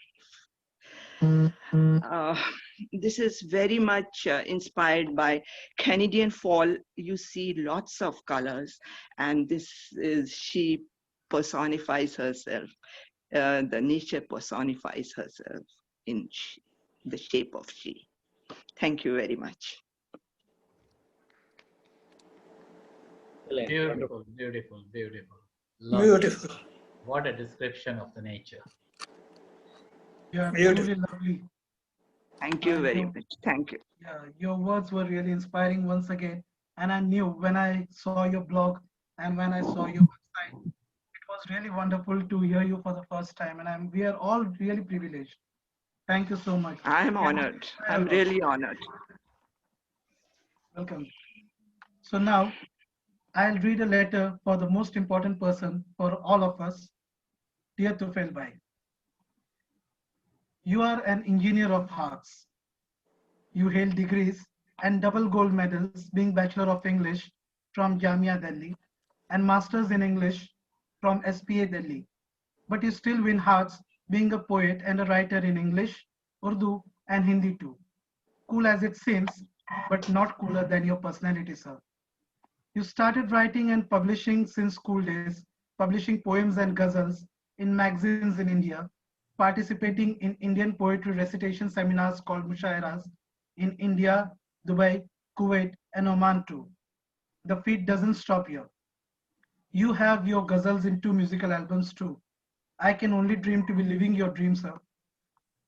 This is very much inspired by Canadian fall. You see lots of colors, and this is, she personifies herself. The nature personifies herself in the shape of she. Thank you very much. Beautiful, beautiful, beautiful. Lovely. Beautiful. What a description of the nature. Yeah, Beautiful. truly lovely. Thank you very much. Thank you. Yeah, your words were really inspiring once again. And I knew when I saw your blog and when I saw your website, it was really wonderful to hear you for the first time. And we are all really privileged. Thank you so much. I am Yeah. honored. I'm really honored. Welcome. So now I'll read a letter for the most important person for all of us, dear Tufail Bhai. You are an engineer of hearts. You hail degrees and double gold medals, being Bachelor of English from Jamia Delhi and Masters in English from SPA Delhi. But you still win hearts, being a poet and a writer in English, Urdu, and Hindi too. Cool as it seems, but not cooler than your personality, sir. You started writing and publishing since school days, publishing poems and ghazals in magazines in India, participating in Indian poetry recitation seminars called Mushairas in India, Dubai, Kuwait, and Oman too. The feat doesn't stop here. You have your ghazals in 2 musical albums too. I can only dream to be living your dream, sir.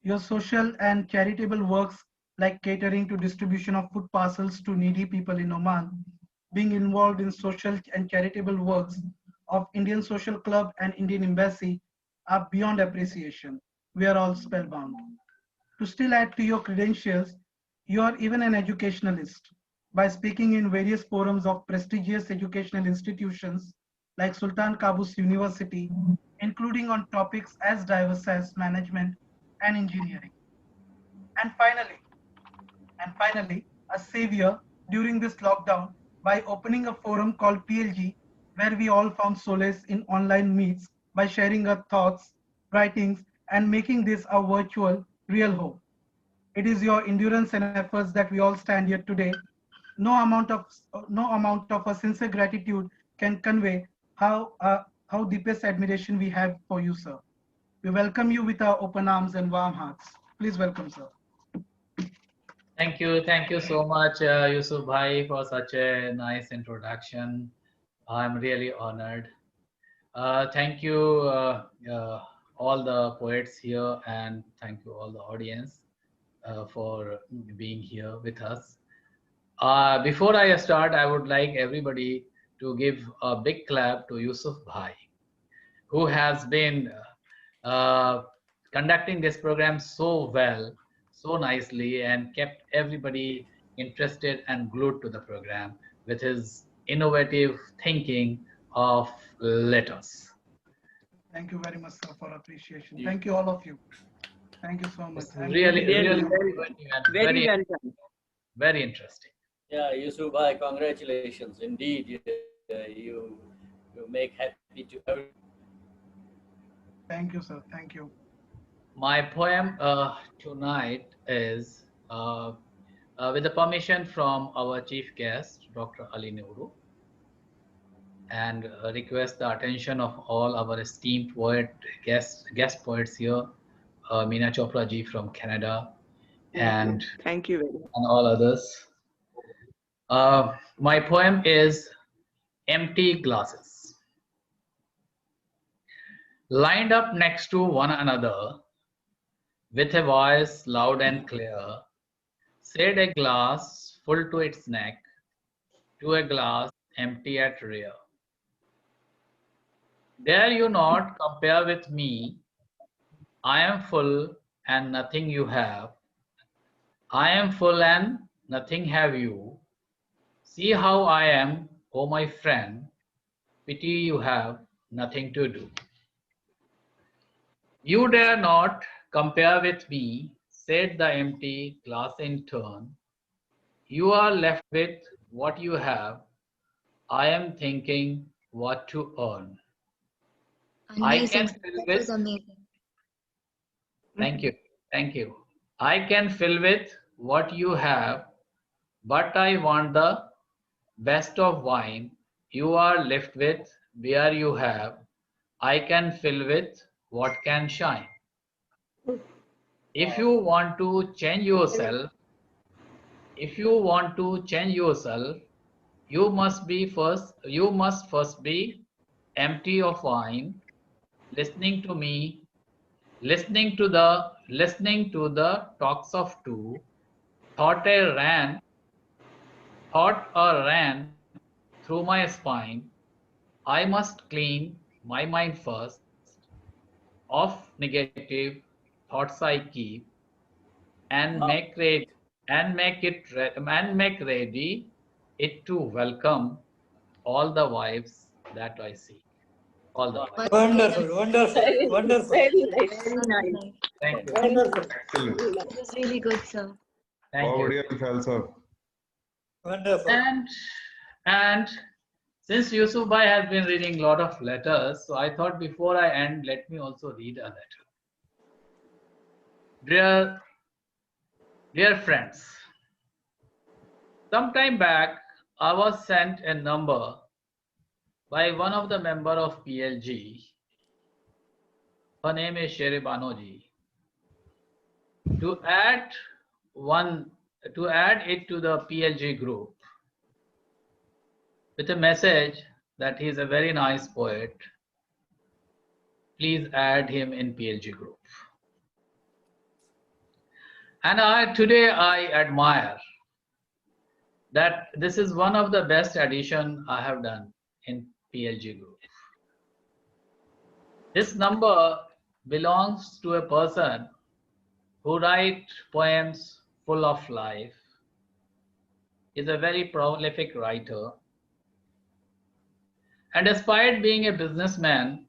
Your social and charitable works like catering to distribution of food parcels to needy people in Oman, being involved in social and charitable works of Indian Social Club and Indian Embassy are beyond appreciation. We are all spellbound. To still add to your credentials, you are even an educationalist by speaking in various forums of prestigious educational institutions like Sultan Qaboos University, including on topics as diverse as management and engineering. And finally, a savior during this lockdown by opening a forum called PLG, where we all found solace in online meets by sharing our thoughts, writings, and making this a virtual, real home. It is your endurance and efforts that we all stand here today. No amount of a sincere gratitude can convey how deepest admiration we have for you, sir. We welcome you with our open arms and warm hearts. Please welcome, sir. Thank you so much, Yusuf Bhai, for such a nice introduction. I'm really honored. Thank you, all the poets here, and thank you all the audience for being here with us. Before I start, I would like everybody to give a big clap to Yusuf Bhai, who has been conducting this program so well, so nicely, and kept everybody interested and glued to the program with his innovative thinking of letters. Thank you very much, sir, for appreciation. Thank you, all of you. Thank you so much. Really very very well done. Very interesting. Yeah, Yusuf Bhai, congratulations. Indeed, you make happy to everyone. Thank you, sir. Thank you. My poem tonight is, with the permission from our chief guest, Dr. Ali Nehru, and request the attention of all our esteemed guest poets here, Meena Chopra ji from Canada, and Thank you very much. and all others. My poem is Empty Glasses. Lined up next to one another, with a voice loud and clear, said a glass full to its neck, to a glass empty at rear. Dare you not compare with me? I am full and nothing you have. I am full and nothing have you. See how I am, O my friend. Pity you have nothing to do. You dare not compare with me, said the empty glass in turn. You are left with what you have. I am thinking what to earn. I can Amazing. fill That with, was amazing. thank you, thank you. I can fill with what you have, but I want the best of wine. You are left with beer you have. I can fill with what can shine. If you want to change yourself, if you want to change yourself, you must first be empty of wine, listening to me, listening to the talks of two, thought ran through my spine. I must clean my mind first of negative thoughts I keep and make ready it to welcome all the wives that I see. All the wives. Wonderful, wonderful, wonderful. Very nice. Very nice. Thank you. Wonderful. Excellent. It was really good, sir. Thank you. Over Tufail sir. Wonderful. And since Yusuf Bhai has been reading a lot of letters, so I thought before I end, let me also read a letter. Dear friends, some time back, I was sent a number by one of the member of PLG. Her name is Shere Banoji. To add it to the PLG group with a message that he is a very nice poet. Please add him in PLG group. And today I admire that this is one of the best addition I have done in PLG group. This number belongs to a person who writes poems full of life, is a very prolific writer, and despite being a businessman,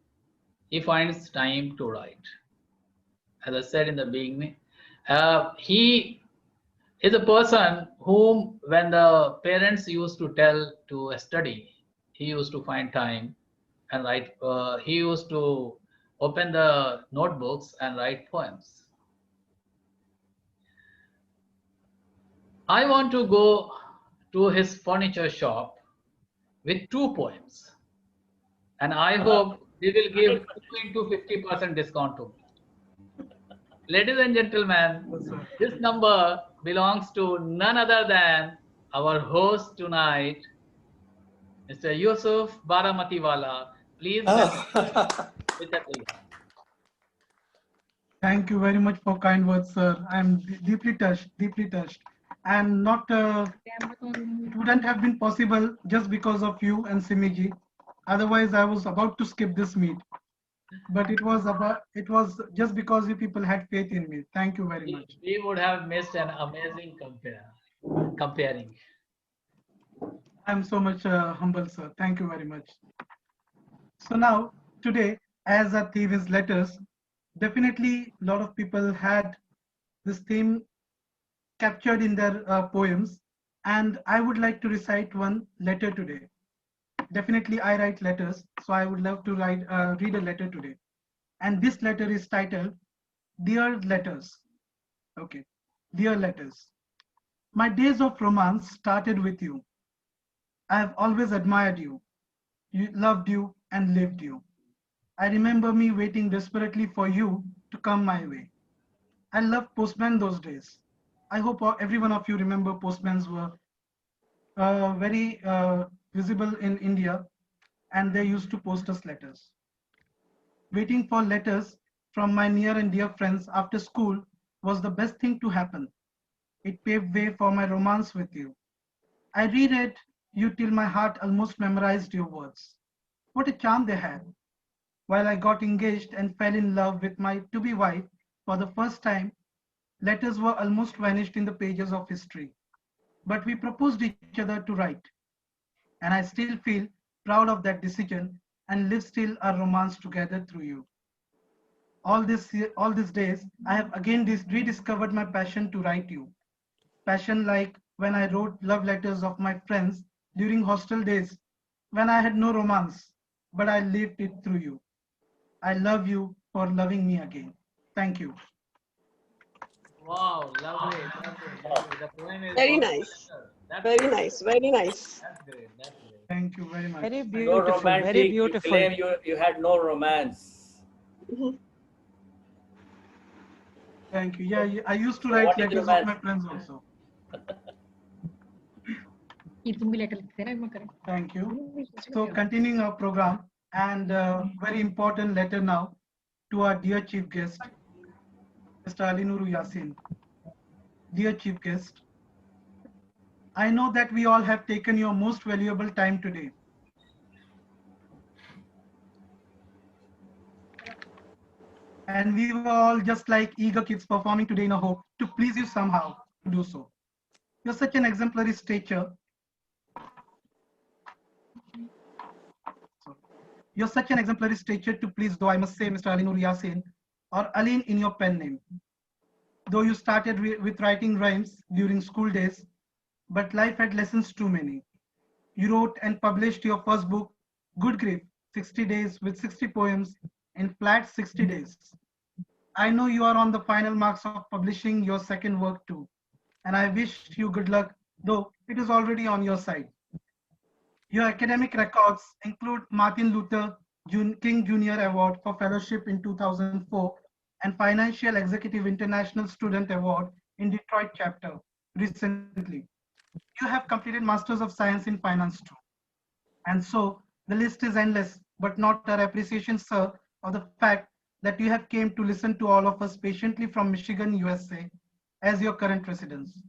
he finds time to write. As I said in the beginning, he is a person whom, when the parents used to tell to study, he used to find time and write. He used to open the notebooks and write poems. I want to go to his furniture shop with 2 poems, and I hope he will give 2 into 50% discount to me. Ladies and gentlemen, this number belongs to none other than our host tonight, Mr. Yusuf Baramatiwala. Please welcome. Thank you very much for kind words, sir. I'm deeply touched, and not it wouldn't have been possible just because of you and Simiji. Otherwise, I was about to skip this meet, but it was just because you people had faith in me. Thank you very much. We would have missed an amazing comparing. I'm so much humble, sir. Thank you very much. So now, today, as our theme is letters, definitely a lot of people had this theme captured in their poems, and I would like to recite one letter today. Definitely I write letters, so I would love to read a letter today. And this letter is titled, Dear Letters. Okay, Dear Letters. My days of romance started with you. I have always admired you, loved you and lived you. I remember me waiting desperately for you to come my way. I loved postmen those days. I hope every one of you remember postmen's were very visible in India, and they used to post us letters. Waiting for letters from my near and dear friends after school was the best thing to happen. It paved way for my romance with you. I reread you till my heart almost memorized your words. What a charm they had. While I got engaged and fell in love with my to-be wife for the first time, letters were almost vanished in the pages of history. But we proposed each other to write, and I still feel proud of that decision and live still our romance together through you. All these days, I have again rediscovered my passion to write you. Passion like when I wrote love letters of my friends during hostel days when I had no romance, but I lived it through you. I love you for loving me again. Thank you. Wow, lovely, lovely, lovely. The poem is Very got nice. better. That's Very great. nice. Very nice. That's great. That's great. Thank you very much. Very Thank you. So beautiful, very romantic. You beautiful. claim you had no romance. Thank you. Yeah, I used to So write what is letters of romance? my friends also. Thank you. So continuing our program, and very important letter now to our dear chief guest, Mr. Ali Nuru Yasin. Dear chief guest, I know that we all have taken your most valuable time today. And we were all just like eager kids performing today in a hope to please you somehow to do so. You're such an exemplary stature. You're such an exemplary stature to please, though I must say, Mr. Ali Nur Yasin, or Aline in your pen name. Though you started with writing rhymes during school days, but life had lessons too many. You wrote and published your first book, Good Grief, 60 Days with 60 Poems in flat 60 days. I know you are on the final marks of publishing your second work too, and I wish you good luck, though it is already on your side. Your academic records include Martin Luther King Jr. Award for Fellowship in 2004 and Financial Executive International Student Award in Detroit chapter recently. You have completed Masters of Science in Finance too. And so the list is endless, but not our appreciation, sir, of the fact that you have came to listen to all of us patiently from Michigan, USA, as your current residents.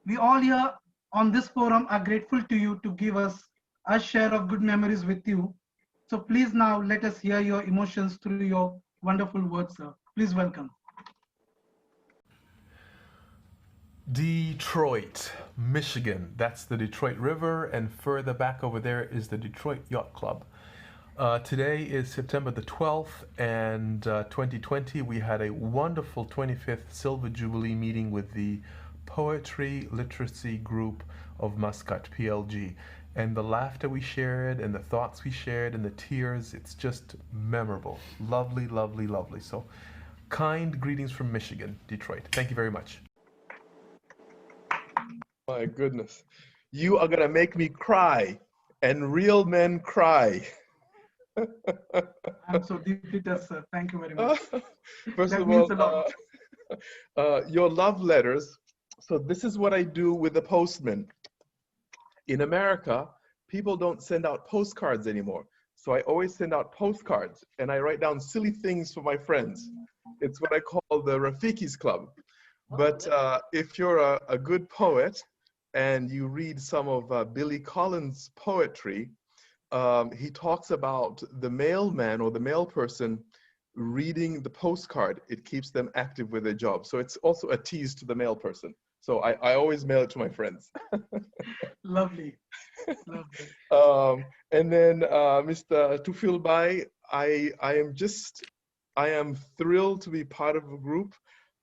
We all here on this forum are grateful to you to give us a share of good memories with you. So please now let us hear your emotions through your wonderful words, sir. Please welcome. Detroit, Michigan. That's the Detroit River, and further back over there is the Detroit Yacht Club. Today is September the 12th, and 2020. We had a wonderful 25th Silver Jubilee meeting with the Poetry Literacy Group of Muscat, PLG. And the laughter we shared, and the thoughts we shared, and the tears, it's just memorable. Lovely, lovely, lovely. So, kind greetings from Michigan, Detroit. Thank you very much. My goodness. You are going to make me cry, and real men cry. I'm so deeply touched, sir. Thank you very much. First That of means a all, lot. your love letters. So this is what I do with the postman. In America, people don't send out postcards anymore. So I always send out postcards, and I write down silly things for my friends. It's what I call the Rafiki's Club. But if you're a good poet and you read some of Billy Collins' poetry, he talks about the mailman or the mail person reading the postcard. It keeps them active with their job. So it's also a tease to the mail person. So I always mail it to my friends. Lovely. Lovely. And then Mr. Tufail Bhai, I am thrilled to be part of a group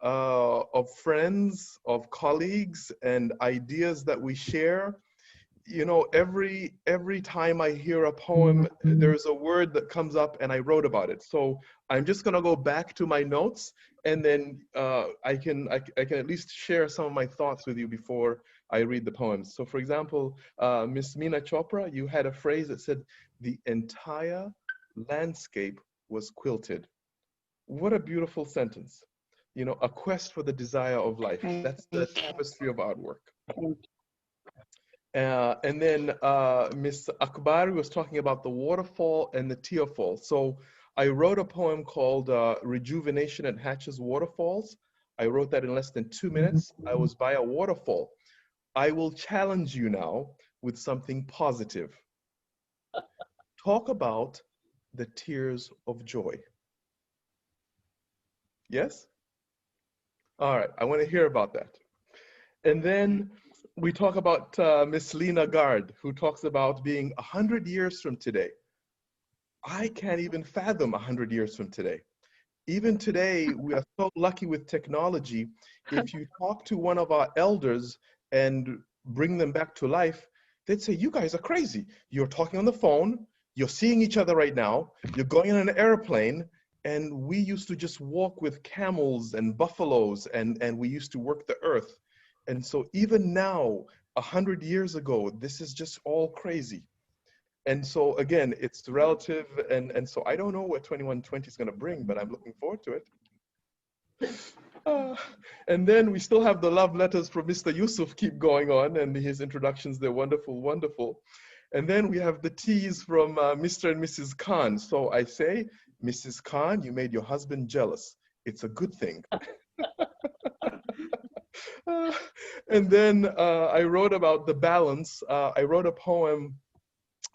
of friends, of colleagues, and ideas that we share. You know, every time I hear a poem, there's a word that comes up and I wrote about it. So I'm just gonna go back to my notes, and then I can at least share some of my thoughts with you before I read the poems. So for example, Miss Meena Chopra, you had a phrase that said, "The entire landscape was quilted." What a beautiful sentence. You know, a quest for the desire of life. That's the tapestry of artwork. And then Ms. Akbari was talking about the waterfall and the tearfall. So I wrote a poem called Rejuvenation at Hatch's Waterfalls. I wrote that in less than 2 minutes. I was by a waterfall. I will challenge you now with something positive. Talk about the tears of joy. Yes? All right, I want to hear about that. And then we talk about Miss Lena Gard, who talks about being 100 years from today. I can't even fathom 100 years from today. Even today, we are so lucky with technology. If you talk to one of our elders and bring them back to life, they'd say, you guys are crazy. You're talking on the phone, you're seeing each other right now, you're going on an airplane, and we used to just walk with camels and buffaloes, and we used to work the earth. And so even now, 100 years ago, this is just all crazy. And so again, it's relative, and so I don't know what 2120 is going to bring, but I'm looking forward to it. And then we still have the love letters from Mr. Yusuf keep going on, and his introductions, they're wonderful, wonderful. And then we have the teas from Mr. and Mrs. Khan. So I say, Mrs. Khan, you made your husband jealous. It's a good thing. And then I wrote about the balance. I wrote a poem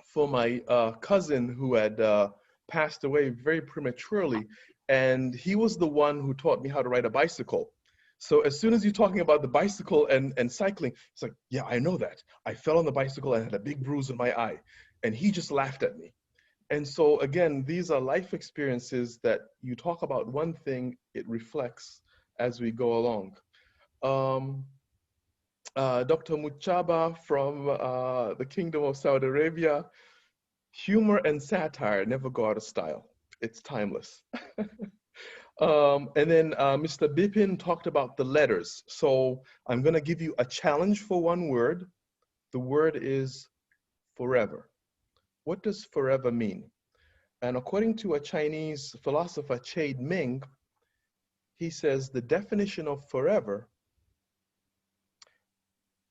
for my cousin who had passed away very prematurely. And he was the one who taught me how to ride a bicycle. So as soon as you're talking about the bicycle and cycling, it's like, yeah, I know that. I fell on the bicycle and had a big bruise in my eye. And he just laughed at me. And so again, these are life experiences that you talk about one thing, it reflects as we go along. Dr. Muchaba from the Kingdom of Saudi Arabia, humor and satire never go out of style. It's timeless. And then Mr. Bipin talked about the letters. So I'm going to give you a challenge for one word. The word is forever. What does forever mean? And according to a Chinese philosopher, Chade Ming, he says the definition of forever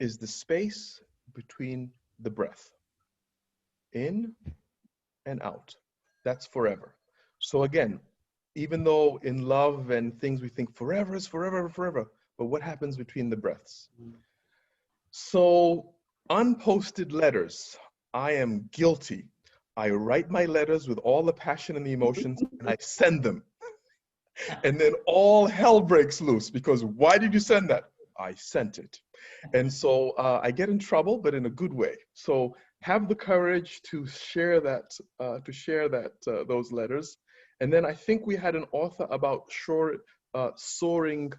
is the space between the breath, in and out. That's forever. So again, even though in love and things we think forever is forever, forever, but what happens between the breaths? So unposted letters, I am guilty. I write my letters with all the passion and the emotions and I send them. And then all hell breaks loose because why did you send that? I sent it. And so I get in trouble, but in a good way. So have the courage to share that, those letters. And then I think we had an author about soaring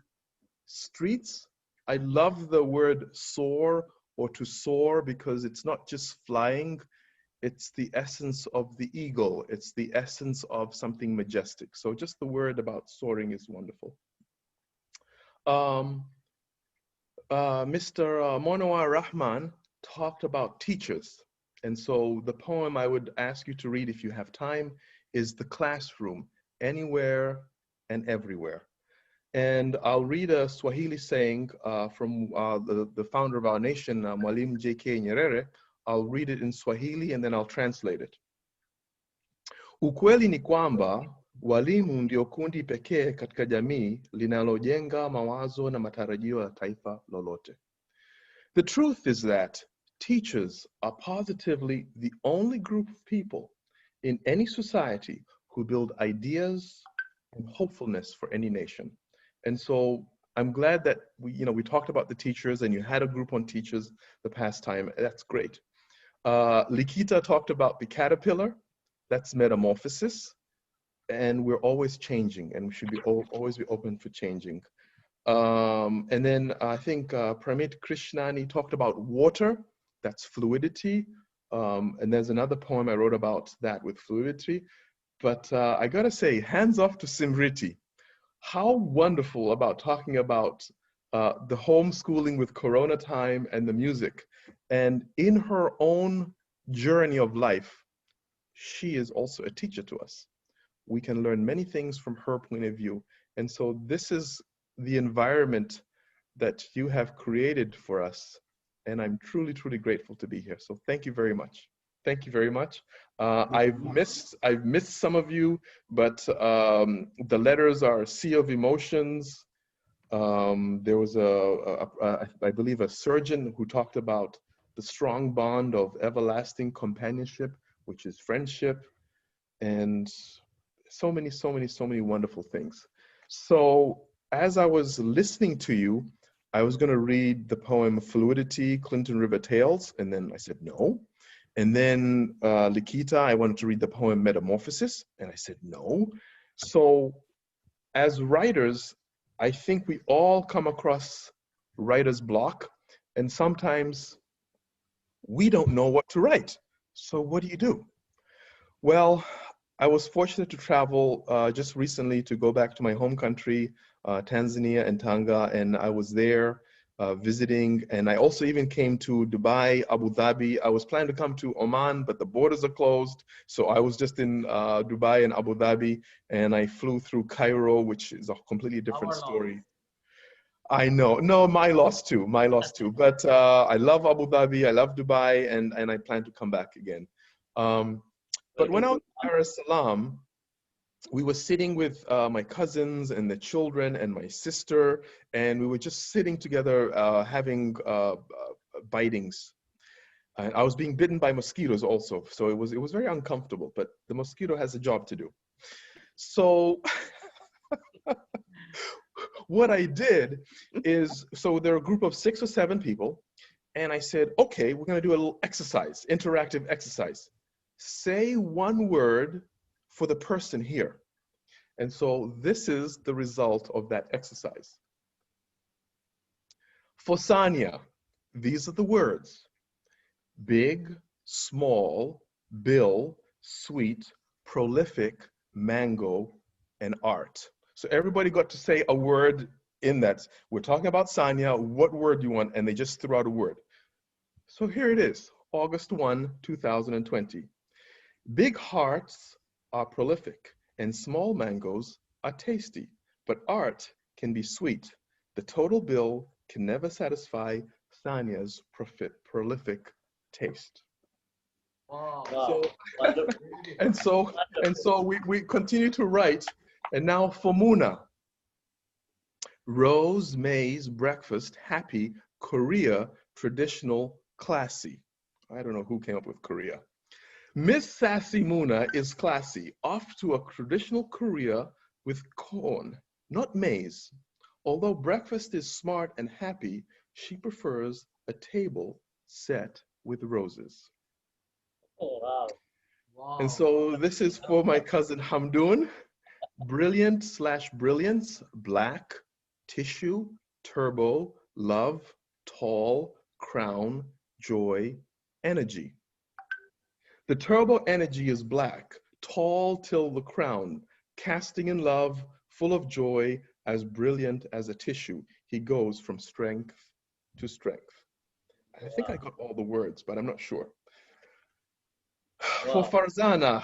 streets. I love the word soar or to soar because it's not just flying, it's the essence of the eagle. It's the essence of something majestic. So just the word about soaring is wonderful. Mr. Monowar Rahman talked about teachers. And so the poem I would ask you to read if you have time is The Classroom, Anywhere and Everywhere. And I'll read a Swahili saying from the founder of our nation, Mwalimu J.K. Nyerere. I'll read it in Swahili and then I'll translate it. Ukweli ni kwamba walimu ndio kundi pekee katika jamii linalojenga mawazo na matarajio ya taifa lolote. The truth is that teachers are positively the only group of people in any society who build ideas and hopefulness for any nation. And so I'm glad that we talked about the teachers and you had a group on teachers the past time. That's great. Likita talked about the caterpillar. That's metamorphosis. And we're always changing and we should always be open for changing. And then I think Pramit Krishnani talked about water. That's fluidity. And there's another poem I wrote about that with fluidity. But I gotta say, hands off to Simriti. How wonderful about talking about the homeschooling with Corona time and the music. And in her own journey of life, she is also a teacher to us. We can learn many things from her point of view. And so this is the environment that you have created for us and I'm truly, truly grateful to be here. So thank you very much. Thank you very much. I've missed some of you, but the letters are a sea of emotions. There was I believe a surgeon who talked about the strong bond of everlasting companionship, which is friendship, and so many wonderful things. So as I was listening to you, I was going to read the poem Fluidity, Clinton River Tales, and then I said no. And then Likita, I wanted to read the poem Metamorphosis, and I said no. So as writers, I think we all come across writer's block, and sometimes we don't know what to write. So what do you do? Well, I was fortunate to travel just recently to go back to my home country, Tanzania and Tanga, and I was there visiting, and I also even came to Dubai, Abu Dhabi. I was planning to come to Oman, but the borders are closed, so I was just in Dubai and Abu Dhabi, and I flew through Cairo, which is a completely different story. I know, no, my loss too, but I love Abu Dhabi, I love Dubai, and I plan to come back again. But when I was in Dar es Salaam, we were sitting with my cousins and the children and my sister, and we were just sitting together having bitings. And I was being bitten by mosquitoes also, so it was very uncomfortable, but the mosquito has a job to do. So what I did is, so there are a group of 6 or 7 people, and I said, okay, we're gonna do a little exercise, interactive exercise. Say one word for the person here. And so this is the result of that exercise. For Sanya, these are the words: big, small, bill, sweet, prolific, mango, and art. So everybody got to say a word in that. We're talking about Sanya, what word do you want? And they just threw out a word. So here it is, August 1, 2020. Big hearts are prolific, and small mangoes are tasty, but art can be sweet. The total bill can never satisfy Sanya's prolific taste. Wow. So we continue to write, and now for Muna. Rose, maize, breakfast, happy, Korea, traditional, classy. I don't know who came up with Korea. Miss Sassy Muna is classy, off to a traditional Korea with corn, not maize. Although breakfast is smart and happy, she prefers a table set with roses. Oh, wow. Wow. And so this is for my cousin Hamdoun. Brilliant/brilliance, black, tissue, turbo, love, tall, crown, joy, energy. The turbo energy is black, tall till the crown, casting in love, full of joy, as brilliant as a tissue. He goes from strength to strength. I think I got all the words, but I'm not sure. For Farzana,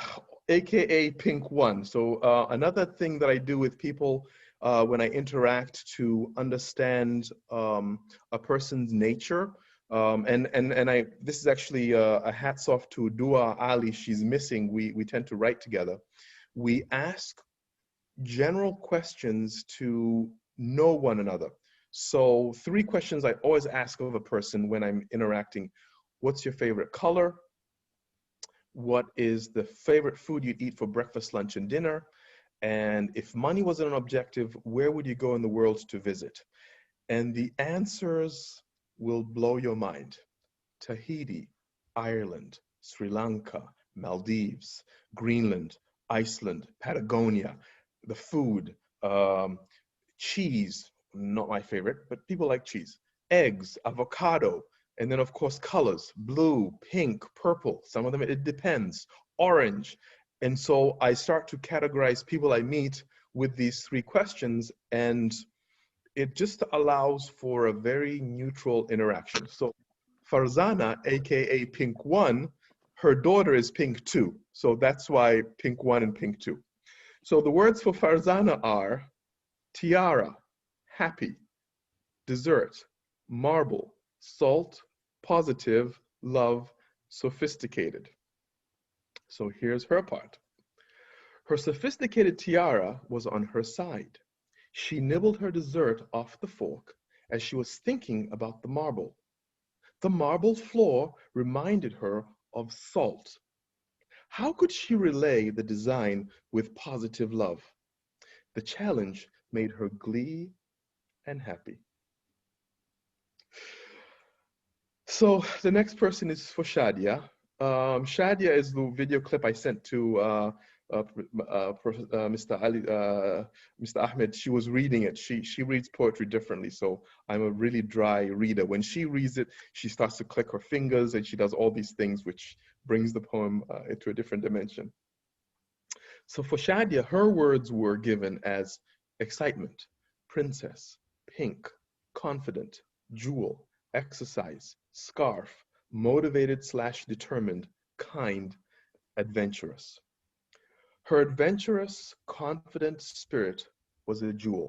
AKA Pink One. So another thing that I do with people when I interact to understand a person's nature, this is actually a hats off to Dua Ali. She's missing. We tend to write together. We ask general questions to know one another. So 3 questions I always ask of a person when I'm interacting. What's your favorite color? What is the favorite food you'd eat for breakfast, lunch, and dinner? And if money wasn't an objective, where would you go in the world to visit? And the answers will blow your mind. Tahiti, Ireland, Sri Lanka, Maldives, Greenland, Iceland, Patagonia, the food, cheese, not my favorite, but people like cheese, eggs, avocado, and then of course colors, blue, pink, purple, some of them it depends, orange. And so I start to categorize people I meet with these 3 questions, and it just allows for a very neutral interaction. So Farzana, AKA Pink One, her daughter is Pink Two. So that's why Pink One and Pink Two. So the words for Farzana are tiara, happy, dessert, marble, salt, positive, love, sophisticated. So here's her part. Her sophisticated tiara was on her side. She nibbled her dessert off the fork as she was thinking about the marble. The marble floor reminded her of salt. How could she relay the design with positive love? The challenge made her glee and happy. So the next person is for Shadia. Shadia is the video clip I sent to Mr. Ahmed. She was reading it. She reads poetry differently, so I'm a really dry reader. When she reads it, she starts to click her fingers and she does all these things which brings the poem into a different dimension. So for Shadia, her words were given as excitement, princess, pink, confident, jewel, exercise, scarf, motivated/determined, kind, adventurous. Her adventurous, confident spirit was a jewel.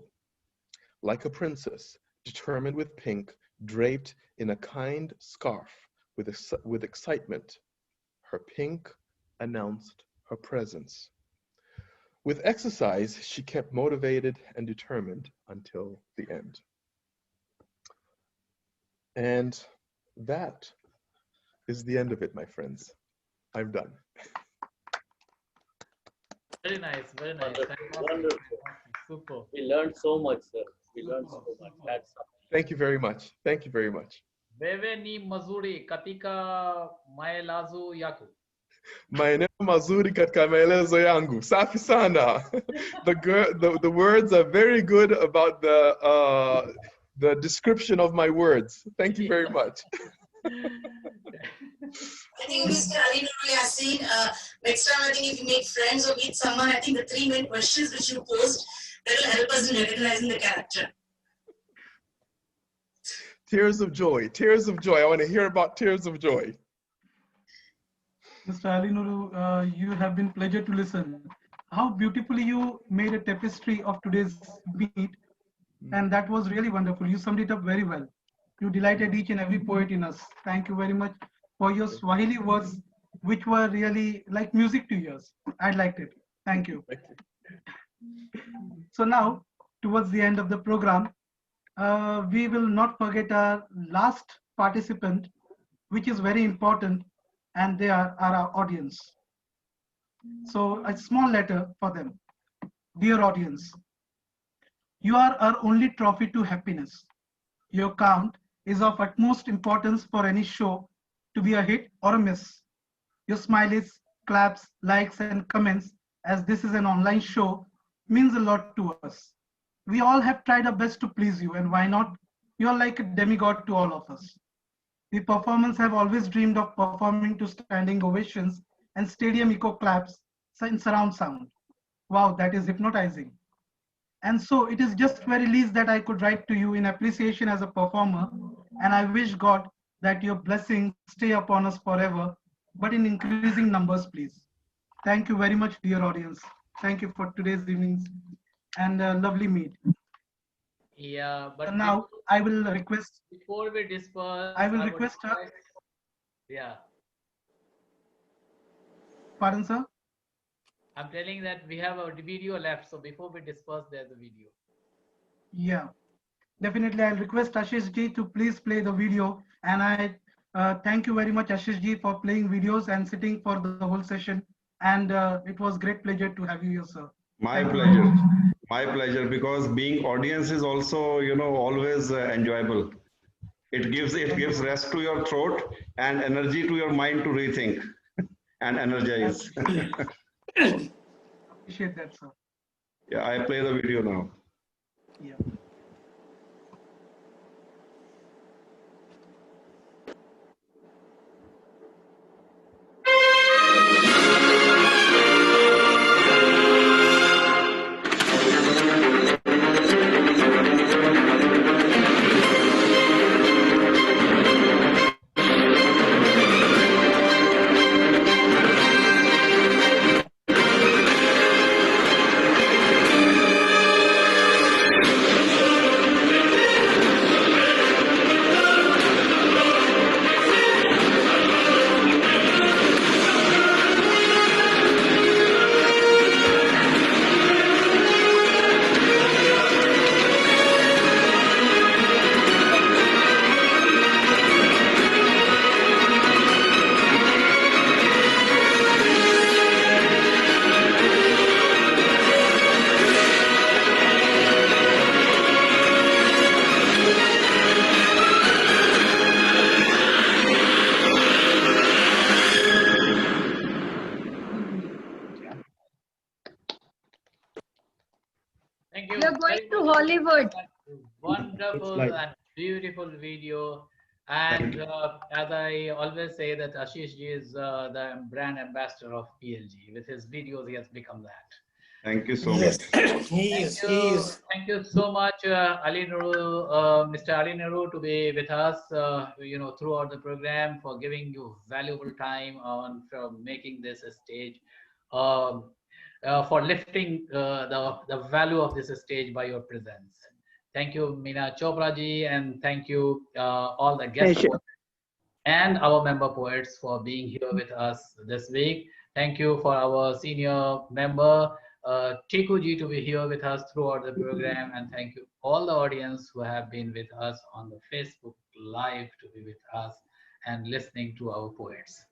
Like a princess, determined with pink, draped in a kind scarf with excitement, her pink announced her presence. With exercise, she kept motivated and determined until the end. And that is the end of it, my friends. I'm done. Very nice, very nice. Wonderful. Super. We learned so much, sir. We learned so much. That's Thank you very much. Thank you very much. Wewe ni mazuri katika maelezo yako. Maeneo mazuri katika maelezo yangu. Safi sana. The words are very good about the description of my words. Thank you very much. I think Mr. Ali Nurul Yassin, next time I think if you make friends or meet someone, I think the 3 main questions which you posed, that will help us in recognizing the character. Tears of joy, tears of joy. I want to hear about tears of joy. Mr. Ali Nuru, you have been pleasure to listen. How beautifully you made a tapestry of today's meet, and that was really wonderful. You summed it up very well. You delighted each and every poet in us. Thank you very much for your Swahili words, which were really like music to ears. I liked it. Thank you. So now, towards the end of the program, we will not forget our last participant, which is very important, and they are our audience. So a small letter for them. Dear audience, you are our only trophy to happiness. Your count is of utmost importance for any show to be a hit or a miss. Your smileys, claps, likes, and comments, as this is an online show, means a lot to us. We all have tried our best to please you, and why not? You are like a demigod to all of us. The performers have always dreamed of performing to standing ovations and stadium echo claps in surround sound. Wow, that is hypnotizing. And so it is just very least that I could write to you in appreciation as a performer, and I wish God that your blessings stay upon us forever, but in increasing numbers, please. Thank you very much, dear audience. Thank you for today's evening's and lovely meet. Yeah, but so now I will request. Before we disperse, I will request her. Yeah. Pardon, sir? I'm telling that we have a video left, so before we disperse, there's a video. Yeah, definitely. I'll request Ashish ji to please play the video, and I thank you very much, Ashish ji, for playing videos and sitting for the whole session. And it was great pleasure to have you here, sir. My pleasure. My pleasure, because being audience is also, you know, always enjoyable. It gives rest to your throat and energy to your mind to rethink and energize. Appreciate that, sir. Yeah, I play the video now. Yeah. Thank you. We are going to Hollywood. Wonderful and beautiful video. And as I always say that Ashish ji is the brand ambassador of PLG. With his videos, he has become that. Thank you so Yes, much. he is. Thank you so much, Ali Nuru, Mr. Ali Nuru, to be with us, throughout the program, for giving you valuable time on for making this a stage, for lifting the value of this stage by your presence. Thank you, Meena Chopra ji, and thank you all the guests and our member poets for being here with us this week. Thank you for our senior member, Tiku ji, to be here with us throughout the program, and thank you all the audience who have been with us on the Facebook Live to be with us and listening to our poets.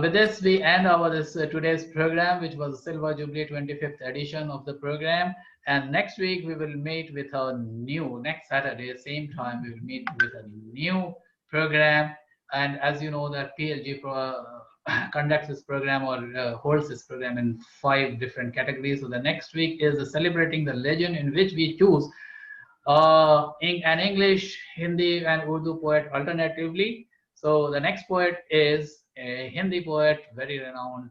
With this, we end our today's program, which was Silver Jubilee 25th edition of the program. And next week we will meet with a next Saturday, same time, we will meet with a new program. And as you know, that PLG conducts this program or holds this program in 5 different categories. So the next week is celebrating the legend, in which we choose an English, Hindi and Urdu poet alternatively. So the next poet is a Hindi poet, very renowned,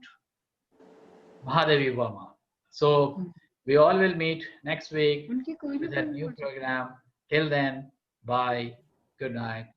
Mahadevi Verma. So we all will meet next week with a new program. Till then, bye, good night.